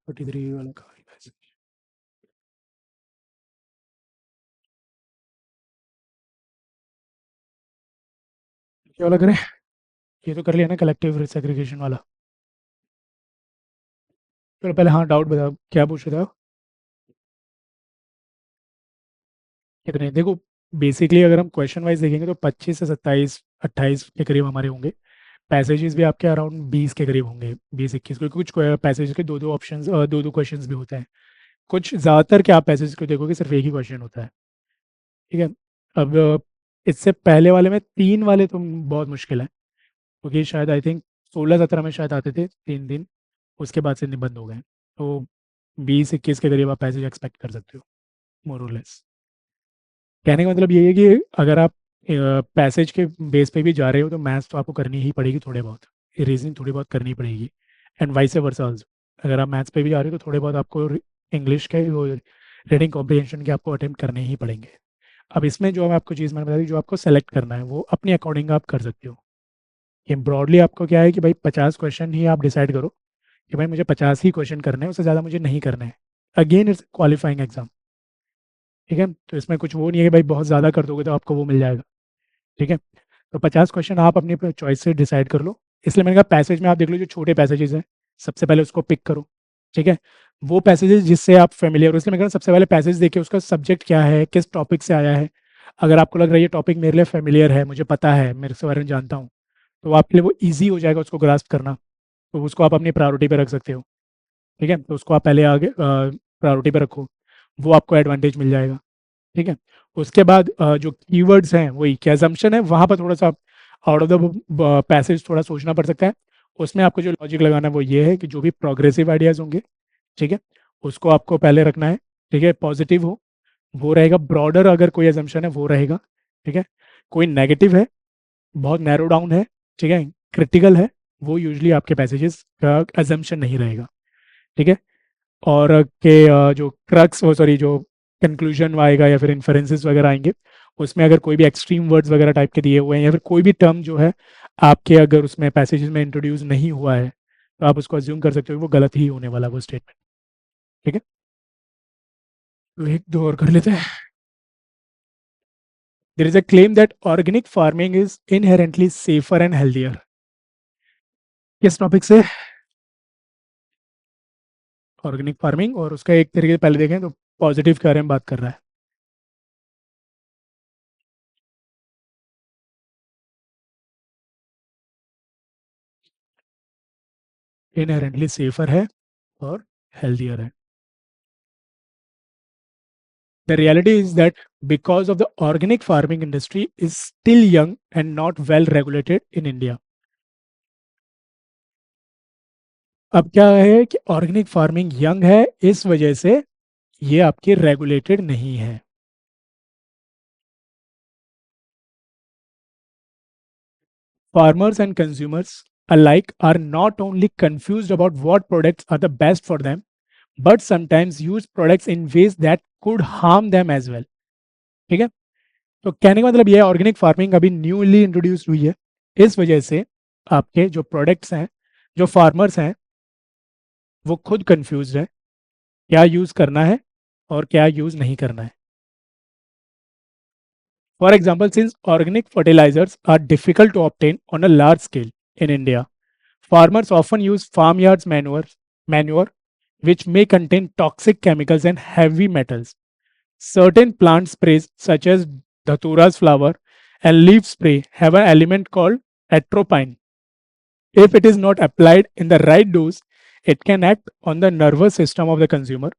43 वाला का पैसेज क्या वाला करें? ये तो कर लिया ना कलेक्टिव सेग्रीगेशन वाला। चलो पहले हाँ डाउट बताओ, क्या पूछ रहे थे आप? कितने, देखो बेसिकली अगर हम क्वेश्चन वाइज देखेंगे तो 25 से 27-28 के करीब हमारे होंगे। पैसेजेस भी आपके अराउंड 20 के करीब होंगे, 20-21, क्योंकि कुछ पैसेज के दो दो ऑप्शन, दो दो क्वेश्चंस भी होते हैं। कुछ ज़्यादातर के आप पैसेज को देखोगे सिर्फ एक ही क्वेश्चन होता है। ठीक है, अब इससे पहले वाले में 3 वाले तो बहुत मुश्किल है, क्योंकि शायद आई थिंक 16-17 में शायद आते थे 3 दिन, उसके बाद से निबंध हो गए। तो 20-21 के करीब आप पैसेज एक्सपेक्ट कर सकते हो, मोर और लेस। कहने का मतलब ये है कि अगर आप पैसेज के बेस पे भी जा रहे हो तो मैथ्स तो आपको करनी ही पड़ेगी थोड़े बहुत, रीजनिंग थोड़ी बहुत करनी पड़ेगी, एंड वाइस वर्सा ऑल्सो। अगर आप मैथ्स पे भी जा रहे हो तो थोड़े बहुत आपको इंग्लिश के वो रीडिंग कॉम्प्रिहेंशन के आपको अटेम्प्ट करने ही पड़ेंगे। अब इसमें जो आपको चीज़ मैंने बताई, जो आपको सेलेक्ट करना है वो अपने अकॉर्डिंग आप कर सकते हो। ये ब्रॉडली आपको क्या है कि भाई 50 क्वेश्चन ही आप डिसाइड करो कि भाई मुझे 50 ही क्वेश्चन करने हैं, उससे ज़्यादा मुझे नहीं करने हैं। Again it's qualifying exam. ठीक है, तो इसमें कुछ वो नहीं है कि भाई बहुत ज़्यादा कर दोगे तो आपको वो मिल जाएगा। ठीक है, तो 50 क्वेश्चन आप अपनी चॉइस से डिसाइड कर लो। इसलिए मैंने कहा पैसेज में आप देख लो जो छोटे पैसेजेस हैं, सबसे पहले उसको पिक करो। ठीक है, वो पैसेजेस जिससे आप फेमिलियर हो, इसलिए मैं कह रहा हूँ सबसे पहले पैसेज देखिए उसका सब्जेक्ट क्या है, किस टॉपिक से आया है। अगर आपको लग रहा है ये टॉपिक मेरे लिए फेमिलियर है, मुझे पता है, मेरे से बारे में जानता हूँ, तो आपके लिए वो ईजी हो जाएगा उसको ग्रास्प करना, तो उसको आप अपनी प्रायोरिटी पे रख सकते हो। ठीक है, तो उसको आप पहले आगे प्रायोरिटी पे रखो, वो आपको एडवांटेज मिल जाएगा। ठीक है, उसके बाद जो कीवर्ड्स हैं वही क्या assumption है, वहाँ पर थोड़ा सा आउट ऑफ द पैसेज थोड़ा सोचना पड़ सकता है। उसमें आपको जो लॉजिक लगाना है वो ये है कि जो भी प्रोग्रेसिव आइडियाज़ होंगे, ठीक है, उसको आपको पहले रखना है। ठीक है, पॉजिटिव हो वो रहेगा, ब्रॉडर अगर कोई एजम्पशन है वो रहेगा। ठीक है, कोई नेगेटिव है, बहुत नैरो डाउन है, ठीक है, क्रिटिकल है, वो यूजली आपके पैसेजेस का एजम्पशन नहीं रहेगा। ठीक है, और के जो क्रक्स वो सॉरी जो कंक्लूजन आएगा या फिर इन्फरेंसेस वगैरह आएंगे, उसमें अगर कोई भी एक्सट्रीम वर्ड्स वगैरह टाइप के दिए हुए हैं या फिर कोई भी टर्म जो है आपके अगर उसमें पैसेजेस में इंट्रोड्यूस नहीं हुआ है, तो आप उसको अज्यूम कर सकते हो कि वो गलत ही होने वाला वो स्टेटमेंट। ठीक है, तो एक दो और कर लेते हैं। There is a claim that organic farming is inherently safer and healthier. किस टॉपिक से? ऑर्गेनिक फार्मिंग, और उसका एक तरीके से पहले देखें तो पॉजिटिव के बारे में बात कर रहा है। इनहेरेंटली सेफर है और हेल्दियर है। The reality is that because of the organic farming industry is still young and not well regulated in India. अब क्या है कि ऑर्गेनिक फार्मिंग यंग है, इस वजह से ये आपके रेगुलेटेड नहीं है। Farmers and consumers alike are not only confused about what products are the best for them, but sometimes use products in ways that could harm them as well. ठीक है, तो कहने का मतलब ये है ऑर्गेनिक फार्मिंग अभी न्यूली इंट्रोड्यूस हुई है, इस वजह से आपके जो प्रोडक्ट्स हैं, जो फार्मर्स हैं, वो खुद कंफ्यूज है क्या यूज करना है और क्या यूज नहीं करना है। For example, since organic fertilisers are difficult to obtain on a large scale in India, farmers often use farmyards manure which may contain toxic chemicals and heavy metals. Certain plant sprays such as Dhaturā's flower and leaf spray have an element called atropine. If it is not applied in the right dose, it can act on the nervous system of the consumer.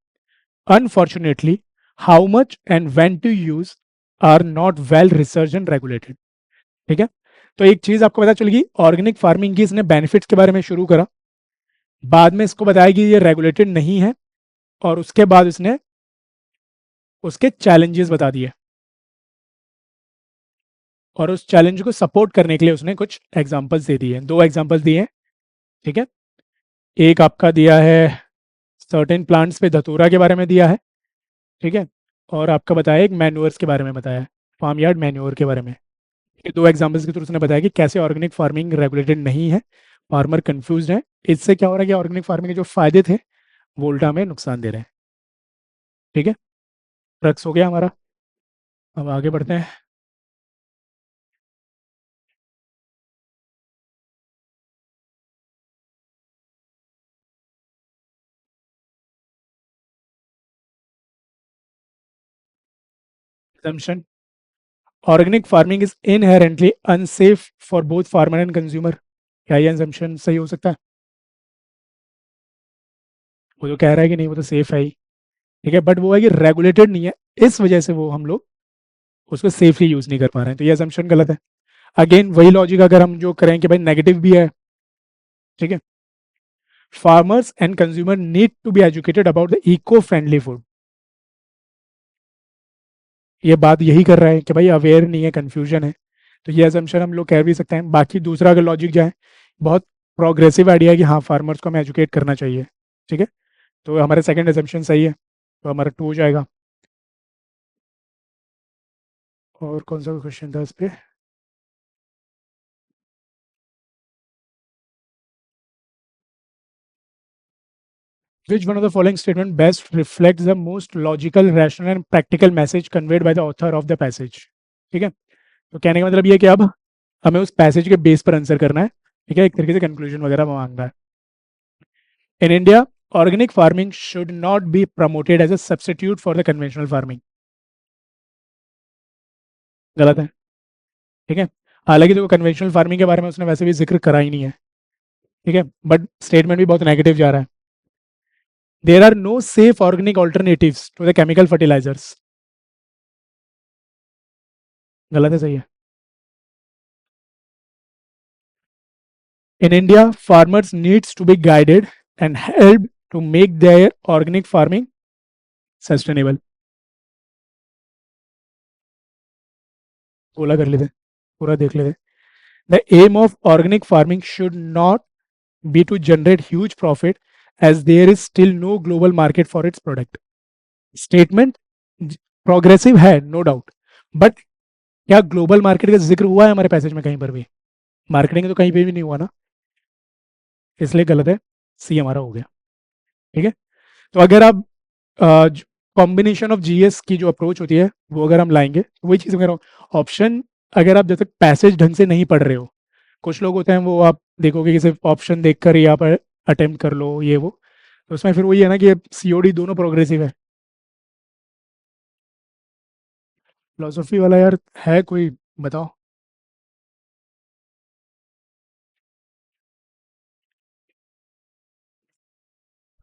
Unfortunately, how much and when to use are not well researched and regulated. ठीक है, तो एक चीज आपको पता चलेगी, organic farming की इसने बेनिफिट्स के बारे में शुरू करा, बाद में इसको बताया कि ये रेगुलेटेड नहीं है, और उसके बाद उसने उसके चैलेंजेस बता दिए, और उस चैलेंज को सपोर्ट करने के लिए उसने कुछ एग्जांपल्स दे दिए, दो एग्जांपल्स दिए हैं। ठीक है, एक आपका दिया है सर्टेन प्लांट्स पे धतूरा के बारे में दिया है। ठीक है, और आपका बताया एक मैन्योर्स के बारे में बताया है, फार्म यार्ड मैन्योर के बारे में। ये दो एग्जांपल्स के थ्रू उसने बताया कि कैसे ऑर्गेनिक फार्मिंग रेगुलेटेड नहीं है, फार्मर कंफ्यूज है, इससे क्या हो रहा है कि ऑर्गेनिक फार्मिंग के जो फायदे थे वो उल्टा में नुकसान दे रहे हैं। ठीक है, रक्स हो गया हमारा, अब आगे बढ़ते हैं। assumption, organic farming is inherently unsafe for both farmer and consumer. क्या ये assumption सही हो सकता है? वो जो कह रहा है कि नहीं वो तो सेफ है ही, ठीक है, बट वो है कि रेगुलेटेड नहीं है, इस वजह से वो हम लोग उसको सेफली यूज नहीं कर पा रहे हैं, तो ये assumption गलत है। अगेन वही लॉजिक अगर हम जो करें कि भाई नेगेटिव भी है, ठीक है, farmers and consumer need to be educated about the eco friendly food. ये बात यही कर रहा है कि भाई अवेयर नहीं है, कंफ्यूजन है, तो ये assumption हम लोग कह भी सकते हैं। बाकी दूसरा अगर लॉजिक जाए, बहुत प्रोग्रेसिव आइडिया है कि हाँ फार्मर्स को हमें एजुकेट करना चाहिए। ठीक है, तो हमारा सेकंड assumption सही है, तो हमारा 2 हो जाएगा। और कौन सा क्वेश्चन था इस पे? Which one of the following statement best reflects the most logical, rational and practical message conveyed by the author of the passage? ठीक है, तो कहने का मतलब ये है कि अब हमें उस पैसेज के बेस पर आंसर करना है। ठीक है, एक तरीके से कंक्लूजन वगैरह मांगना है। In India, organic farming should not be promoted as a substitute for the conventional farming. गलत है। ठीक है, हालांकि देखो कन्वेंशनल फार्मिंग के बारे में उसने वैसे भी जिक्र करा ही नहीं है, ठीक है, बट स्टेटमेंट भी बहुत नेगेटिव जा रहा है। There are no safe organic alternatives to the chemical fertilisers. गलत है, सही है? In India, farmers needs to be guided and helped to make their organic farming sustainable. बोला कर लेते, पूरा देख लेते। The aim of organic farming should not be to generate huge profit as there is still no global market for its product. Statement progressive है no doubt, but क्या global market का जिक्र हुआ है हमारे पैसेज में कहीं पर भी? मार्केटिंग तो कहीं पे भी नहीं हुआ ना। इसलिए गलत है, सी हमारा हो गया। ठीक है, तो अगर आप कॉम्बिनेशन ऑफ जीएस की जो अप्रोच होती है वो अगर हम लाएंगे तो वही चीज़ कह रहा हूँ, ऑप्शन अगर आप जब तक पैसेज ढंग से नहीं पढ़ रहे हो, कुछ लोग होते हैं वो आप देखोगे कि सिर्फ ऑप्शन देखकर ही आप अटेम्प्ट कर लो ये वो, तो उसमें फिर वही है ना कि सीओडी दोनों प्रोग्रेसिव है। फिलोसफी वाला यार है कोई, बताओ।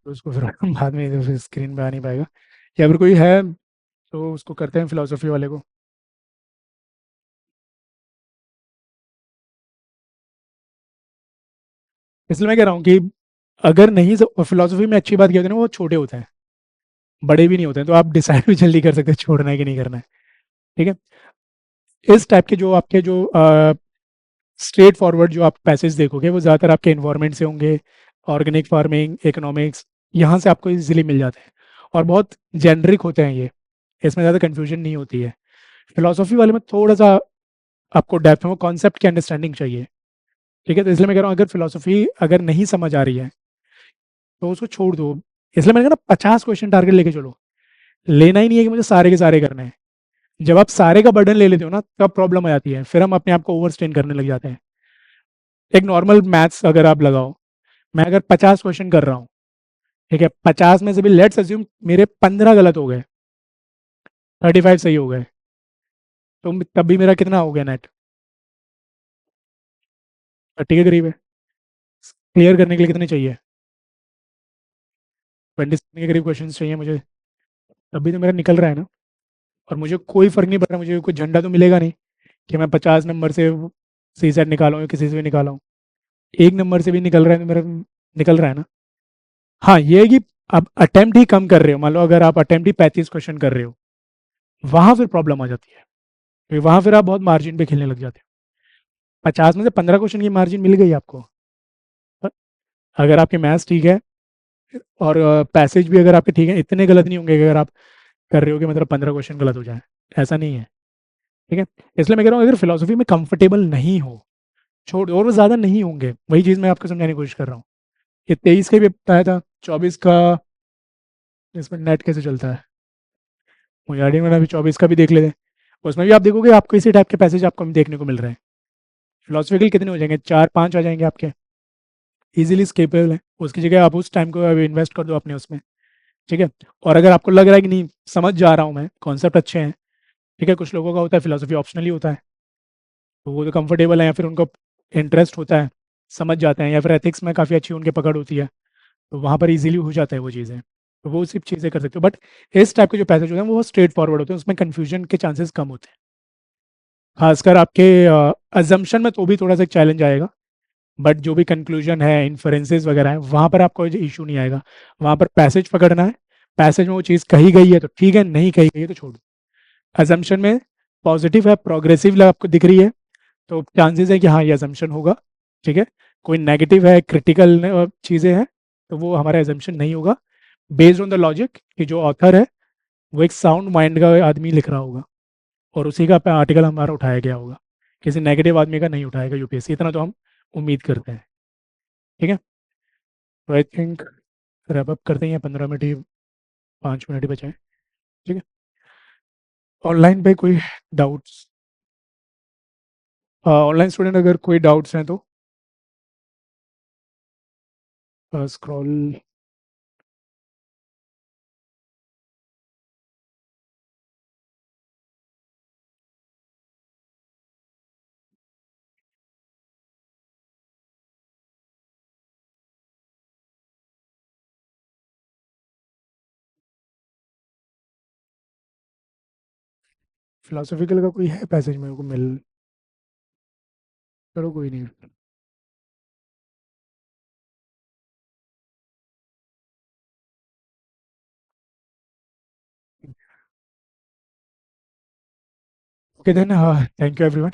तो उसको फिर बाद में फिर स्क्रीन पे आ नहीं पाएगा, या फिर कोई है तो उसको करते हैं फिलोसफी वाले को। इसलिए मैं कह रहा हूँ कि अगर नहीं, फिलोसफी में अच्छी बात क्या होती है ना, वो छोटे होते हैं, बड़े भी नहीं होते हैं, तो आप डिसाइड भी जल्दी कर सकते हैं छोड़ना है कि नहीं करना है। ठीक है, इस टाइप के जो आपके जो स्ट्रेट फॉरवर्ड जो आप पैसेज देखोगे वो ज़्यादातर आपके इन्वायरमेंट से होंगे, ऑर्गेनिक फार्मिंग, इकोनॉमिक्स, यहाँ से आपको इजीली मिल जाते हैं, और बहुत जेनरिक होते हैं ये, इसमें ज़्यादा कन्फ्यूजन नहीं होती है। फिलोसफी वाले में थोड़ा सा आपको डेप्थ में वो कॉन्सेप्ट की अंडरस्टैंडिंग चाहिए। ठीक है, तो इसलिए मैं कह रहा हूँ अगर फिलोसफी अगर नहीं समझ आ रही है तो उसको छोड़ दो। इसलिए मैंने कहा ना 50 क्वेश्चन टारगेट लेके चलो, लेना ही नहीं है कि मुझे सारे के सारे करने हैं। जब आप सारे का बर्डन ले लेते हो ना तब प्रॉब्लम आ जाती है, फिर हम अपने आप को ओवर स्ट्रेन करने लग जाते हैं। एक नॉर्मल मैथ्स अगर आप लगाओ, मैं अगर 50 क्वेश्चन कर रहा हूँ, ठीक है, 50 में से भी लेट्स अज्यूम मेरे 15 गलत हो गए, 35 सही हो गए, तो तब भी मेरा कितना हो गया नेट? 30 के करीब है। क्लियर करने के लिए कितने चाहिए? 27 के करीब क्वेश्चन चाहिए मुझे, तब भी तो मेरा निकल रहा है ना। और मुझे कोई फर्क नहीं पड़ रहा, मुझे कोई झंडा तो मिलेगा नहीं कि मैं 50 नंबर से सी सेट निकाला हूँ या किसी से भी निकाला हूँ। एक नंबर से भी निकल रहा है तो मेरा निकल रहा है ना। हाँ, ये है कि आप अटेम्प्ट ही कम कर रहे हो, मान लो अगर आप अटेम्प्ट ही 35 क्वेश्चन कर रहे हो, वहां फिर प्रॉब्लम आ जाती है, क्योंकि वहां फिर आप बहुत मार्जिन पे खेलने लग जाते हो। 50 में से 15 क्वेश्चन की मार्जिन मिल गई आपको, पर अगर आपके मैथ्स ठीक है और पैसेज भी अगर आपके ठीक है, इतने गलत नहीं होंगे कि अगर आप कर रहे हो कि मतलब 15 क्वेश्चन गलत हो जाए, ऐसा नहीं है। ठीक है, इसलिए मैं कह रहा हूँ अगर फिलोसफी में कंफर्टेबल नहीं हो, छोड़ दो, और वो ज़्यादा नहीं होंगे, वही चीज़ मैं आपको समझाने की कोशिश कर रहा हूँ। ये 23 का भी बताया था, 24 का, इसमें नेट कैसे चलता है मुझे आइडिया, मैंने अभी 24 का भी देख लेते हैं। उसमें भी आप देखोगे आपको इसी टाइप के पैसेज आपको देखने को मिल रहे हैं। फिलोसफिकल कितने हो जाएंगे, 4-5 आ जाएंगे आपके, इजीली स्केपेबल है। उसकी जगह आप उस टाइम को अभी इन्वेस्ट कर दो अपने उसमें। ठीक है, और अगर आपको लग रहा है कि नहीं समझ जा रहा हूँ मैं, कॉन्सेप्ट अच्छे हैं, ठीक है, कुछ लोगों का होता है फिलोसफी ऑप्शनली होता है, तो वो तो कंफर्टेबल है या फिर उनको इंटरेस्ट होता है, समझ जाते हैं, या फिर एथिक्स में काफ़ी अच्छी उनकी पकड़ होती है, तो वहाँ पर इजीली हो जाता है वो चीज़ें, तो वो सिर्फ चीज़ें कर सकते हो। बट इस टाइप के जो पैसेज होते हैं वो स्ट्रेट फॉरवर्ड होते हैं, उसमें कन्फ्यूजन के चांसेस कम होते हैं। खासकर आपके अजम्पशन में तो भी थोड़ा सा चैलेंज आएगा, बट जो भी कंक्लूजन है, इन्फरेंसेस वगैरह है, वहाँ पर आपको इशू नहीं आएगा। वहाँ पर पैसेज पकड़ना है, पैसेज में वो चीज़ कही गई है तो ठीक है, नहीं कही गई है तो छोड़ दो। अजम्पशन में पॉजिटिव है, प्रोग्रेसिव आपको दिख रही है, तो चांसेस है कि हाँ ये अजम्पशन होगा। ठीक है, कोई नेगेटिव है, क्रिटिकल चीज़ें हैं, तो वो हमारा एजम्पशन नहीं होगा, बेस्ड ऑन द लॉजिक कि जो ऑथर है वो एक साउंड माइंड का आदमी लिख रहा होगा, और उसी का आर्टिकल हमारा उठाया गया होगा, किसी नेगेटिव आदमी का नहीं उठाएगा यूपीएससी, इतना तो हम उम्मीद करते हैं। ठीक है, तो आई थिंक रैप अप करते हैं, 15 मिनट ही, 5 मिनट ही बचे हैं। ठीक है, ऑनलाइन पे कोई डाउट्स? ऑनलाइन स्टूडेंट अगर कोई डाउट्स हैं तो स्क्रॉल। फिलोसफिकल का कोई है पैसेज मेरे को मिल, चलो कोई नहीं। ओके देन, हाँ, थैंक यू एवरीवन।